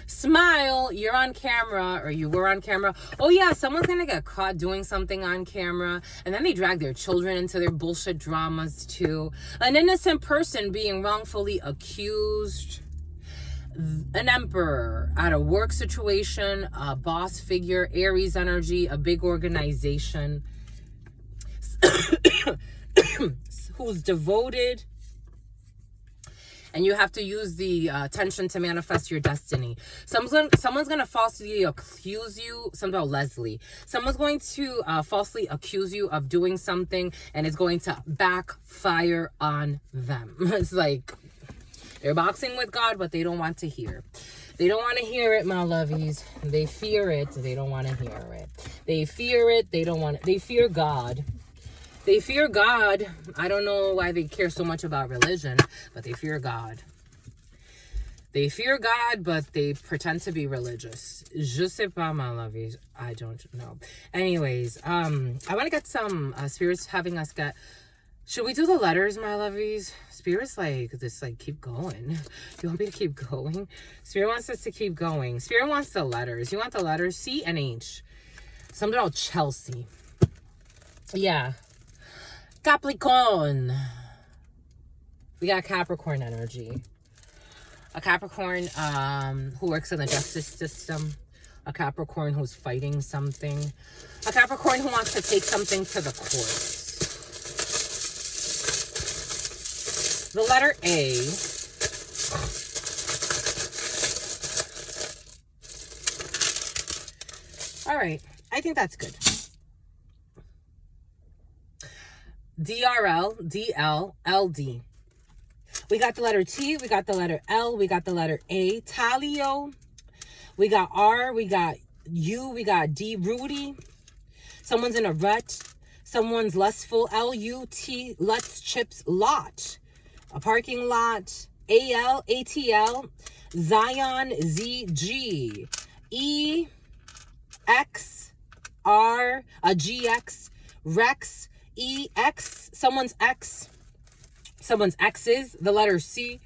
Smile, you're on camera, or you were on camera. Oh yeah, someone's gonna get caught doing something on camera, and then they drag their children into their bullshit dramas too. An innocent person being wrongfully accused. An emperor at a work situation, a boss figure, Aries energy, a big organization who's devoted. And you have to use the attention to manifest your destiny. Someone's gonna falsely accuse you. Something about Leslie. Someone's going to falsely accuse you of doing something, and it's going to backfire on them. It's like they're boxing with God, but they don't want to hear. They don't want to hear it, my lovies. They fear it. They don't want to hear it. They fear it. They don't want it. They fear God. They fear God. I don't know why they care so much about religion, but they fear God. They fear God, but they pretend to be religious. Je sais pas, my lovies. I don't know. Anyways, I want to get some spirits having us get... Should we do the letters, my lovies? Spirit's like, this, like, keep going. You want me to keep going? Spirit wants us to keep going. Spirit wants the letters. You want the letters? C and H. Something about Chelsea. Yeah. Capricorn. We got Capricorn energy. A Capricorn who works in the justice system. A Capricorn who's fighting something. A Capricorn who wants to take something to the courts. The letter A. All right. I think that's good. DRL, DL, LD. We got the letter T, we got the letter L, we got the letter A, Talio. We got R, we got U, we got D, Rudy. Someone's in a rut. Someone's lustful, LUT, Lutz, Chips, Lot. A parking lot, AL, ATL, Zion, ZG, E, X, R, a GX, Rex, EX, someone's X's, the letter C.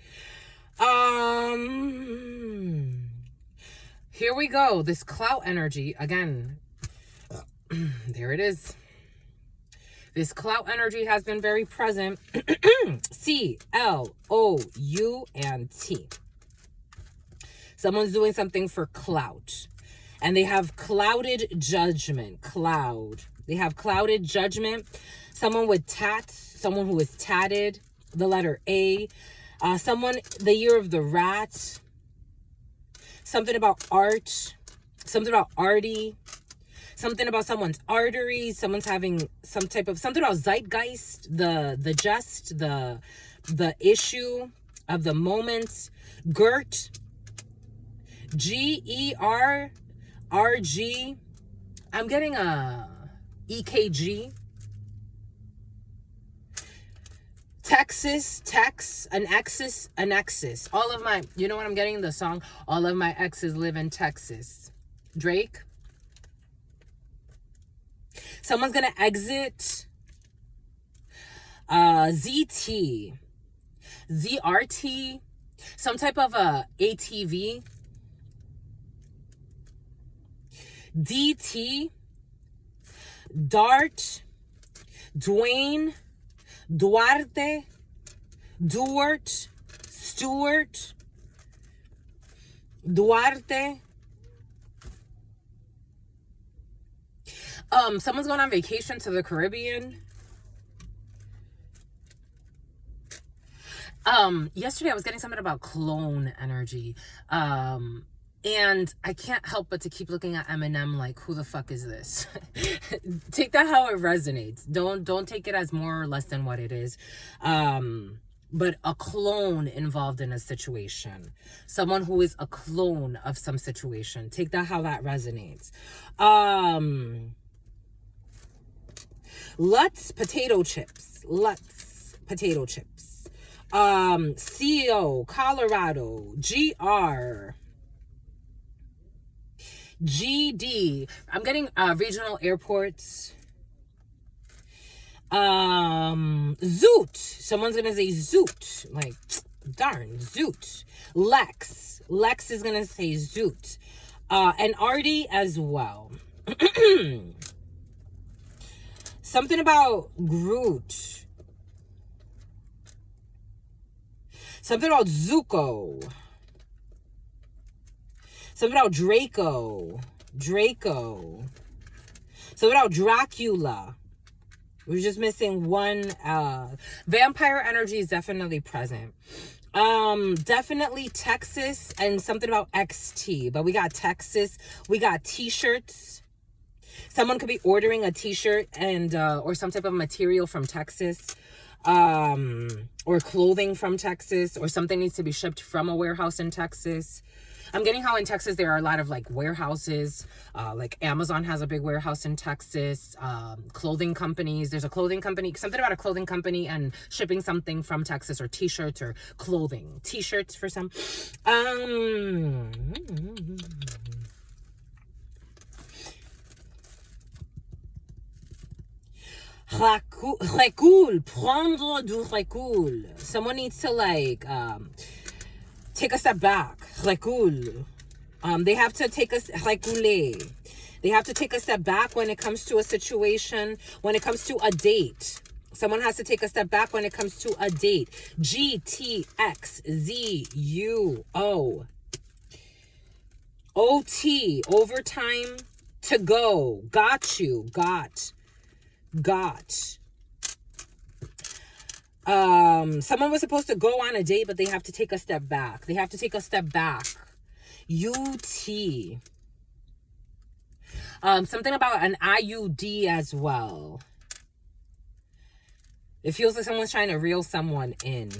Here we go. This clout energy again. There it is. This clout energy has been very present. C, L, O, U, and T. Someone's doing something for clout. And they have clouded judgment. Cloud. They have clouded judgment. Someone with tats. Someone who is tatted. The letter A. Someone, the year of the rat. Something about art. Something about arty. Something about someone's arteries. Someone's having some type of... Something about zeitgeist. The jest. The issue of the moment. Gert. GERRG. I'm getting a EKG. Texas, Tex, an Exes. All of my, you know what I'm getting? The song, all of my exes live in Texas. Drake. Someone's gonna exit. ZT. ZRT. Some type of a ATV. DT. Dart. Dwayne. Duarte, Duart, Stewart, Duarte. Someone's going on vacation to the Caribbean. Yesterday I was getting something about clone energy. And I can't help but to keep looking at Eminem like, who the fuck is this? Take that how it resonates. Don't take it as more or less than what it is. But a clone involved in a situation. Someone who is a clone of some situation. Take that how that resonates. Lutz potato chips. Lutz potato chips. CO, Colorado. GR. GD. I'm getting regional airports. Zoot. Someone's gonna say zoot. Like, darn, zoot. Lex. Lex is gonna say zoot. And Artie as well. Something about Groot. Something about Zuko. Something about Draco. Something about Dracula. We're just missing one. Vampire energy is definitely present. Definitely Texas and something about XT. But we got Texas. We got t-shirts. Someone could be ordering a t-shirt and or some type of material from Texas. Or clothing from Texas. Or something needs to be shipped from a warehouse in Texas. I'm getting how in Texas there are a lot of like warehouses, like Amazon has a big warehouse in Texas, clothing companies. There's a clothing company, something about a clothing company and shipping something from Texas, or t-shirts or clothing. T-shirts for some. Recul, prendre du recul. Someone needs to like take a step back. Recul. They have to take us reculer. They have to take a step back when it comes to a situation, when it comes to a date. Someone has to take a step back when it comes to a date. GTXZUO. OT, overtime to go. Got you. Got. Someone was supposed to go on a date, but they have to take a step back. They have to take a step back. UT. Something about an IUD as well. It feels like someone's trying to reel someone in.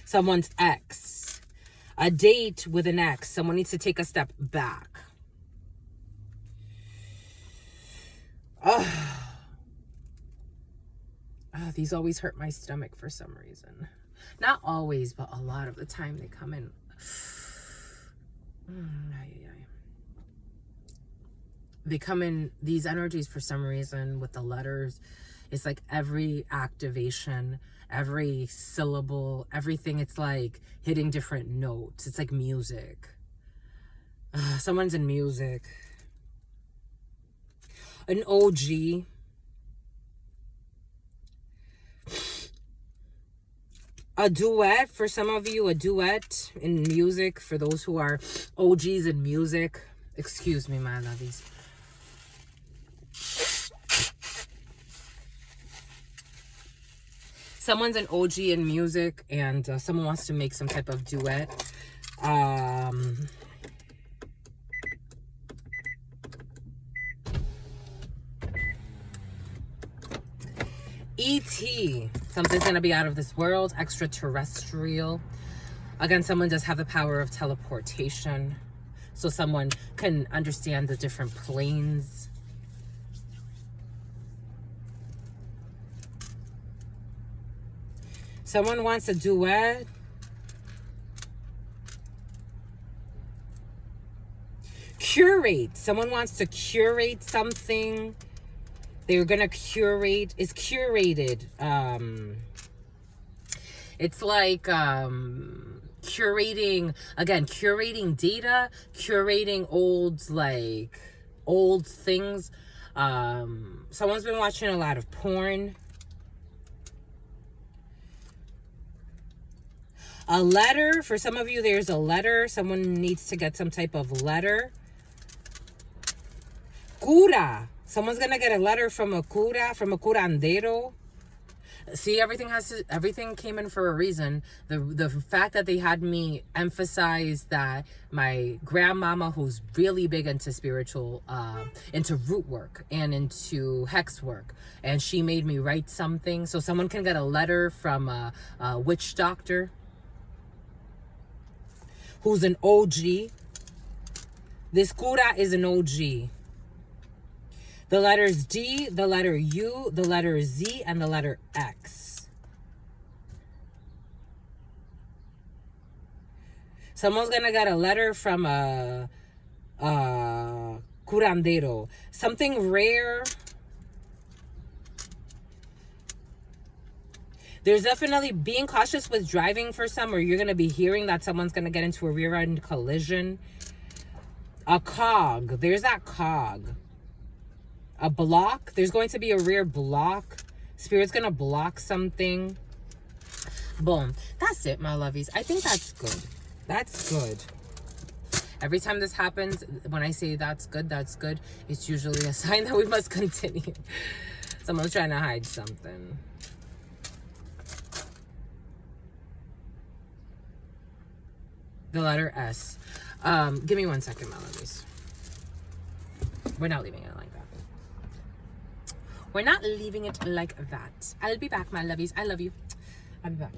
Someone's ex. A date with an ex. Someone needs to take a step back. These always hurt my stomach for some reason. Not always, but a lot of the time they come in. They come in, these energies for some reason with the letters. It's like every activation, every syllable, everything, it's like hitting different notes. It's like music. Someone's in music. An OG. A duet, for some of you, a duet in music, for those who are OGs in music. Excuse me, my lovies. Someone's an OG in music, and someone wants to make some type of duet. ET, something's going to be out of this world, extraterrestrial. Again, someone does have the power of teleportation, so someone can understand the different planes. Someone wants a duet. Curate, someone wants to curate something. They're gonna curate. It's curated. It's like curating, again, curating data, curating old things. Someone's been watching a lot of porn. A letter, for some of you, there's a letter. Someone needs to get some type of letter. Cura. Someone's going to get a letter from a cura, from a curandero. See, everything came in for a reason. The fact that they had me emphasize that my grandmama, who's really big into spiritual, into root work and into hex work, and she made me write something so someone can get a letter from a witch doctor who's an OG. This cura is an OG. The letters D, the letter U, the letter Z, and the letter X. Someone's gonna get a letter from a curandero. Something rare. There's definitely being cautious with driving for some, or you're gonna be hearing that someone's gonna get into a rear-end collision. A cog. There's that cog. A block. There's going to be a rear block. Spirit's gonna block something. Boom. That's it, my lovies. I think that's good. That's good. Every time this happens, when I say that's good, it's usually a sign that we must continue. Someone's trying to hide something. The letter S. Give me 1 second, my lovies. We're not leaving it like that. We're not leaving it like that. I'll be back, my lovies. I love you. I'll be back.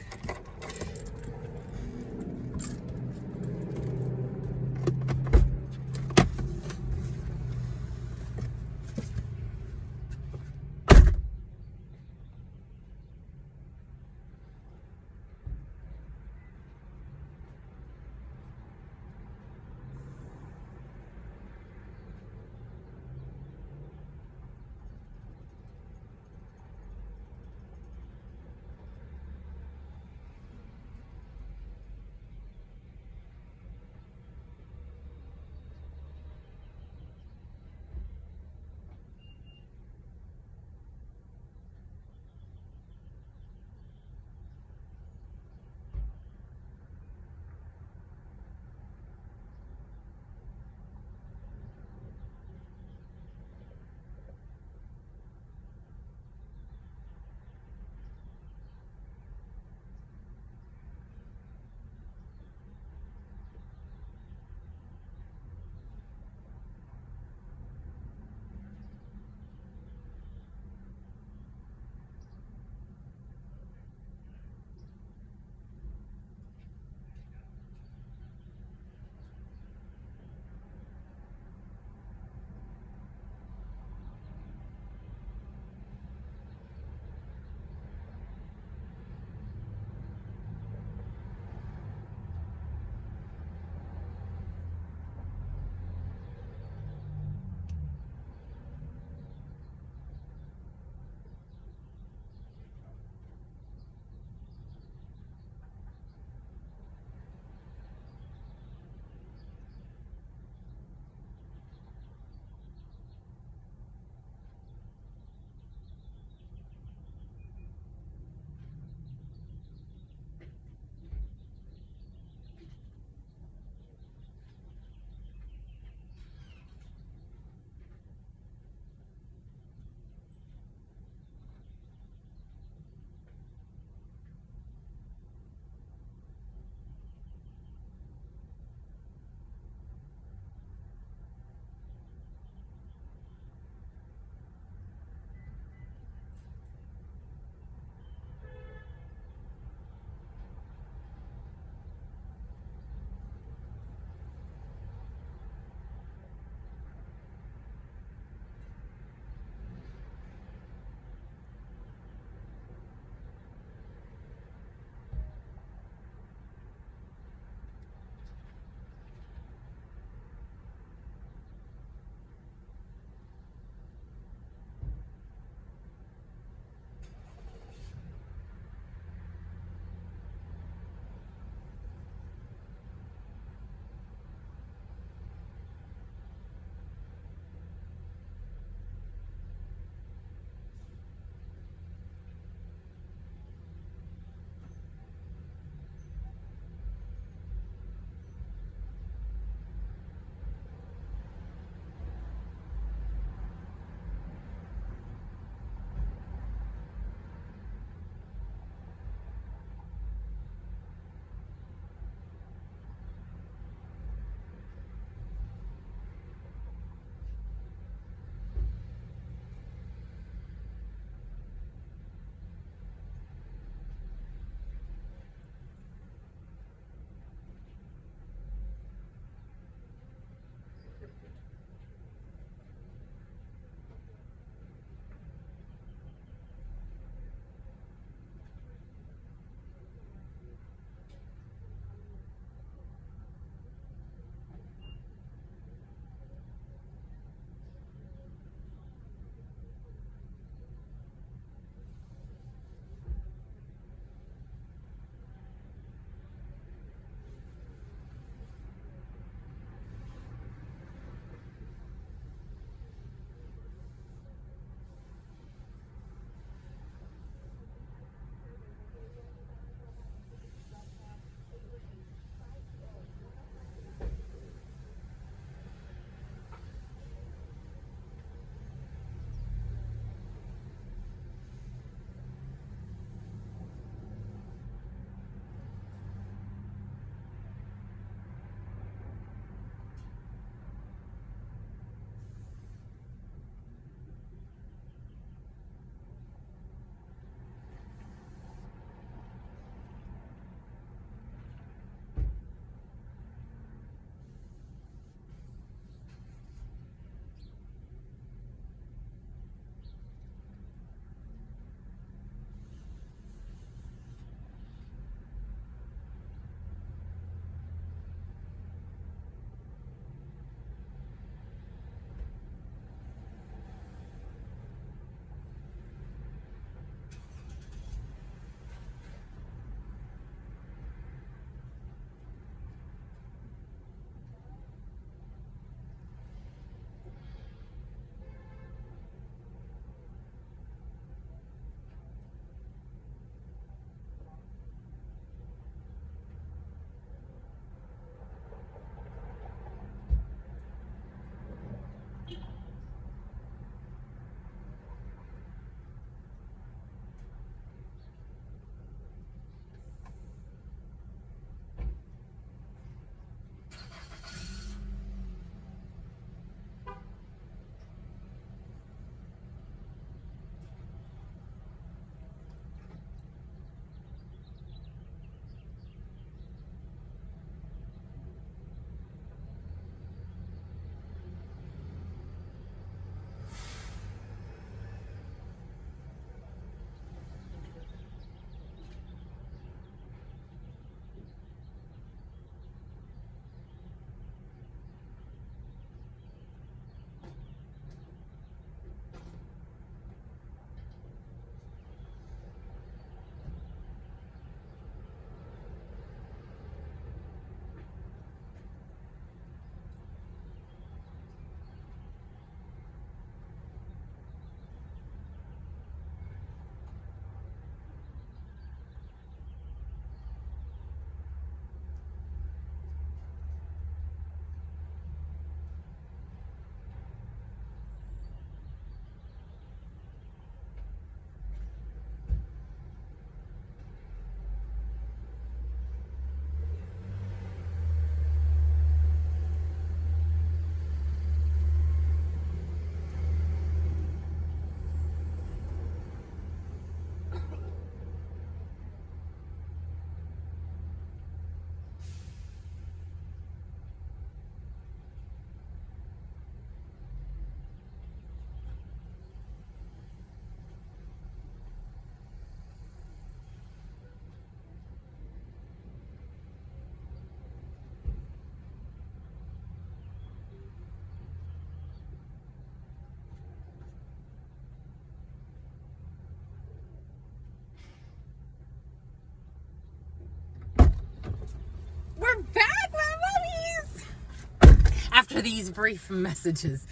for these brief messages.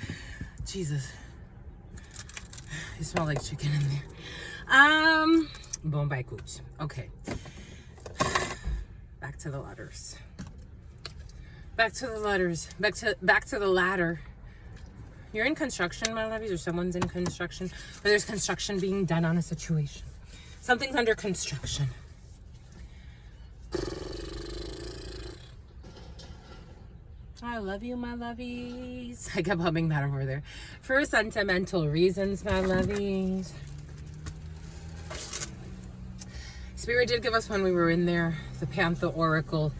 Jesus. You smell like chicken in there. Bon by Cooch. Okay. Back to the letters. Back to the letters. Back to the ladder. You're in construction, my lovies, or someone's in construction. But there's construction being done on a situation. Something's under construction. I love you, my lovies. I kept humming that over there. For sentimental reasons, my lovies. Spirit did give us when we were in there. The Panther Oracle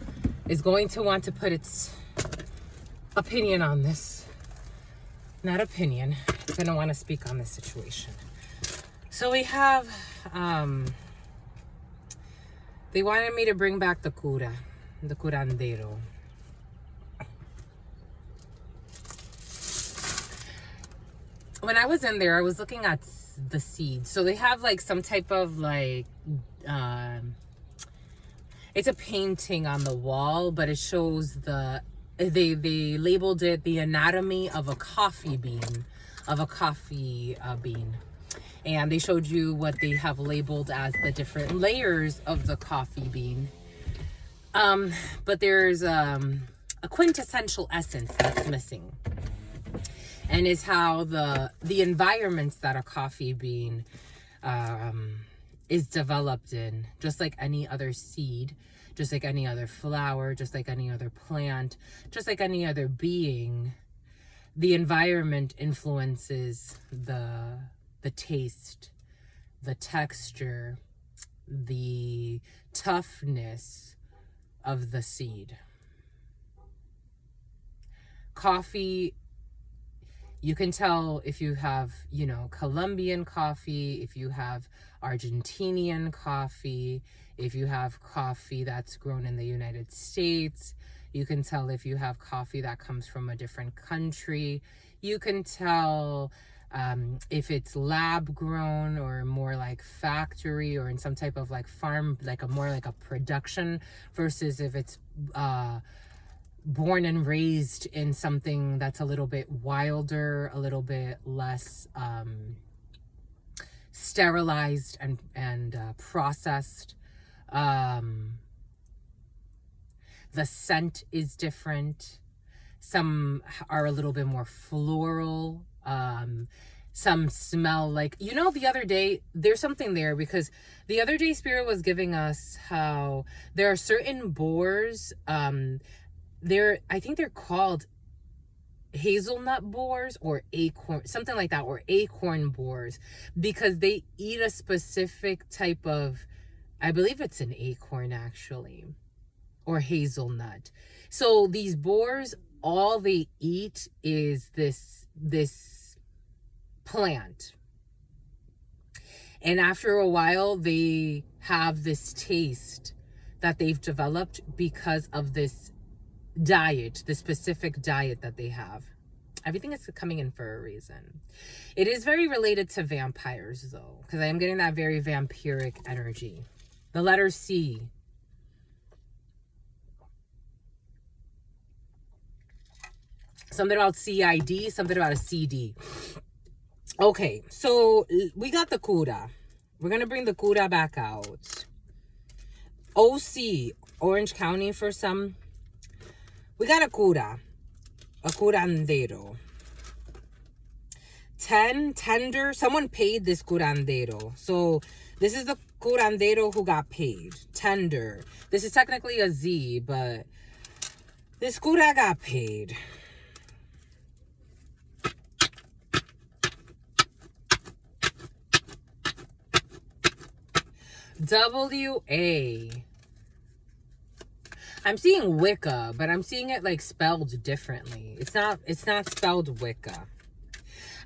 is going to want to put its opinion on this. Not opinion. It's going to want to speak on this situation. So we have, they wanted me to bring back the curandero. When I was in there, I was looking at the seeds. So they have like some type of like, it's a painting on the wall, but it shows they labeled it the anatomy of a coffee bean, And they showed you what they have labeled as the different layers of the coffee bean. But there's a quintessential essence that's missing. And is how the environments that a coffee bean is developed in, just like any other seed, just like any other flower, just like any other plant, just like any other being, the environment influences the taste, the texture, the toughness of the seed. Coffee, you can tell if you have, Colombian coffee, if you have Argentinian coffee, if you have coffee that's grown in the United States. You can tell if you have coffee that comes from a different country. You can tell if it's lab grown or more like factory or in some type of like farm, like a production, versus if it's born and raised in something that's a little bit wilder, a little bit less sterilized and processed. The scent is different. Some are a little bit more floral. Some smell like, the other day, there's something there, because the other day Spirit was giving us how there are certain boars, I think they're called hazelnut boars or acorn, something like that, or acorn boars, because they eat a specific type of, I believe it's an acorn actually, or hazelnut. So these boars, all they eat is this plant. And after a while, they have this taste that they've developed because of this diet, the specific diet that they have. Everything is coming in for a reason. It is very related to vampires, though, because I am getting that very vampiric energy. The letter C. Something about CID, something about a CD. Okay, so we got the cura. We're going to bring the cura back out. OC, Orange County for some. We got a curandero. 10, tender. Someone paid this curandero. So this is the curandero who got paid. Tender. This is technically a Z, but this cura got paid. WA. I'm seeing Wicca, but I'm seeing it like spelled differently. It's not spelled Wicca.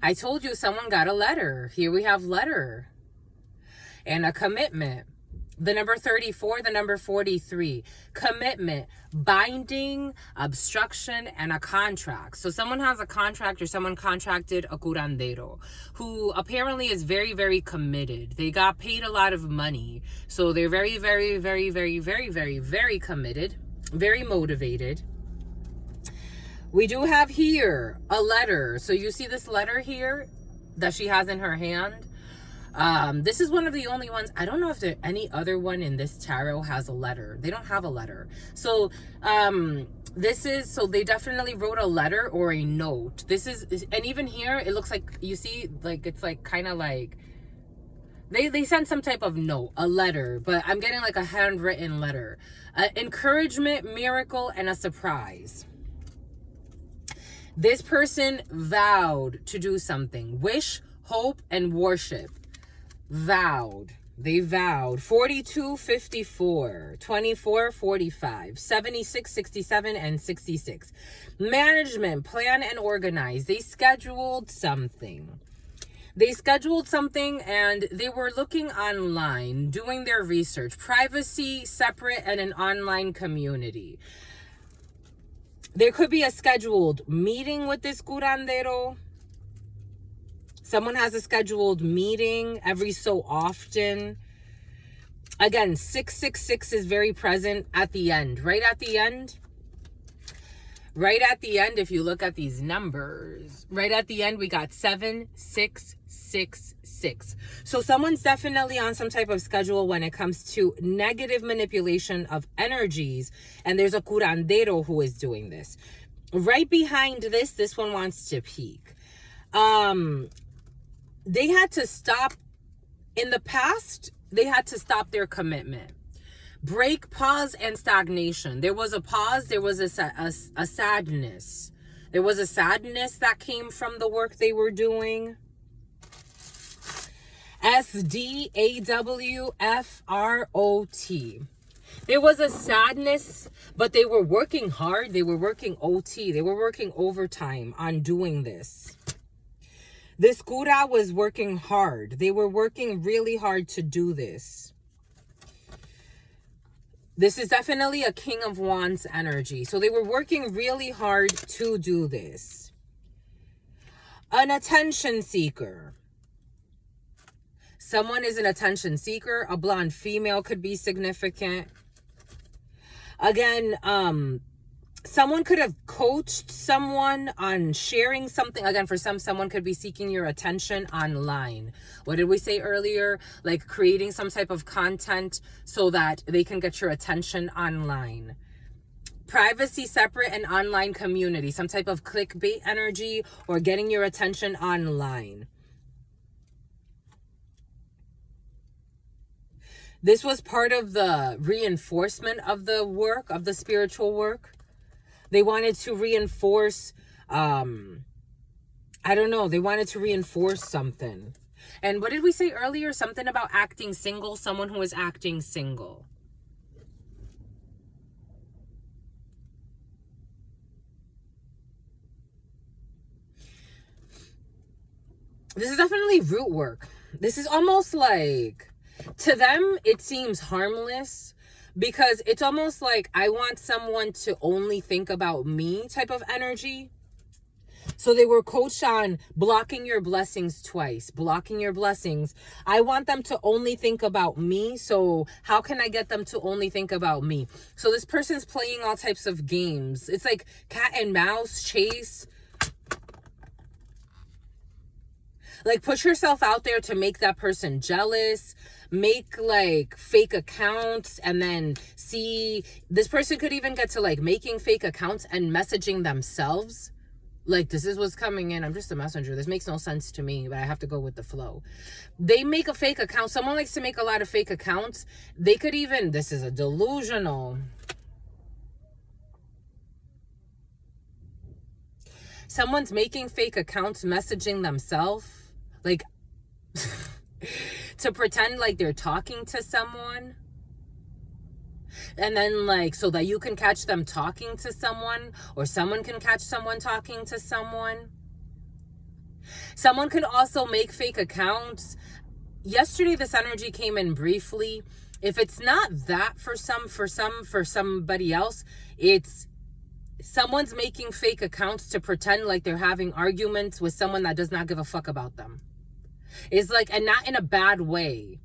I told you someone got a letter. Here we have letter. And a commitment. The number 34, the number 43. Commitment, binding, obstruction, and a contract. So someone has a contract, or someone contracted a curandero who apparently is very, very committed. They got paid a lot of money. So they're very, very, very, very, very, very, very committed, very motivated. We do have here a letter. So you see this letter here that she has in her hand? This is one of the only ones. I don't know if there any other one in this tarot has a letter. They don't have a letter. So so they definitely wrote a letter or a note. And even here it looks like, you see, like it's like kind of like they sent some type of note, a letter, but I'm getting like a handwritten letter. Encouragement, miracle, and a surprise. This person vowed to do something. Wish, hope, and worship. Vowed. They vowed. 42, 54, 24, 45, 76, 67, and 66. Management, plan, and organize. They scheduled something. And they were looking online, doing their research. Privacy, separate, and an online community. There could be a scheduled meeting with this curandero. Someone has a scheduled meeting every so often. Again, 666 is very present at the end. Right at the end, if you look at these numbers, right at the end, we got 7666. So someone's definitely on some type of schedule when it comes to negative manipulation of energies. And there's a curandero who is doing this. Right behind this one wants to peak. They had to stop. In the past, they had to stop their commitment. Break, pause, and stagnation. There was a pause. There was a sadness. There was a sadness that came from the work they were doing. SDAWFROT. There was a sadness, but they were working hard. They were working OT. They were working overtime on doing this. This cura was working hard. They were working really hard to do this. This is definitely a King of Wands energy. So they were working really hard to do this. An attention seeker. Someone is an attention seeker. A blonde female could be significant. Again, someone could have coached someone on sharing something. Again, for someone could be seeking your attention online. What did we say earlier? Like creating some type of content so that they can get your attention online. Privacy, separate, and online community. Some type of clickbait energy or getting your attention online. This was part of the reinforcement of the work, of the spiritual work. They wanted to reinforce, they wanted to reinforce something. And what did we say earlier? Something about acting single, someone who is acting single. This is definitely root work. This is almost like, to them, it seems harmless. Because it's almost like I want someone to only think about me type of energy. So they were coached on blocking your blessings twice. Blocking your blessings. I want them to only think about me. So how can I get them to only think about me? So this person's playing all types of games. It's like cat and mouse chase. Like put yourself out there to make that person jealous. Make like fake accounts and then see. This person could even get to like making fake accounts and messaging themselves. Like, this is what's coming in. I'm just a messenger. This makes no sense to me, but I have to go with the flow. They make a fake account. Someone likes to make a lot of fake accounts. They could even, this is a delusional. Someone's making fake accounts, messaging themselves. Like, to pretend like they're talking to someone. And then like, so that you can catch them talking to someone, or someone can catch someone talking to someone. Someone could also make fake accounts. Yesterday, this energy came in briefly. If it's not that for somebody else, it's someone's making fake accounts to pretend like they're having arguments with someone that does not give a fuck about them. It's like, and not in a bad way.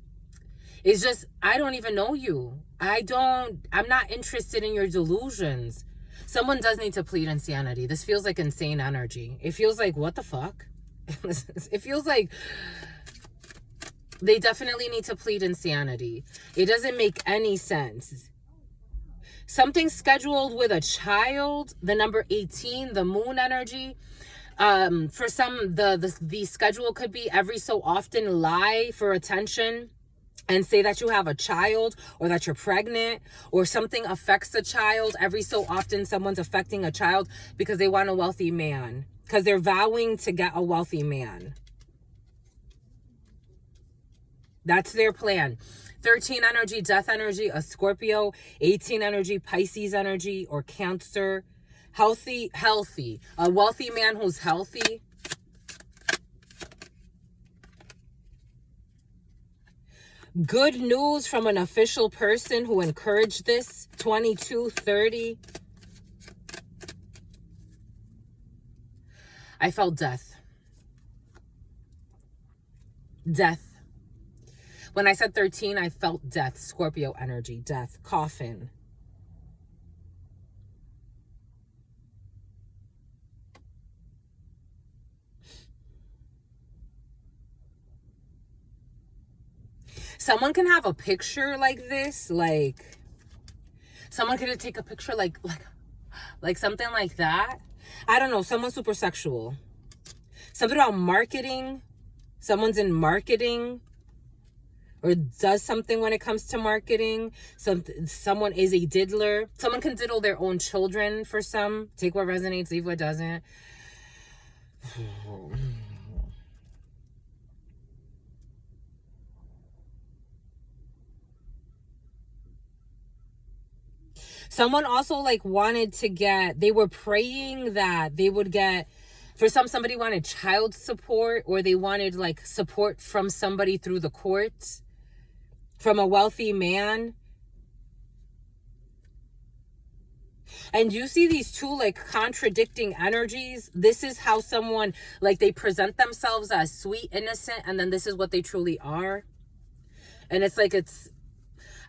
It's just, I don't even know you. I'm not interested in your delusions. Someone does need to plead insanity. This feels like insane energy. It feels like, what the fuck? It feels like they definitely need to plead insanity. It doesn't make any sense. Something scheduled with a child, the number 18, the moon energy. For some, the schedule could be every so often lie for attention and say that you have a child or that you're pregnant or something affects a child. Every so often someone's affecting a child because they want a wealthy man, because they're vowing to get a wealthy man. That's their plan. 13 energy, death energy, a Scorpio. 18 energy, Pisces energy, or Cancer. Healthy. A wealthy man who's healthy. Good news from an official person who encouraged this. 22, 30. I felt death. Death. When I said 13, I felt death. Scorpio energy, death, coffin. Someone can have a picture like this, like someone could take a picture like something like that. I don't know, someone super sexual. Something about marketing. Someone's in marketing or does something when it comes to marketing. Someone is a diddler. Someone can diddle their own children for some. Take what resonates, leave what doesn't. Someone also like wanted to get, they were praying that they would get, for somebody wanted child support, or they wanted like support from somebody through the courts, from a wealthy man. And you see these two like contradicting energies. This is how someone, like, they present themselves as sweet, innocent, and then this is what they truly are. And it's like,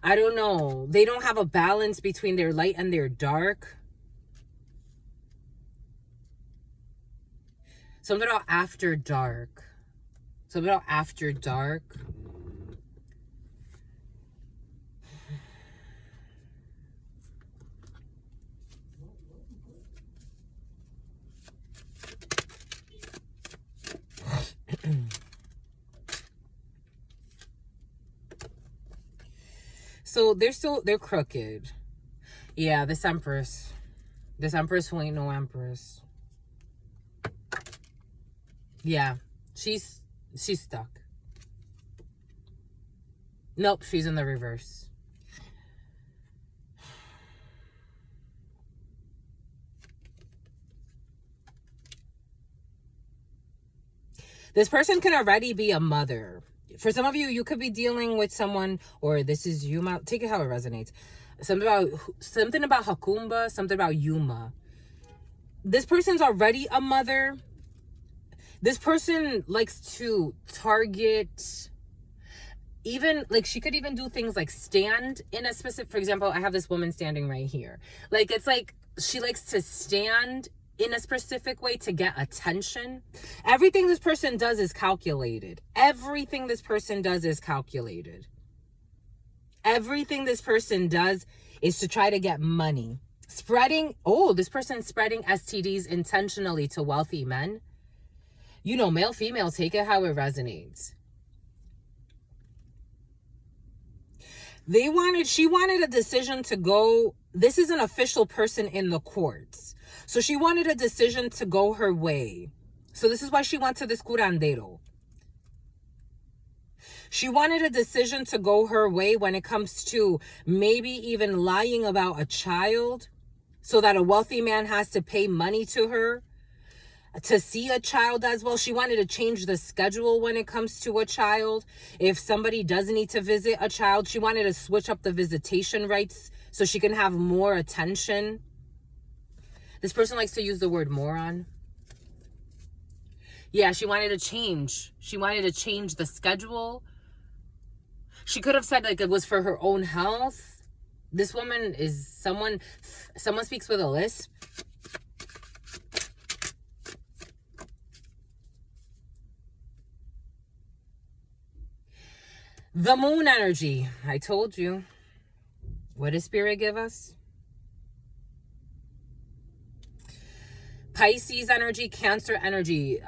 I don't know. They don't have a balance between their light and their dark. Something about after dark. Something about after dark. So they're crooked. Yeah, this Empress who ain't no Empress. Yeah, she's stuck. Nope, she's in the reverse. This person can already be a mother. For some of you, you could be dealing with someone, or this is Yuma. Take it how it resonates. Something about Hakumba, something about Yuma. This person's already a mother. This person likes to target, even like she could even do things like stand in a specific, for example, I have this woman standing right here. Like, it's like she likes to stand in a specific way to get attention. Everything this person does is calculated. Everything this person does is calculated. Everything this person does is to try to get money. This person's spreading STDs intentionally to wealthy men. You know, male, female, take it how it resonates. She wanted a decision to go. This is an official person in the courts. So she wanted a decision to go her way. So this is why she went to this curandero. She wanted a decision to go her way when it comes to maybe even lying about a child so that a wealthy man has to pay money to her to see a child as well. She wanted to change the schedule when it comes to a child. If somebody does need to visit a child, she wanted to switch up the visitation rights so she can have more attention. This person likes to use the word moron. Yeah, she wanted to change. She wanted to change the schedule. She could have said like it was for her own health. This woman is someone speaks with a lisp. The moon energy. I told you. What does Spirit give us? Pisces energy, Cancer energy.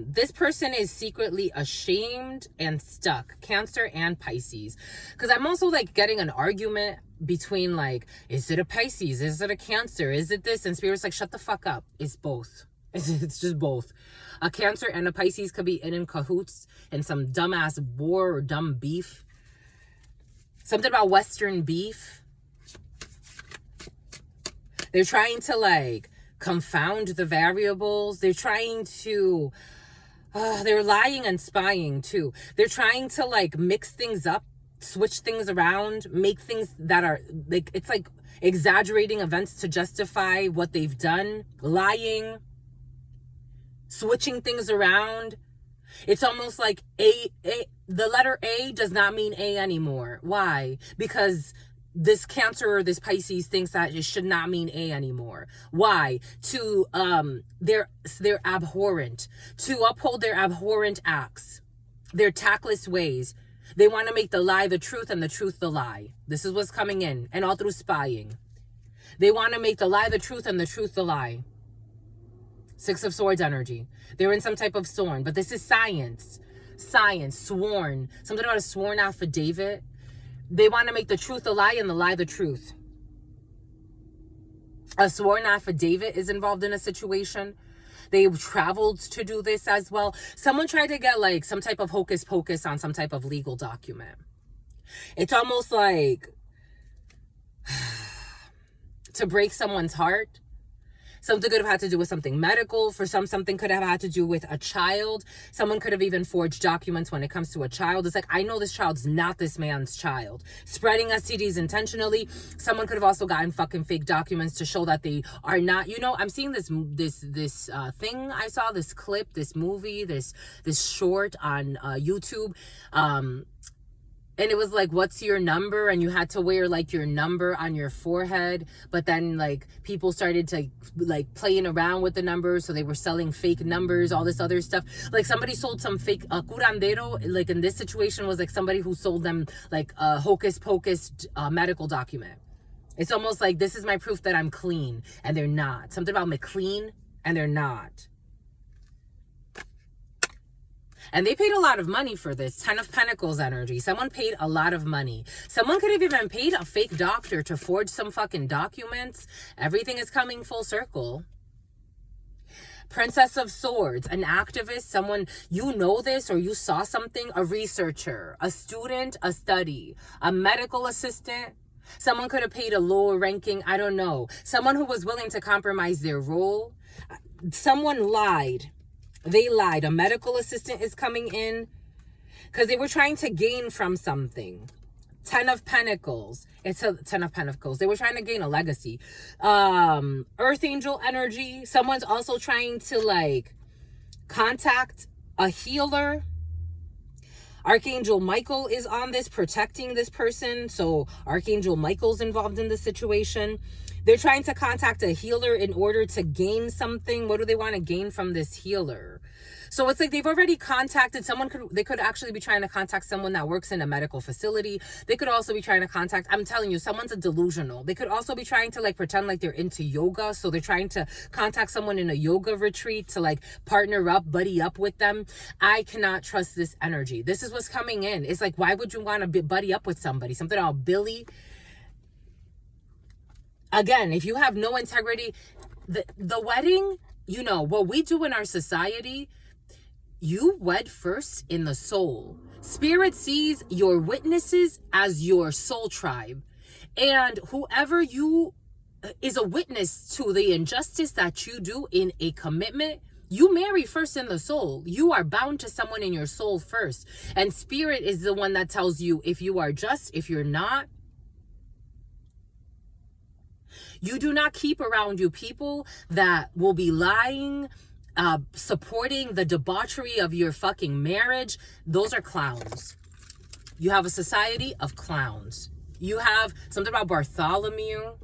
This person is secretly ashamed and stuck. Cancer and Pisces. Because I'm also like getting an argument between like, is it a Pisces? Is it a Cancer? Is it this? And Spirit's like, shut the fuck up. It's both. It's just both. A Cancer and a Pisces could be in cahoots in some dumbass war or dumb beef. Something about Western beef. They're trying to like confound the variables. They're trying to, they're lying and spying too. They're trying to like mix things up, switch things around, make things that are like, it's like exaggerating events to justify what they've done, lying, switching things around. It's almost like the letter A does not mean A anymore. Why? Because this Cancer or this Pisces thinks that it should not mean A anymore. Why? To they're abhorrent. To uphold their abhorrent acts, their tactless ways. They want to make the lie the truth and the truth the lie. This is what's coming in, and all through spying. They want to make the lie the truth and the truth the lie. Six of Swords energy. They're in some type of sworn, but this is science. Science, sworn. Something about a sworn affidavit. They want to make the truth a lie and the lie the truth. A sworn affidavit is involved in a situation. They traveled to do this as well. Someone tried to get like some type of hocus pocus on some type of legal document. It's almost like to break someone's heart. Something could have had to do with something medical. For some, something could have had to do with a child. Someone could have even forged documents when it comes to a child. It's like, I know this child's not this man's child. Spreading STDs intentionally. Someone could have also gotten fucking fake documents to show that they are not. You know, I'm seeing this thing I saw, this clip, this movie, this short on YouTube. And it was like, what's your number? And you had to wear like your number on your forehead. But then like people started to like playing around with the numbers. So they were selling fake numbers, all this other stuff. Like somebody sold some fake curandero. Like in this situation was like somebody who sold them like a hocus pocus medical document. It's almost like, this is my proof that I'm clean. And they're not. Something about McLean and they're not. And they paid a lot of money for this. 10 of Pentacles energy. Someone paid a lot of money. Someone could have even paid a fake doctor to forge some fucking documents. Everything is coming full circle. Princess of Swords, an activist, someone, you know this or you saw something, a researcher, a student, a study, a medical assistant. Someone could have paid a lower ranking, I don't know. Someone who was willing to compromise their role. Someone lied. They lied. A medical assistant is coming in because they were trying to gain from something. 10 of Pentacles. It's a 10 of Pentacles. They were trying to gain a legacy. Earth Angel energy. Someone's also trying to like contact a healer. Archangel Michael is on this, protecting this person. So Archangel Michael's involved in the situation. They're trying to contact a healer in order to gain something. What do they want to gain from this healer? So it's like they've already contacted someone. They could actually be trying to contact someone that works in a medical facility. They could also be trying to contact, I'm telling you, someone's a delusional. They could also be trying to like pretend like they're into yoga. So they're trying to contact someone in a yoga retreat to like partner up, buddy up with them. I cannot trust this energy. This is what's coming in. It's like, why would you want to buddy up with somebody? Something about Billy. Again, if you have no integrity, the wedding, you know, what we do in our society, you wed first in the soul. Spirit sees your witnesses as your soul tribe. And whoever you is a witness to the injustice that you do in a commitment, you marry first in the soul. You are bound to someone in your soul first. And Spirit is the one that tells you if you are just, if you're not. You do not keep around you people that will be lying, supporting the debauchery of your fucking marriage. Those are clowns. You have a society of clowns. You have something about Bartholomew.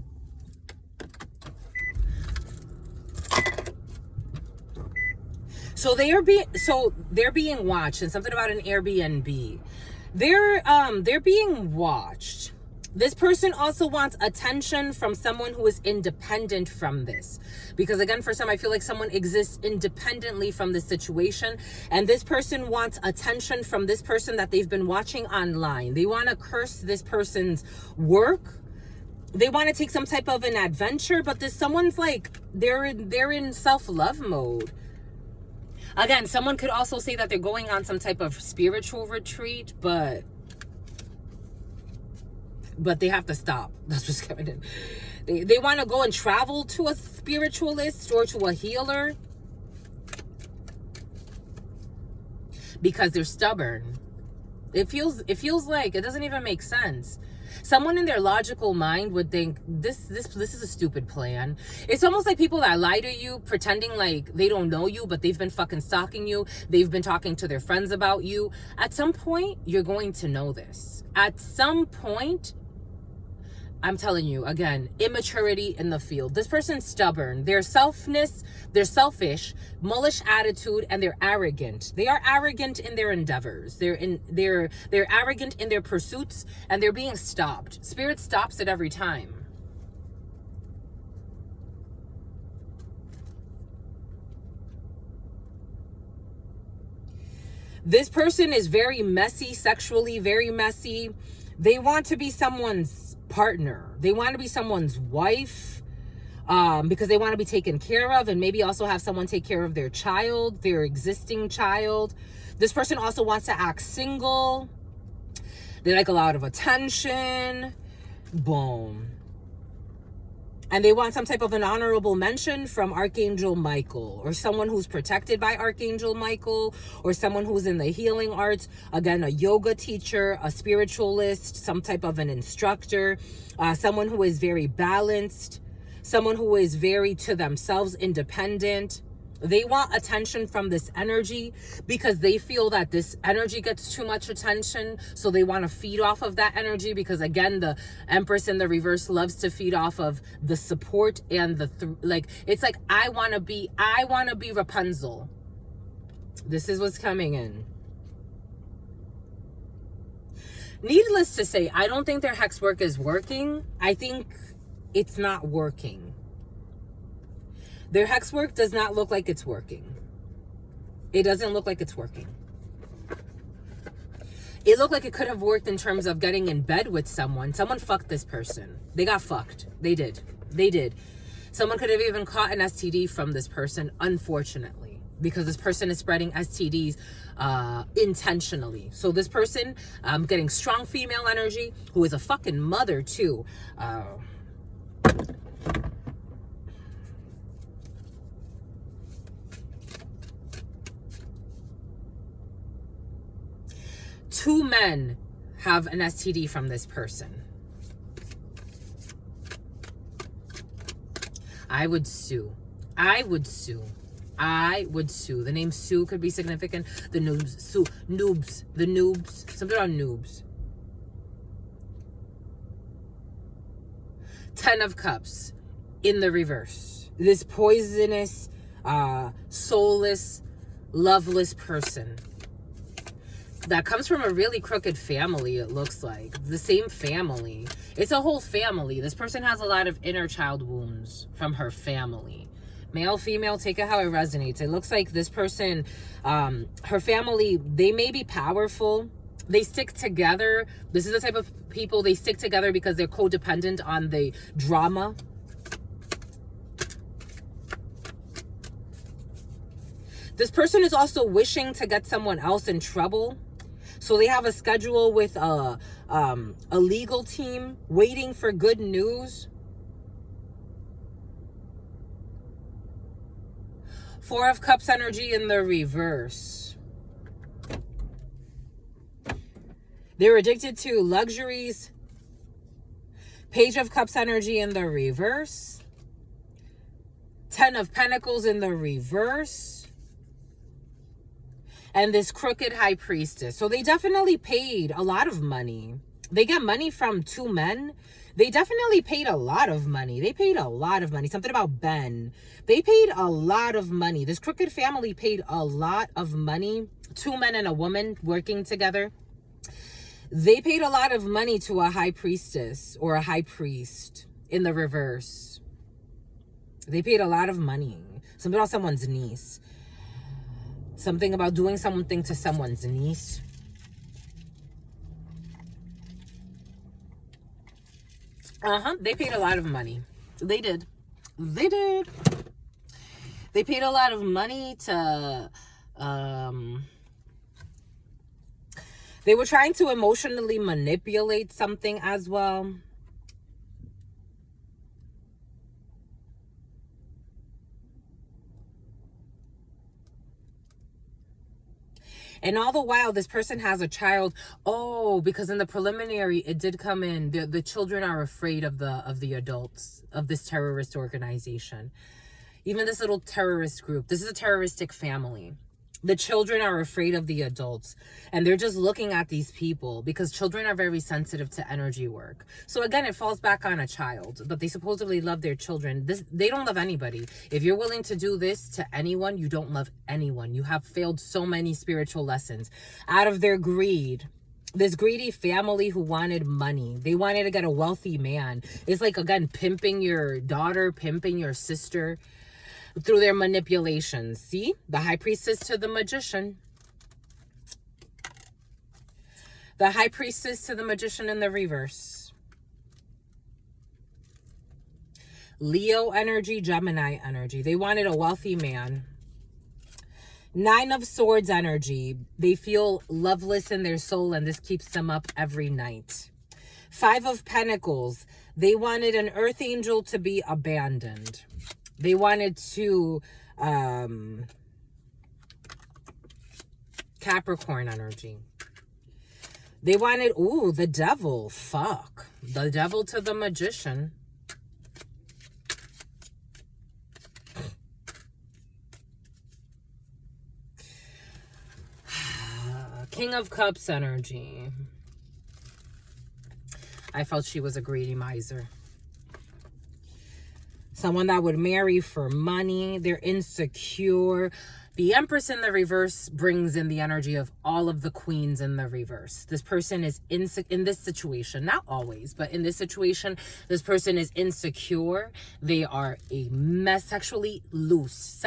So they're being watched, and something about an Airbnb. They're being watched. This person also wants attention from someone who is independent from this. Because again, for some, I feel like someone exists independently from this situation. And this person wants attention from this person that they've been watching online. They want to curse this person's work. They want to take some type of an adventure, but this someone's like, they're in self-love mode. Again, someone could also say that they're going on some type of spiritual retreat, but they have to stop. That's what's coming in. They want to go and travel to a spiritualist or to a healer because they're stubborn. It feels like it doesn't even make sense. Someone in their logical mind would think this is a stupid plan. It's almost like people that lie to you, pretending like they don't know you, but they've been fucking stalking you. They've been talking to their friends about you. At some point, you're going to know this. At some point, I'm telling you, again, immaturity in the field. This person's stubborn. They're selfish, mullish attitude, and they're arrogant. They are arrogant in their endeavors. They're arrogant in their pursuits, and they're being stopped. Spirit stops it every time. This person is very messy, sexually very messy. They want to be someone's partner. They want to be someone's wife because they want to be taken care of, and maybe also have someone take care of their child, their existing child. This person also wants to act single. They like a lot of attention. Boom. And they want some type of an honorable mention from Archangel Michael, or someone who's protected by Archangel Michael, or someone who's in the healing arts. Again, a yoga teacher, a spiritualist, some type of an instructor, someone who is very balanced, someone who is very to themselves, independent. They want attention from this energy because they feel that this energy gets too much attention. So they want to feed off of that energy because, again, the Empress in the reverse loves to feed off of the support and it's like, I want to be Rapunzel. This is what's coming in. Needless to say, I don't think their hex work is working. I think it's not working. Their hex work does not look like it's working. It doesn't look like it's working. It looked like it could have worked in terms of getting in bed with someone. Someone fucked this person. They got fucked. They did. Someone could have even caught an STD from this person, unfortunately, because this person is spreading STDs intentionally. So this person getting strong female energy, who is a fucking mother too. Two men have an STD from this person. I would sue. The name Sue could be significant. The noobs, Sue, noobs, the noobs, something on noobs. 10 of Cups in the reverse. This poisonous, soulless, loveless person that comes from a really crooked family, it looks like. The same family. It's a whole family. This person has a lot of inner child wounds from her family. Male, female, take it how it resonates. It looks like this person, her family, they may be powerful. They stick together. This is the type of people, they stick together because they're codependent on the drama. This person is also wishing to get someone else in trouble. So they have a schedule with a legal team waiting for good news. 4 of Cups energy in the reverse. They're addicted to luxuries. Page of Cups energy in the reverse. 10 of Pentacles in the reverse. And this crooked High Priestess. So they definitely paid a lot of money. They get money from two men. They definitely paid a lot of money. They paid a lot of money. Something about Ben. They paid a lot of money. This crooked family paid a lot of money. Two men and a woman working together. They paid a lot of money to a high priestess or a high priest in the reverse. They paid a lot of money. Something about someone's niece. Something about doing something to someone's niece. They paid a lot of money. They did. They did. They paid a lot of money to, they were trying to emotionally manipulate something as well. And all the while, this person has a child. Oh, because in the preliminary, it did come in. The children are afraid of the adults of this terrorist organization. Even this little terrorist group. This is a terroristic family. The children are afraid of the adults. And they're just looking at these people because children are very sensitive to energy work. So again, it falls back on a child. But they supposedly love their children. They don't love anybody. If you're willing to do this to anyone, you don't love anyone. You have failed so many spiritual lessons. Out of their greed, this greedy family who wanted money. They wanted to get a wealthy man. It's like, again, pimping your daughter, pimping your sister through their manipulations. See? The high priestess to the magician. The high priestess to the magician in the reverse. Leo energy, Gemini energy. They wanted a wealthy man. 9 of Swords energy. They feel loveless in their soul and this keeps them up every night. 5 of Pentacles. They wanted an earth angel to be abandoned. They wanted to, Capricorn energy. They wanted, ooh, the devil. Fuck. The devil to the magician. King of Cups energy. I felt she was a greedy miser. Someone that would marry for money. They're insecure. The Empress in the reverse brings in the energy of all of the queens in the reverse. This person is in this situation, not always, but in this situation, this person is insecure. They are a mess, sexually loose.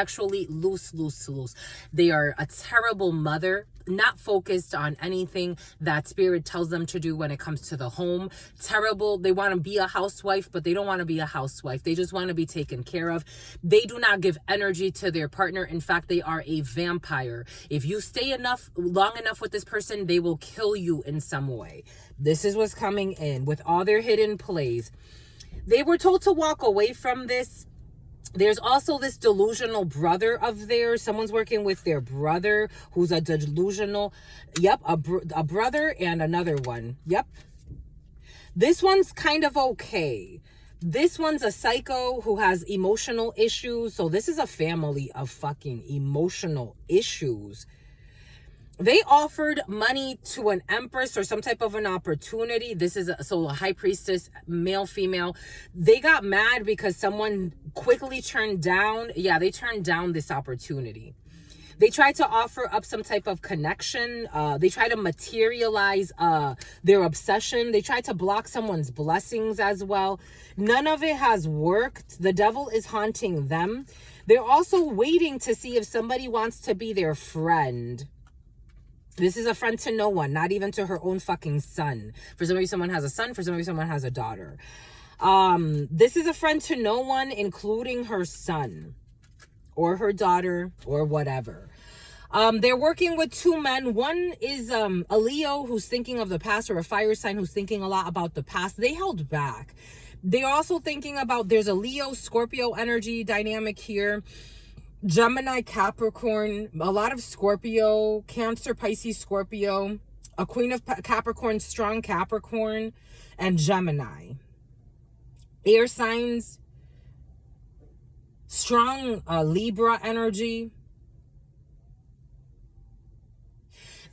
They are a terrible mother, not focused on anything that spirit tells them to do when it comes to the home. Terrible. They want to be a housewife, but they don't want to be a housewife. They just want to be taken care of. They do not give energy to their partner. In fact, they are a vampire. If you stay long enough with this person, they will kill you in some way. This is what's coming in with all their hidden plays. They were told to walk away from this. There's also this delusional brother of theirs. Someone's working with their brother who's a delusional. Yep, a brother and another one. Yep. This one's kind of okay. This one's a psycho who has emotional issues. So this is a family of fucking emotional issues. They offered money to an empress or some type of an opportunity. This is a high priestess, male, female. They got mad because someone quickly turned down. Yeah, they turned down this opportunity. They tried to offer up some type of connection. They tried to materialize their obsession. They tried to block someone's blessings as well. None of it has worked. The devil is haunting them. They're also waiting to see if somebody wants to be their friend. This is a friend to no one, not even to her own fucking son. For some of you, someone has a son. For some of you, someone has a daughter. This is a friend to no one, including her son or her daughter or whatever. They're working with 2 men. One is a Leo who's thinking of the past, or a fire sign who's thinking a lot about the past. They held back. They're also thinking about, there's a Leo, Scorpio energy dynamic here. Gemini, Capricorn, a lot of Scorpio, Cancer, Pisces, Scorpio, a Queen of Capricorn, strong Capricorn, and Gemini. Air signs, strong Libra energy.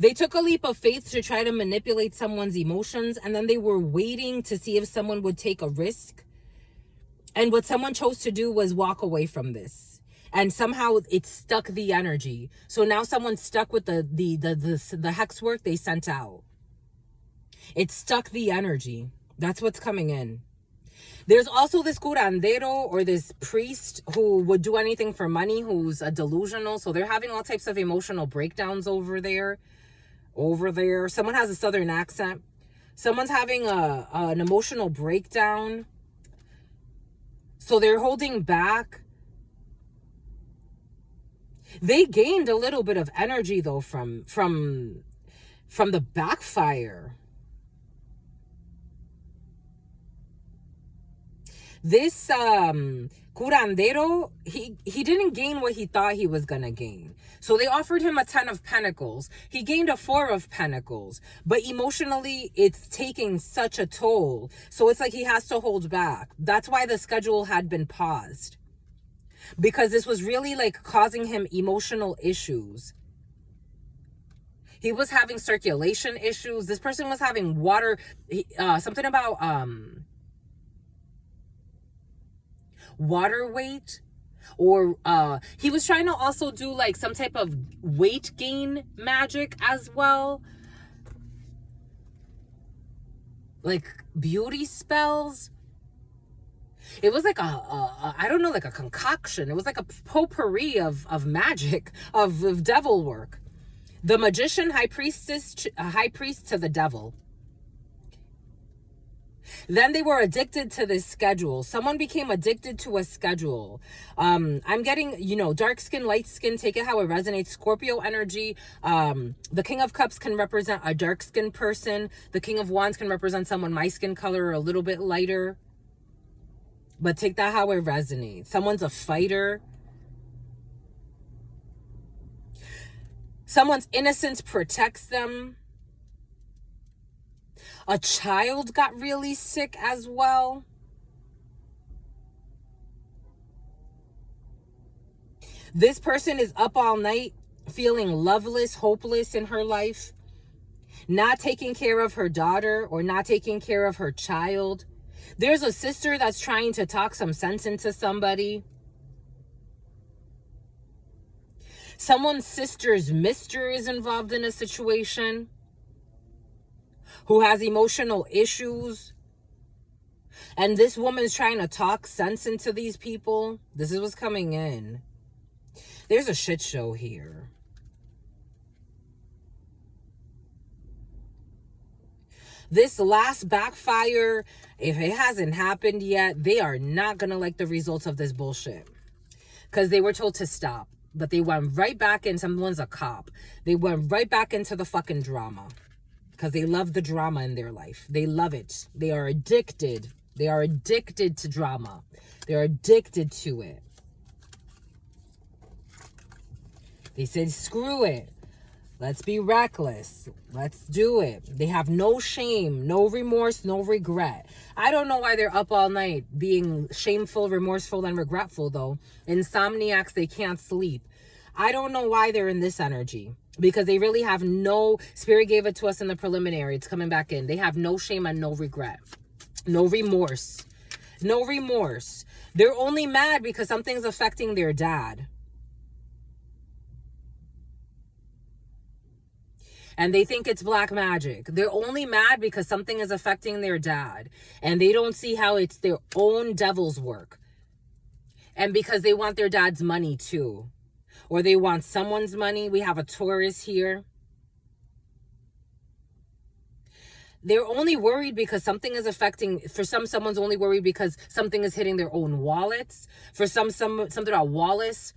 They took a leap of faith to try to manipulate someone's emotions, and then they were waiting to see if someone would take a risk. And what someone chose to do was walk away from this. And somehow it stuck the energy. So now someone's stuck with the hex work they sent out. It stuck the energy. That's what's coming in. There's also this curandero, or this priest who would do anything for money, who's a delusional. So they're having all types of emotional breakdowns over there. Someone has a southern accent. Someone's having an emotional breakdown. So they're holding back. They gained a little bit of energy though from the backfire. This curandero, he didn't gain what he thought he was gonna gain. So they offered him a 10 of Pentacles. He gained a 4 of Pentacles. But emotionally, it's taking such a toll. So it's like he has to hold back. That's why the schedule had been paused. Because this was really like causing him emotional issues. He was having circulation issues. This person was having water, something about water weight, or he was trying to also do like some type of weight gain magic as well, like beauty spells. It was like I don't know, like a concoction. It was like a potpourri of magic, of devil work. The magician, high priest to the devil. Then they were addicted to this schedule. Someone became addicted to a schedule. I'm getting, dark skin, light skin, take it how it resonates. Scorpio energy. The King of Cups can represent a dark skin person. The King of Wands can represent someone my skin color or a little bit lighter. But take that how it resonates. Someone's a fighter. Someone's innocence protects them. A child got really sick as well. This person is up all night feeling loveless, hopeless in her life. Not taking care of her daughter or not taking care of her child. There's a sister that's trying to talk some sense into somebody. Someone's sister's mister is involved in a situation, who has emotional issues. And this woman's trying to talk sense into these people. This is what's coming in. There's a shit show here. This last backfire, if it hasn't happened yet, they are not going to like the results of this bullshit. Because they were told to stop. But they went right back in. Someone's a cop. They went right back into the fucking drama. Because they love the drama in their life. They love it. They are addicted. They are addicted to drama. They're addicted to it. They said, screw it. Let's be reckless. Let's do it. They have no shame, no remorse, no regret. I don't know why they're up all night being shameful, remorseful, and regretful, though. Insomniacs, they can't sleep. I don't know why they're in this energy. Because they really have no... Spirit gave it to us in the preliminary. It's coming back in. They have no shame and no regret. No remorse. No remorse. They're only mad because something's affecting their dad. And they think it's black magic. They're only mad because something is affecting their dad. And they don't see how it's their own devil's work. And because they want their dad's money too. Or they want someone's money. We have a Taurus here. They're only worried because something is affecting... For some, someone's only worried because something is hitting their own wallets. For some something about Wallace.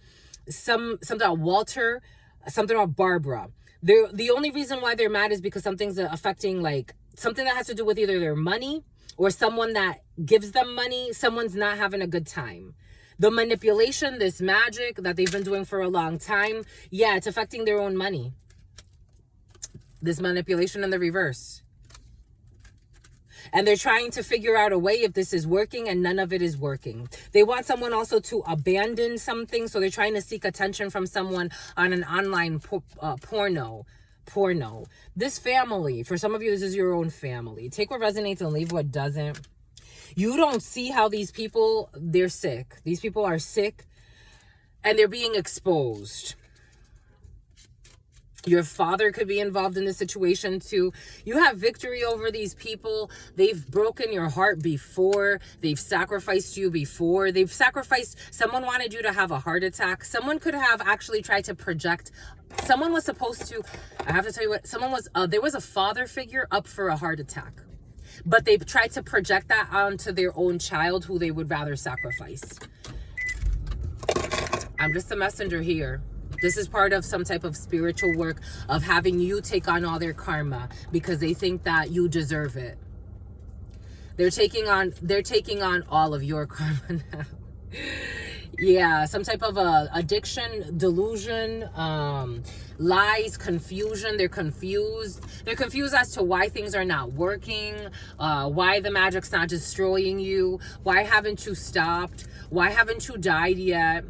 Something about Walter. Something about Barbara. The only reason why they're mad is because something's affecting, like, something that has to do with either their money or someone that gives them money. Someone's not having a good time. The manipulation, this magic that they've been doing for a long time, yeah, it's affecting their own money. This manipulation in the reverse. And they're trying to figure out a way if this is working, and none of it is working. They want someone also to abandon something, so they're trying to seek attention from someone on an online porno. porno. This family, for some of you, this is your own family. Take what resonates and leave what doesn't. You don't see how these people, they're sick. These people are sick and they're being exposed. Your father could be involved in this situation too. You have victory over these people. They've broken your heart before. They've sacrificed you before. They've sacrificed, someone wanted you to have a heart attack. Someone could have actually tried to project. Someone was supposed to, I have to tell you what, there was a father figure up for a heart attack. But they tried to project that onto their own child who they would rather sacrifice. I'm just a messenger here. This is part of some type of spiritual work of having you take on all their karma because they think that you deserve it. They're taking on all of your karma now. Yeah, some type of addiction, delusion, lies, confusion. They're confused. They're confused as to why things are not working, why the magic's not destroying you, why haven't you stopped, why haven't you died yet.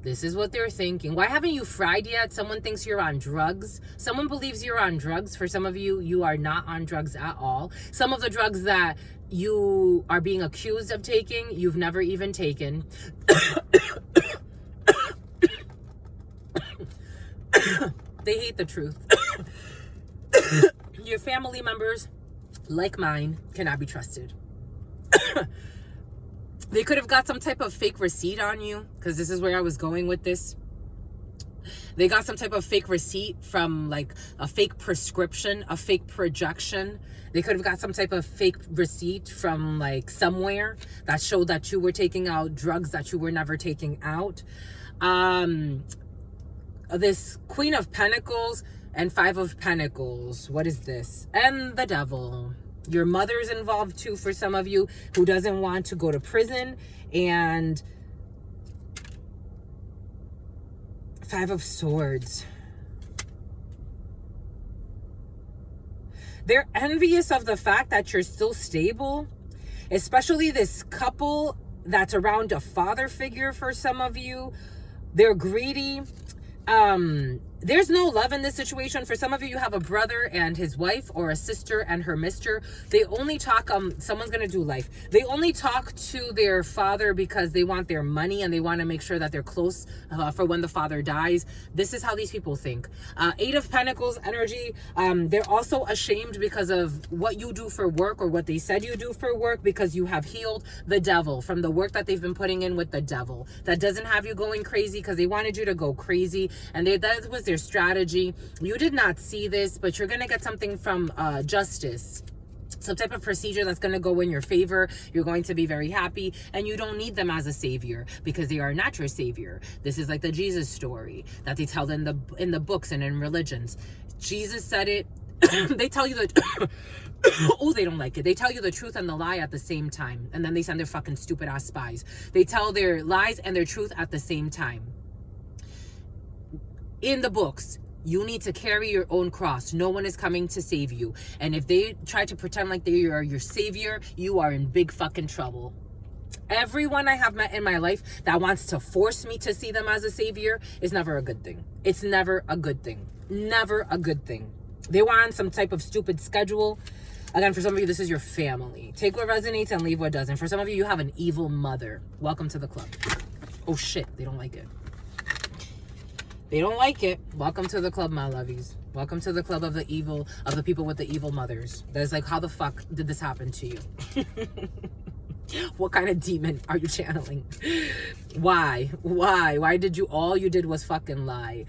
This is what they're thinking. Why haven't you fried yet? Someone thinks you're on drugs. Someone believes you're on drugs. For some of you, you are not on drugs at all. Some of the drugs that you are being accused of taking, you've never even taken. They hate the truth. Your family members, like mine, cannot be trusted. They could have got some type of fake receipt on you, because this is where I was going with this. They got some type of fake receipt from like a fake prescription, a fake projection. They could have got some type of fake receipt from like somewhere that showed that you were taking out drugs that you were never taking out. This Queen of Pentacles and Five of Pentacles. What is this? And the Devil. Your mother's involved too for some of you who doesn't want to go to prison. And Five of Swords. They're envious of the fact that you're still stable, especially this couple that's around a father figure for some of you. They're greedy. There's no love in this situation. For some of you, you have a brother and his wife, or a sister and her mister. They only talk, someone's going to do life. They only talk to their father because they want their money and they want to make sure that they're close for when the father dies. This is how these people think. Eight of Pentacles energy. They're also ashamed because of what you do for work, or what they said you do for work, because you have healed the devil from the work that they've been putting in with the devil. That doesn't have you going crazy, because they wanted you to go crazy, and that was their strategy. You did not see this, but you're going to get something from justice, some type of procedure that's going to go in your favor. You're going to be very happy, and you don't need them as a savior, because they are not your savior. This is like the Jesus story that they tell in the books and in religions. Jesus said it. They tell you that oh, they don't like it. They tell you the truth and the lie at the same time, and then they send their fucking stupid ass spies. They tell their lies and their truth at the same time. In the books, you need to carry your own cross. No one is coming to save you. And if they try to pretend like they are your savior, you are in big fucking trouble. Everyone I have met in my life that wants to force me to see them as a savior is never a good thing. It's never a good thing. Never a good thing. They want on some type of stupid schedule. Again, for some of you, this is your family. Take what resonates and leave what doesn't. For some of you, you have an evil mother. Welcome to the club. Oh shit, they don't like it. They don't like it. Welcome to the club, my lovies. Welcome to the club of the evil, of the people with the evil mothers. That's like, how the fuck did this happen to you? What kind of demon are you channeling? Why? Why did you, all you did was fucking lie?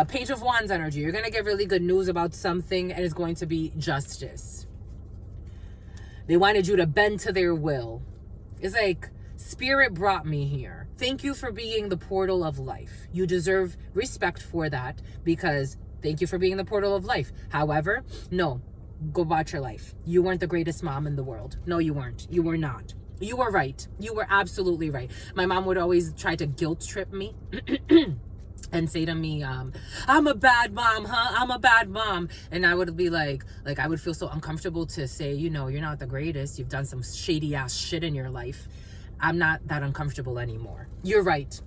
Page of Wands energy. You're going to get really good news about something, and it's going to be justice. They wanted you to bend to their will. It's like, Spirit brought me here. Thank you for being the portal of life. You deserve respect for that, because thank you for being the portal of life. However, no, go about your life. You weren't the greatest mom in the world. No, you weren't. You were not. You were right. You were absolutely right. My mom would always try to guilt trip me and say to me, I'm a bad mom, huh? I'm a bad mom. And I would be like I would feel so uncomfortable to say, you know, you're not the greatest. You've done some shady ass shit in your life. I'm not that uncomfortable anymore. You're right.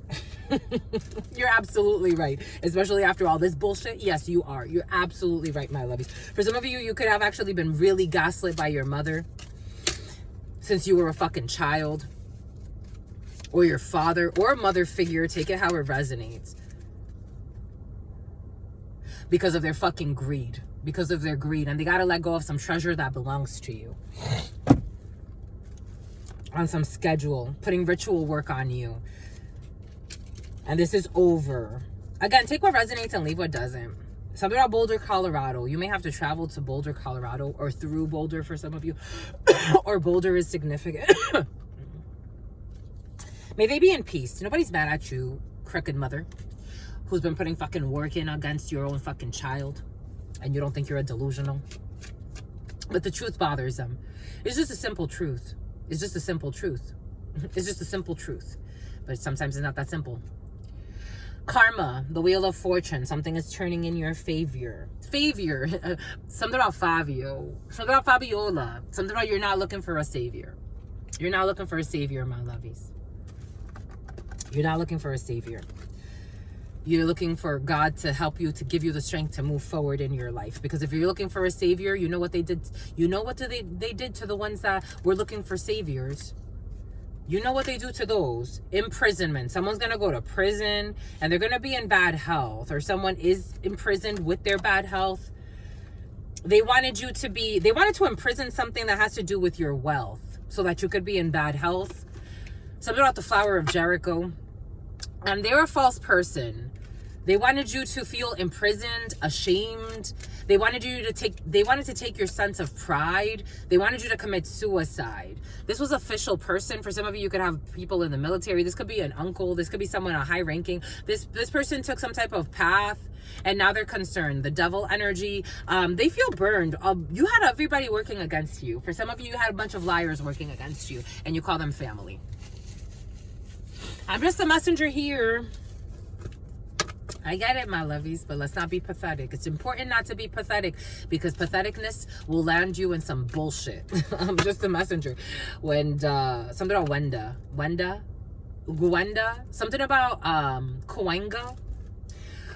You're absolutely right. Especially after all this bullshit. Yes, you are. You're absolutely right, my lovies. For some of you, you could have actually been really gaslit by your mother since you were a fucking child. Or your father or mother figure. Take it how it resonates. Because of their fucking greed. Because of their greed. And they gotta let go of some treasure that belongs to you. On some schedule. Putting ritual work on you. And this is over. Again, take what resonates and leave what doesn't. Something about Boulder, Colorado. You may have to travel to Boulder, Colorado, or through Boulder for some of you. Or Boulder is significant. May they be in peace. Nobody's mad at you, crooked mother, who's been putting fucking work in against your own fucking child. And you don't think you're a delusional. But the truth bothers them. It's just a simple truth. It's just a simple truth. It's just a simple truth. But sometimes it's not that simple. Karma, the wheel of fortune. Something is turning in your favor. Something about Fabio. Something about Fabiola. Something about you're not looking for a savior. You're not looking for a savior, my lovies. You're not looking for a savior. You're looking for God to help you, to give you the strength to move forward in your life. Because if you're looking for a savior, you know what they did. You know what they did to the ones that were looking for saviors. You know what they do to those? Imprisonment. Someone's going to go to prison and they're going to be in bad health, or someone is imprisoned with their bad health. They wanted to imprison something that has to do with your wealth so that you could be in bad health. Something about the flower of Jericho. And they're a false person. They wanted you to feel imprisoned, ashamed. They wanted to take your sense of pride. They wanted you to commit suicide. This was official person. For some of you, you could have people in the military. This could be an uncle. This could be someone high ranking. This person took some type of path and now they're concerned. The devil energy. They feel burned. You had everybody working against you. For some of you, you had a bunch of liars working against you and you call them family. I'm just a messenger here. I get it, my lovies, but let's not be pathetic. It's important not to be pathetic because patheticness will land you in some bullshit. I'm just a messenger. When something about Gwenda, something about Kwenga.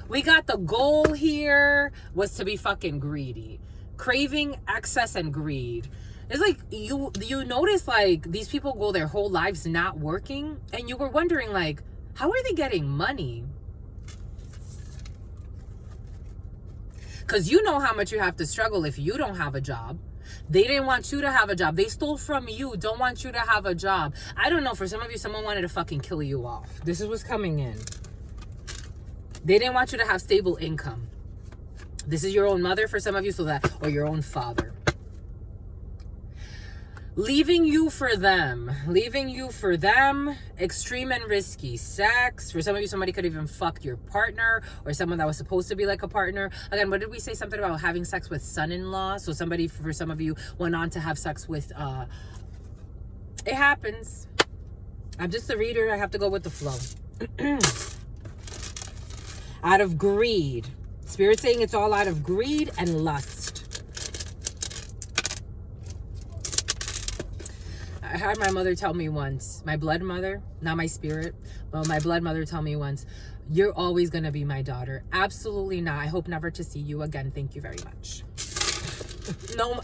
We got the goal here was to be fucking greedy, craving excess and greed. It's like you notice like these people go their whole lives not working, and you were wondering like, how are they getting money? Because you know how much you have to struggle if you don't have a job. They didn't want you to have a job. They stole from you. Don't want you to have a job. I don't know. For some of you, someone wanted to fucking kill you off. This is what's coming in. They didn't want you to have stable income. This is your own mother for some of you, or your own father. Leaving you for them. Extreme and risky sex. For some of you, somebody could even fuck your partner or someone that was supposed to be like a partner. Again, what did we say? Something about having sex with son-in-law. So somebody, for some of you, went on to have sex with... it happens. I'm just a reader. I have to go with the flow. Out of greed. Spirit saying it's all out of greed and lust. I had my mother tell me once, my blood mother, not my spirit, but my blood mother tell me once, you're always going to be my daughter. Absolutely not. I hope never to see you again. Thank you very much.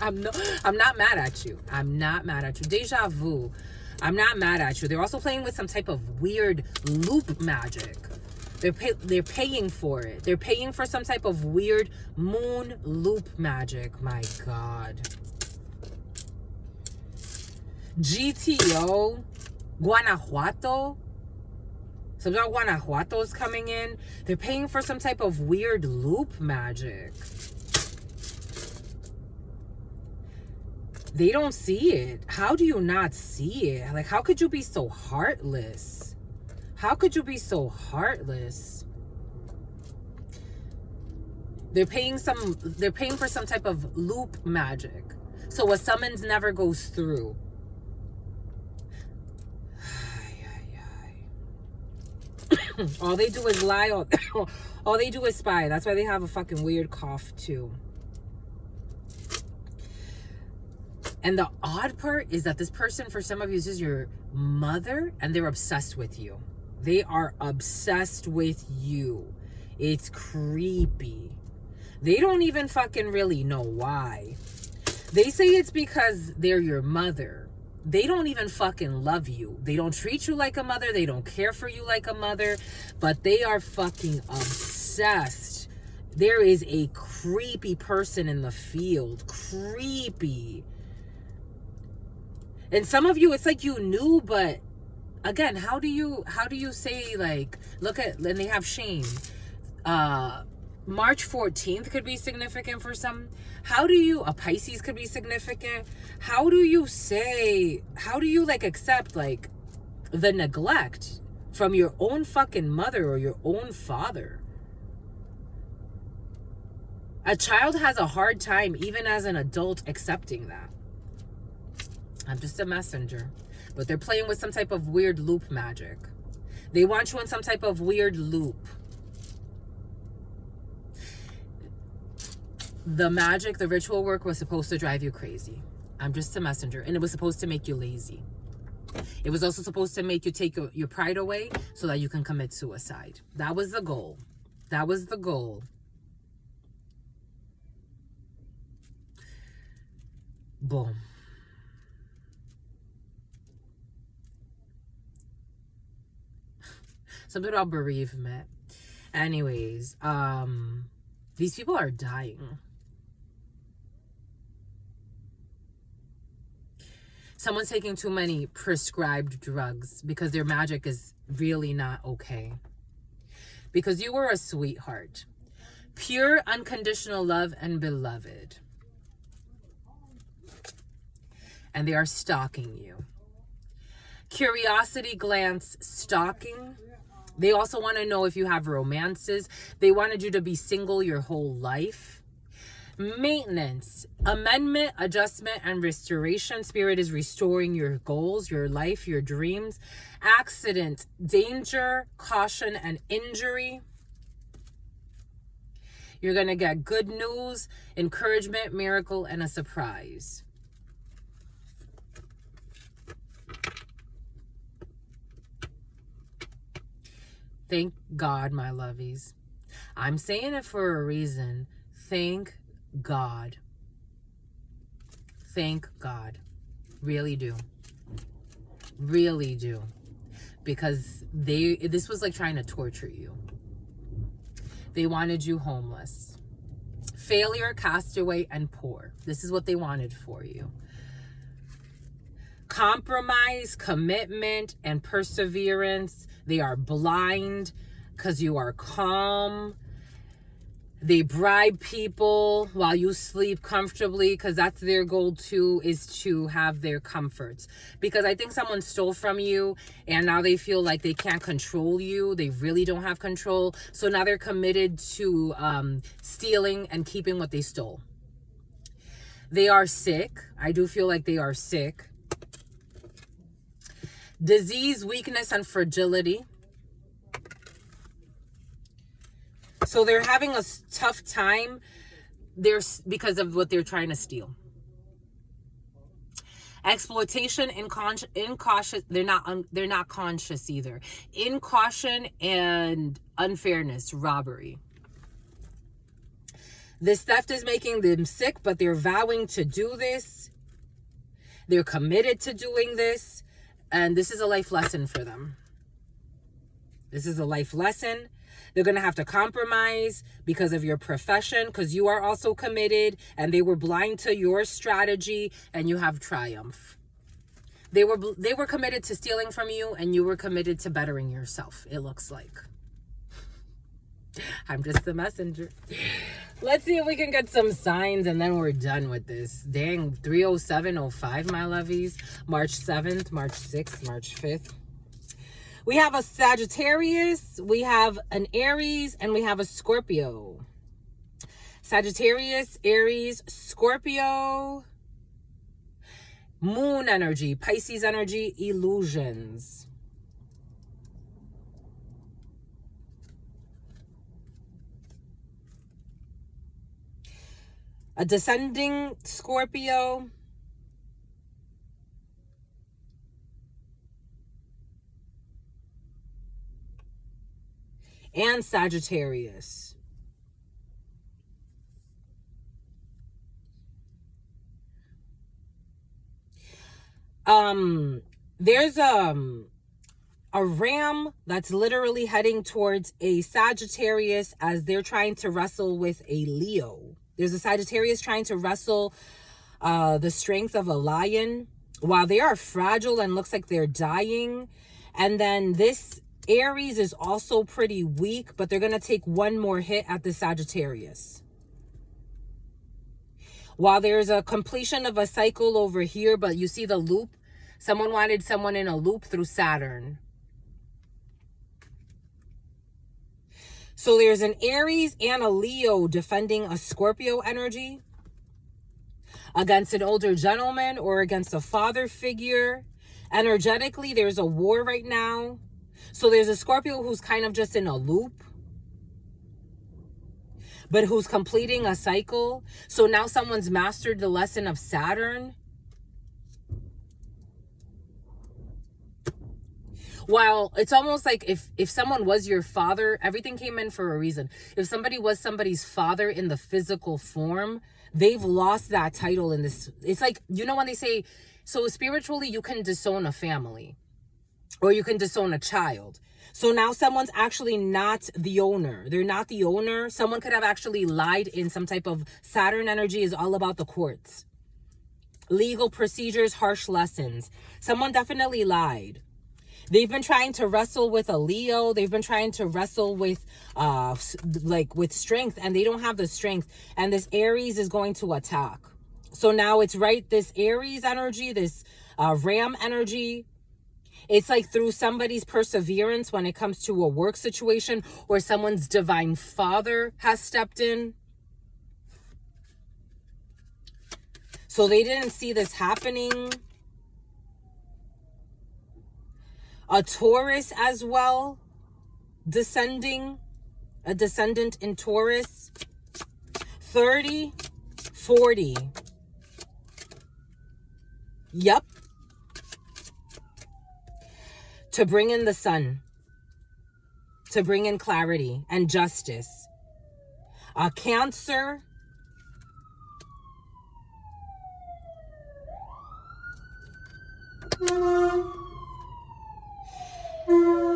I'm not mad at you. I'm not mad at you. Deja vu. I'm not mad at you. They're also playing with some type of weird loop magic. They're paying for it. They're paying for some type of weird moon loop magic. My God. GTO, Guanajuato. Something about Guanajuato's coming in. They're paying for some type of weird loop magic. They don't see it. How do you not see it? Like, how could you be so heartless? How could you be so heartless? They're paying for some type of loop magic. So a summons never goes through. All they do is lie. All they do is spy. That's why they have a fucking weird cough too. And the odd part is that this person, for some of you, is your mother, and they're obsessed with you. They are obsessed with you. It's creepy. They don't even fucking really know why. They say it's because they're your mother. They don't even fucking love you. They don't treat you like a mother. They don't care for you like a mother. But they are fucking obsessed. There is a creepy person in the field. Creepy. And some of you, it's like you knew, but again, how do you say, like, look at, and they have shame. March 14th could be significant for some. How do you, a Pisces could be significant. How do you like accept like the neglect from your own fucking mother or your own father? A child has a hard time, even as an adult, accepting that. I'm just a messenger. But they're playing with some type of weird loop magic. They want you in some type of weird loop. The magic, the ritual work was supposed to drive you crazy. I'm just a messenger. And it was supposed to make you lazy. It was also supposed to make you take your pride away so that you can commit suicide. That was the goal. That was the goal. Boom. Something about bereavement. Anyways, these people are dying. Someone's taking too many prescribed drugs because their magic is really not okay. Because you were a sweetheart. Pure, unconditional love and beloved. And they are stalking you. Curiosity glance stalking. They also want to know if you have romances. They wanted you to be single your whole life. Maintenance, amendment, adjustment, and restoration. Spirit is restoring your goals, your life, your dreams. Accident, danger, caution, and injury. You're going to get good news, encouragement, miracle, and a surprise. Thank God, my lovies. I'm saying it for a reason. Thank God. Thank God. Really do. Really do. Because this was like trying to torture you. They wanted you homeless. Failure, castaway, and poor. This is what they wanted for you. Compromise, commitment, and perseverance. They are blind because you are calm. They bribe people while you sleep comfortably because that's their goal too, is to have their comforts. Because I think someone stole from you and now they feel like they can't control you. They really don't have control. So now they're committed to stealing and keeping what they stole. They are sick. I do feel like they are sick. Disease, weakness, and fragility. So they're having a tough time because of what they're trying to steal. Exploitation, incautious. They're not conscious either. Incaution and unfairness, robbery. This theft is making them sick, but they're vowing to do this. They're committed to doing this. And this is a life lesson for them. This is a life lesson. They're going to have to compromise because of your profession, because you are also committed and they were blind to your strategy and you have triumph. They were committed to stealing from you and you were committed to bettering yourself, it looks like. I'm just the messenger. Let's see if we can get some signs and then we're done with this. Dang, 30705, my lovies. March 7th, March 6th, March 5th. We have a Sagittarius, we have an Aries, and we have a Scorpio. Sagittarius, Aries, Scorpio, Moon energy, Pisces energy, illusions. A descending Scorpio. and Sagittarius. There's a ram that's literally heading towards a Sagittarius as they're trying to wrestle with a Leo. There's a Sagittarius trying to wrestle the strength of a lion while they are fragile and looks like they're dying. And then this Aries is also pretty weak, but they're going to take one more hit at the Sagittarius. While there's a completion of a cycle over here, but you see the loop. Someone wanted someone in a loop through Saturn. So there's an Aries and a Leo defending a Scorpio energy against an older gentleman or against a father figure. Energetically, there's a war right now. So there's a Scorpio who's kind of just in a loop, but who's completing a cycle. So now someone's mastered the lesson of Saturn. While it's almost like if someone was your father, everything came in for a reason. If somebody was somebody's father in the physical form, they've lost that title in this. It's like, you know, when they say, so spiritually, you can disown a family or you can disown a child. So now someone's actually not the owner. They're not the owner. Someone could have actually lied in some type of Saturn energy is all about the courts. Legal procedures, harsh lessons. Someone definitely lied. They've been trying to wrestle with a Leo. They've been trying to wrestle with with strength, and they don't have the strength. And this Aries is going to attack. So now it's right, this Aries energy, this Ram energy, it's like through somebody's perseverance when it comes to a work situation or someone's divine father has stepped in. So they didn't see this happening. A Taurus as well, descending, a descendant in Taurus. 30, 40. Yep. To bring in the sun, to bring in clarity and justice. A Cancer.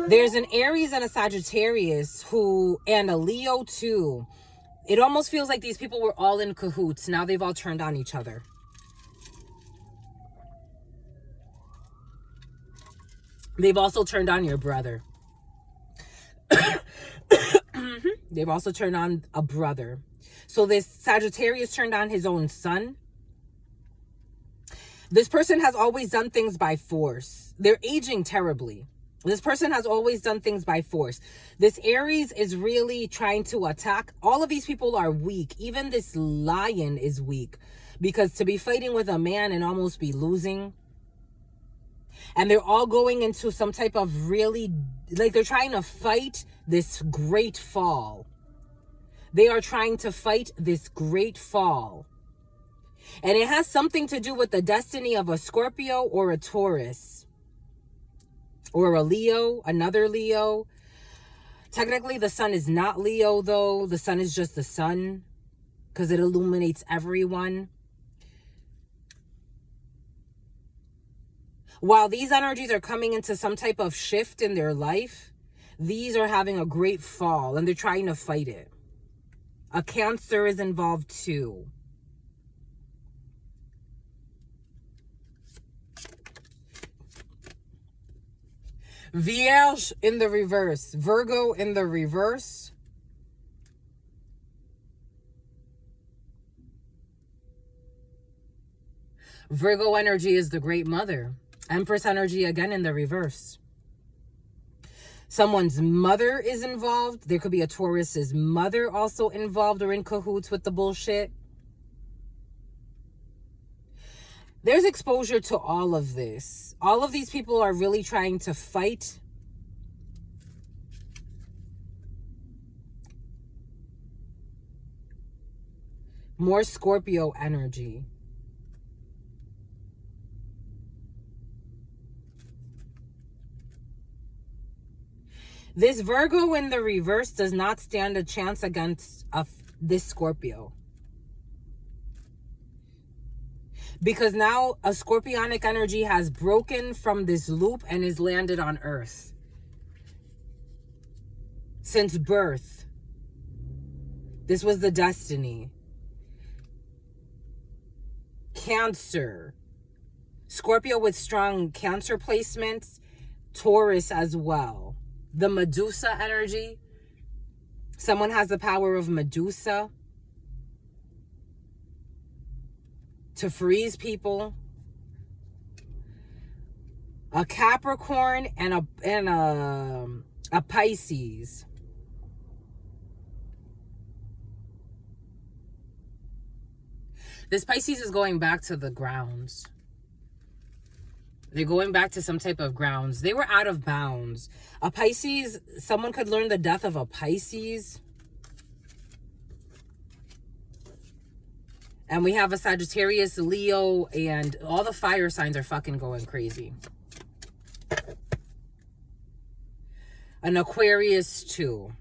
There's an Aries and a Sagittarius and a Leo too. It almost feels like these people were all in cahoots. Now they've all turned on each other. They've also turned on your brother. They've also turned on a brother. So this Sagittarius turned on his own son. This person has always done things by force. They're aging terribly. This person has always done things by force. This Aries is really trying to attack. All of these people are weak. Even this lion is weak. Because to be fighting with a man and almost be losing. And they're all going into some type of really, like they're trying to fight this great fall. They are trying to fight this great fall. And it has something to do with the destiny of a Scorpio or a Taurus. Or a Leo, another Leo. Technically, the sun is not Leo, though. The sun is just the sun. Because it illuminates everyone. While these energies are coming into some type of shift in their life, these are having a great fall. And they're trying to fight it. A Cancer is involved, too. Vierge in the reverse. Virgo in the reverse. Virgo energy is the great mother. Empress energy again in the reverse. Someone's mother is involved. There could be a Taurus's mother also involved or in cahoots with the bullshit. There's exposure to all of this. All of these people are really trying to fight. More Scorpio energy. This Virgo in the reverse does not stand a chance against this Scorpio. Because now a scorpionic energy has broken from this loop and is landed on Earth. Since birth, this was the destiny. Cancer. Scorpio with strong Cancer placements. Taurus as well. The Medusa energy. Someone has the power of Medusa to freeze people. A Capricorn and a Pisces. This Pisces is going back to the grounds. They're going back to some type of grounds. They were out of bounds. A Pisces, someone could learn the death of a Pisces. And we have a Sagittarius, Leo, and all the fire signs are fucking going crazy. An Aquarius too.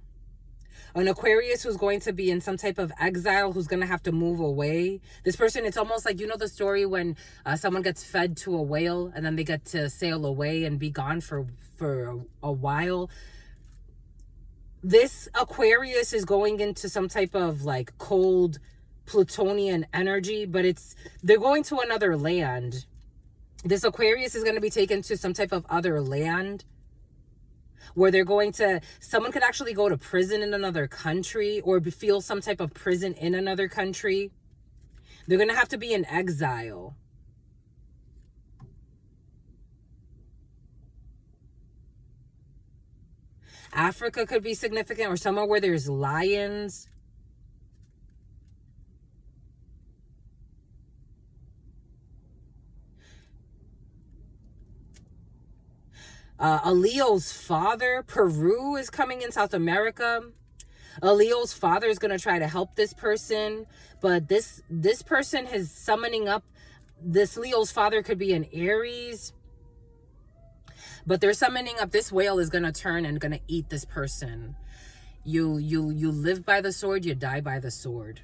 An Aquarius who's going to be in some type of exile, who's going to have to move away. This person, it's almost like, you know the story when someone gets fed to a whale and then they get to sail away and be gone for a while. This Aquarius is going into some type of like cold Plutonian energy, but they're going to another land. This Aquarius is going to be taken to some type of other land, where they're going to, someone could actually go to prison in another country or feel some type of prison in another country. They're going to have to be in exile. Africa could be significant, or somewhere where there's lions. A Leo's father, Peru is coming in, South America. A Leo's father is going to try to help this person, but this person is summoning up. This Leo's father could be an Aries, but they're summoning up. This whale is going to turn and going to eat this person. You live by the sword, you die by the sword.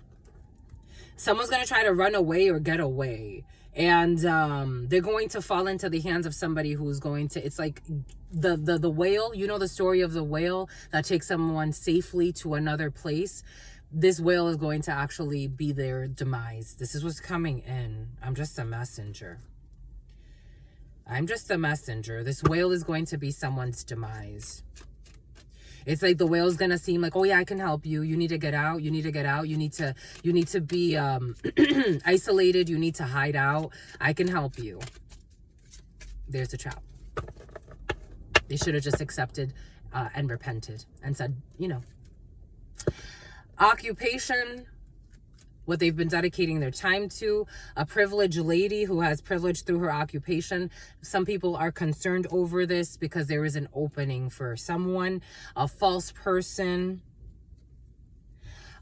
Someone's going to try to run away or get away. And they're going to fall into the hands of somebody who's going to, it's like the whale, you know the story of the whale that takes someone safely to another place. This whale is going to actually be their demise. This is what's coming in. I'm just a messenger. I'm just a messenger. This whale is going to be someone's demise. It's like the whale's gonna seem like, oh yeah, I can help you. You need to get out. You need to get out. You need to be isolated. You need to hide out. I can help you. There's the trap. They should have just accepted and repented and said, you know. Occupation, what they've been dedicating their time to. A privileged lady who has privilege through her occupation. Some people are concerned over this because there is an opening for someone. A false person.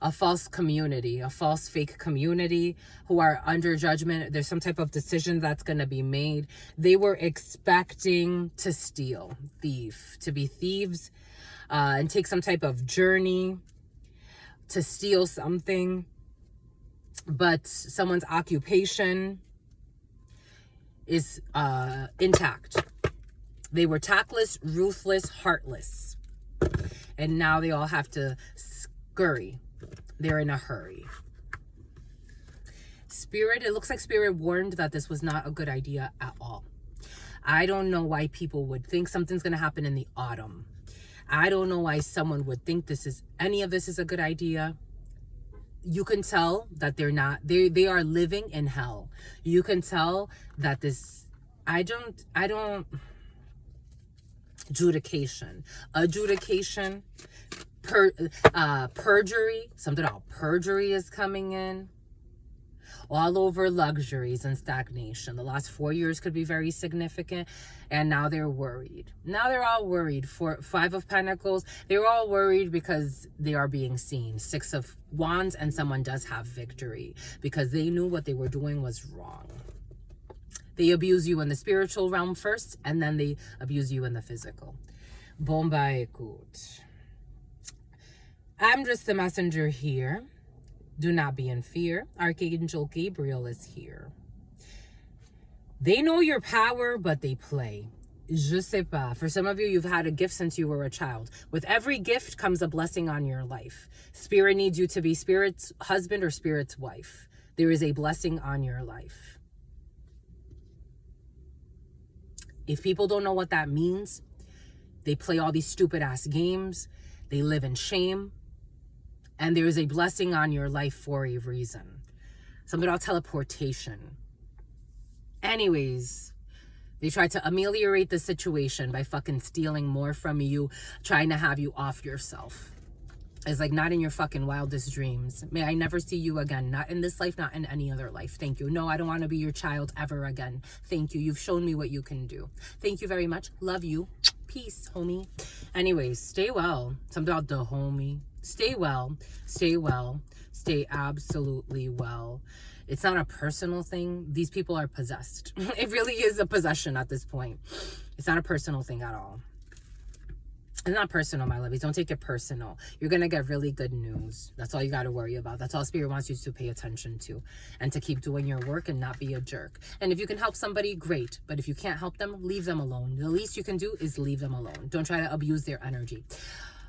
A false community. A false fake community who are under judgment. There's some type of decision that's going to be made. They were expecting to steal. To be thieves. And take some type of journey to steal something. But someone's occupation is intact. They were tactless, ruthless, heartless. And now they all have to scurry. They're in a hurry. Spirit, it looks like Spirit warned that this was not a good idea at all. I don't know why people would think something's going to happen in the autumn. I don't know why someone would think any of this is a good idea. You can tell that they are living in hell. You can tell that adjudication, perjury, something about perjury is coming in. All over luxuries and stagnation. The last 4 years could be very significant. And now they're worried. Now they're all worried. For 5 of Pentacles, they're all worried because they are being seen. 6 of Wands, and someone does have victory because they knew what they were doing was wrong. They abuse you in the spiritual realm first, and then they abuse you in the physical. Bomba écoute. I'm just the messenger here. Do not be in fear. Archangel Gabriel is here. They know your power, but they play. Je sais pas. For some of you, you've had a gift since you were a child. With every gift comes a blessing on your life. Spirit needs you to be Spirit's husband or Spirit's wife. There is a blessing on your life. If people don't know what that means, they play all these stupid ass games. They live in shame. And there is a blessing on your life for a reason. Something about teleportation. Anyways, they try to ameliorate the situation by fucking stealing more from you, trying to have you off yourself. It's like, not in your fucking wildest dreams. May I never see you again. Not in this life, not in any other life. Thank you. No, I don't want to be your child ever again. Thank you. You've shown me what you can do. Thank you very much. Love you. Peace, homie. Anyways, stay well. Something about the homie. Stay well. Stay well. Stay absolutely well. It's not a personal thing. These people are possessed. It really is a possession at this point. It's not a personal thing at all. It's not personal, my lovies. Don't take it personal. You're going to get really good news. That's all you got to worry about. That's all Spirit wants you to pay attention to. And to keep doing your work and not be a jerk. And if you can help somebody, great. But if you can't help them, leave them alone. The least you can do is leave them alone. Don't try to abuse their energy.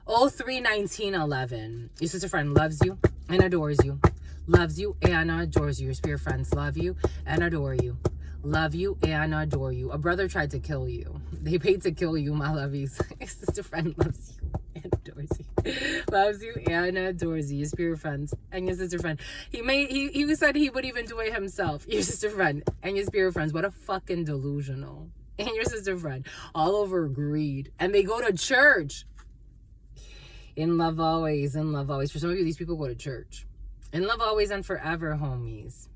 03-19-11. Your sister friend loves you and adores you. Loves you and adores you. Your spirit friends love you and adore you. Love you and adore you. A brother tried to kill you. They paid to kill you, my lovies. Your sister friend loves you and adores you. Loves you and adores you. Your spirit friends and your sister friend. He said he would even do it himself. Your sister friend and your spirit friends. What a fucking delusional. And your sister friend. All over greed. And they go to church. In love always. In love always. For some of you, these people go to church. In love always and forever, homies.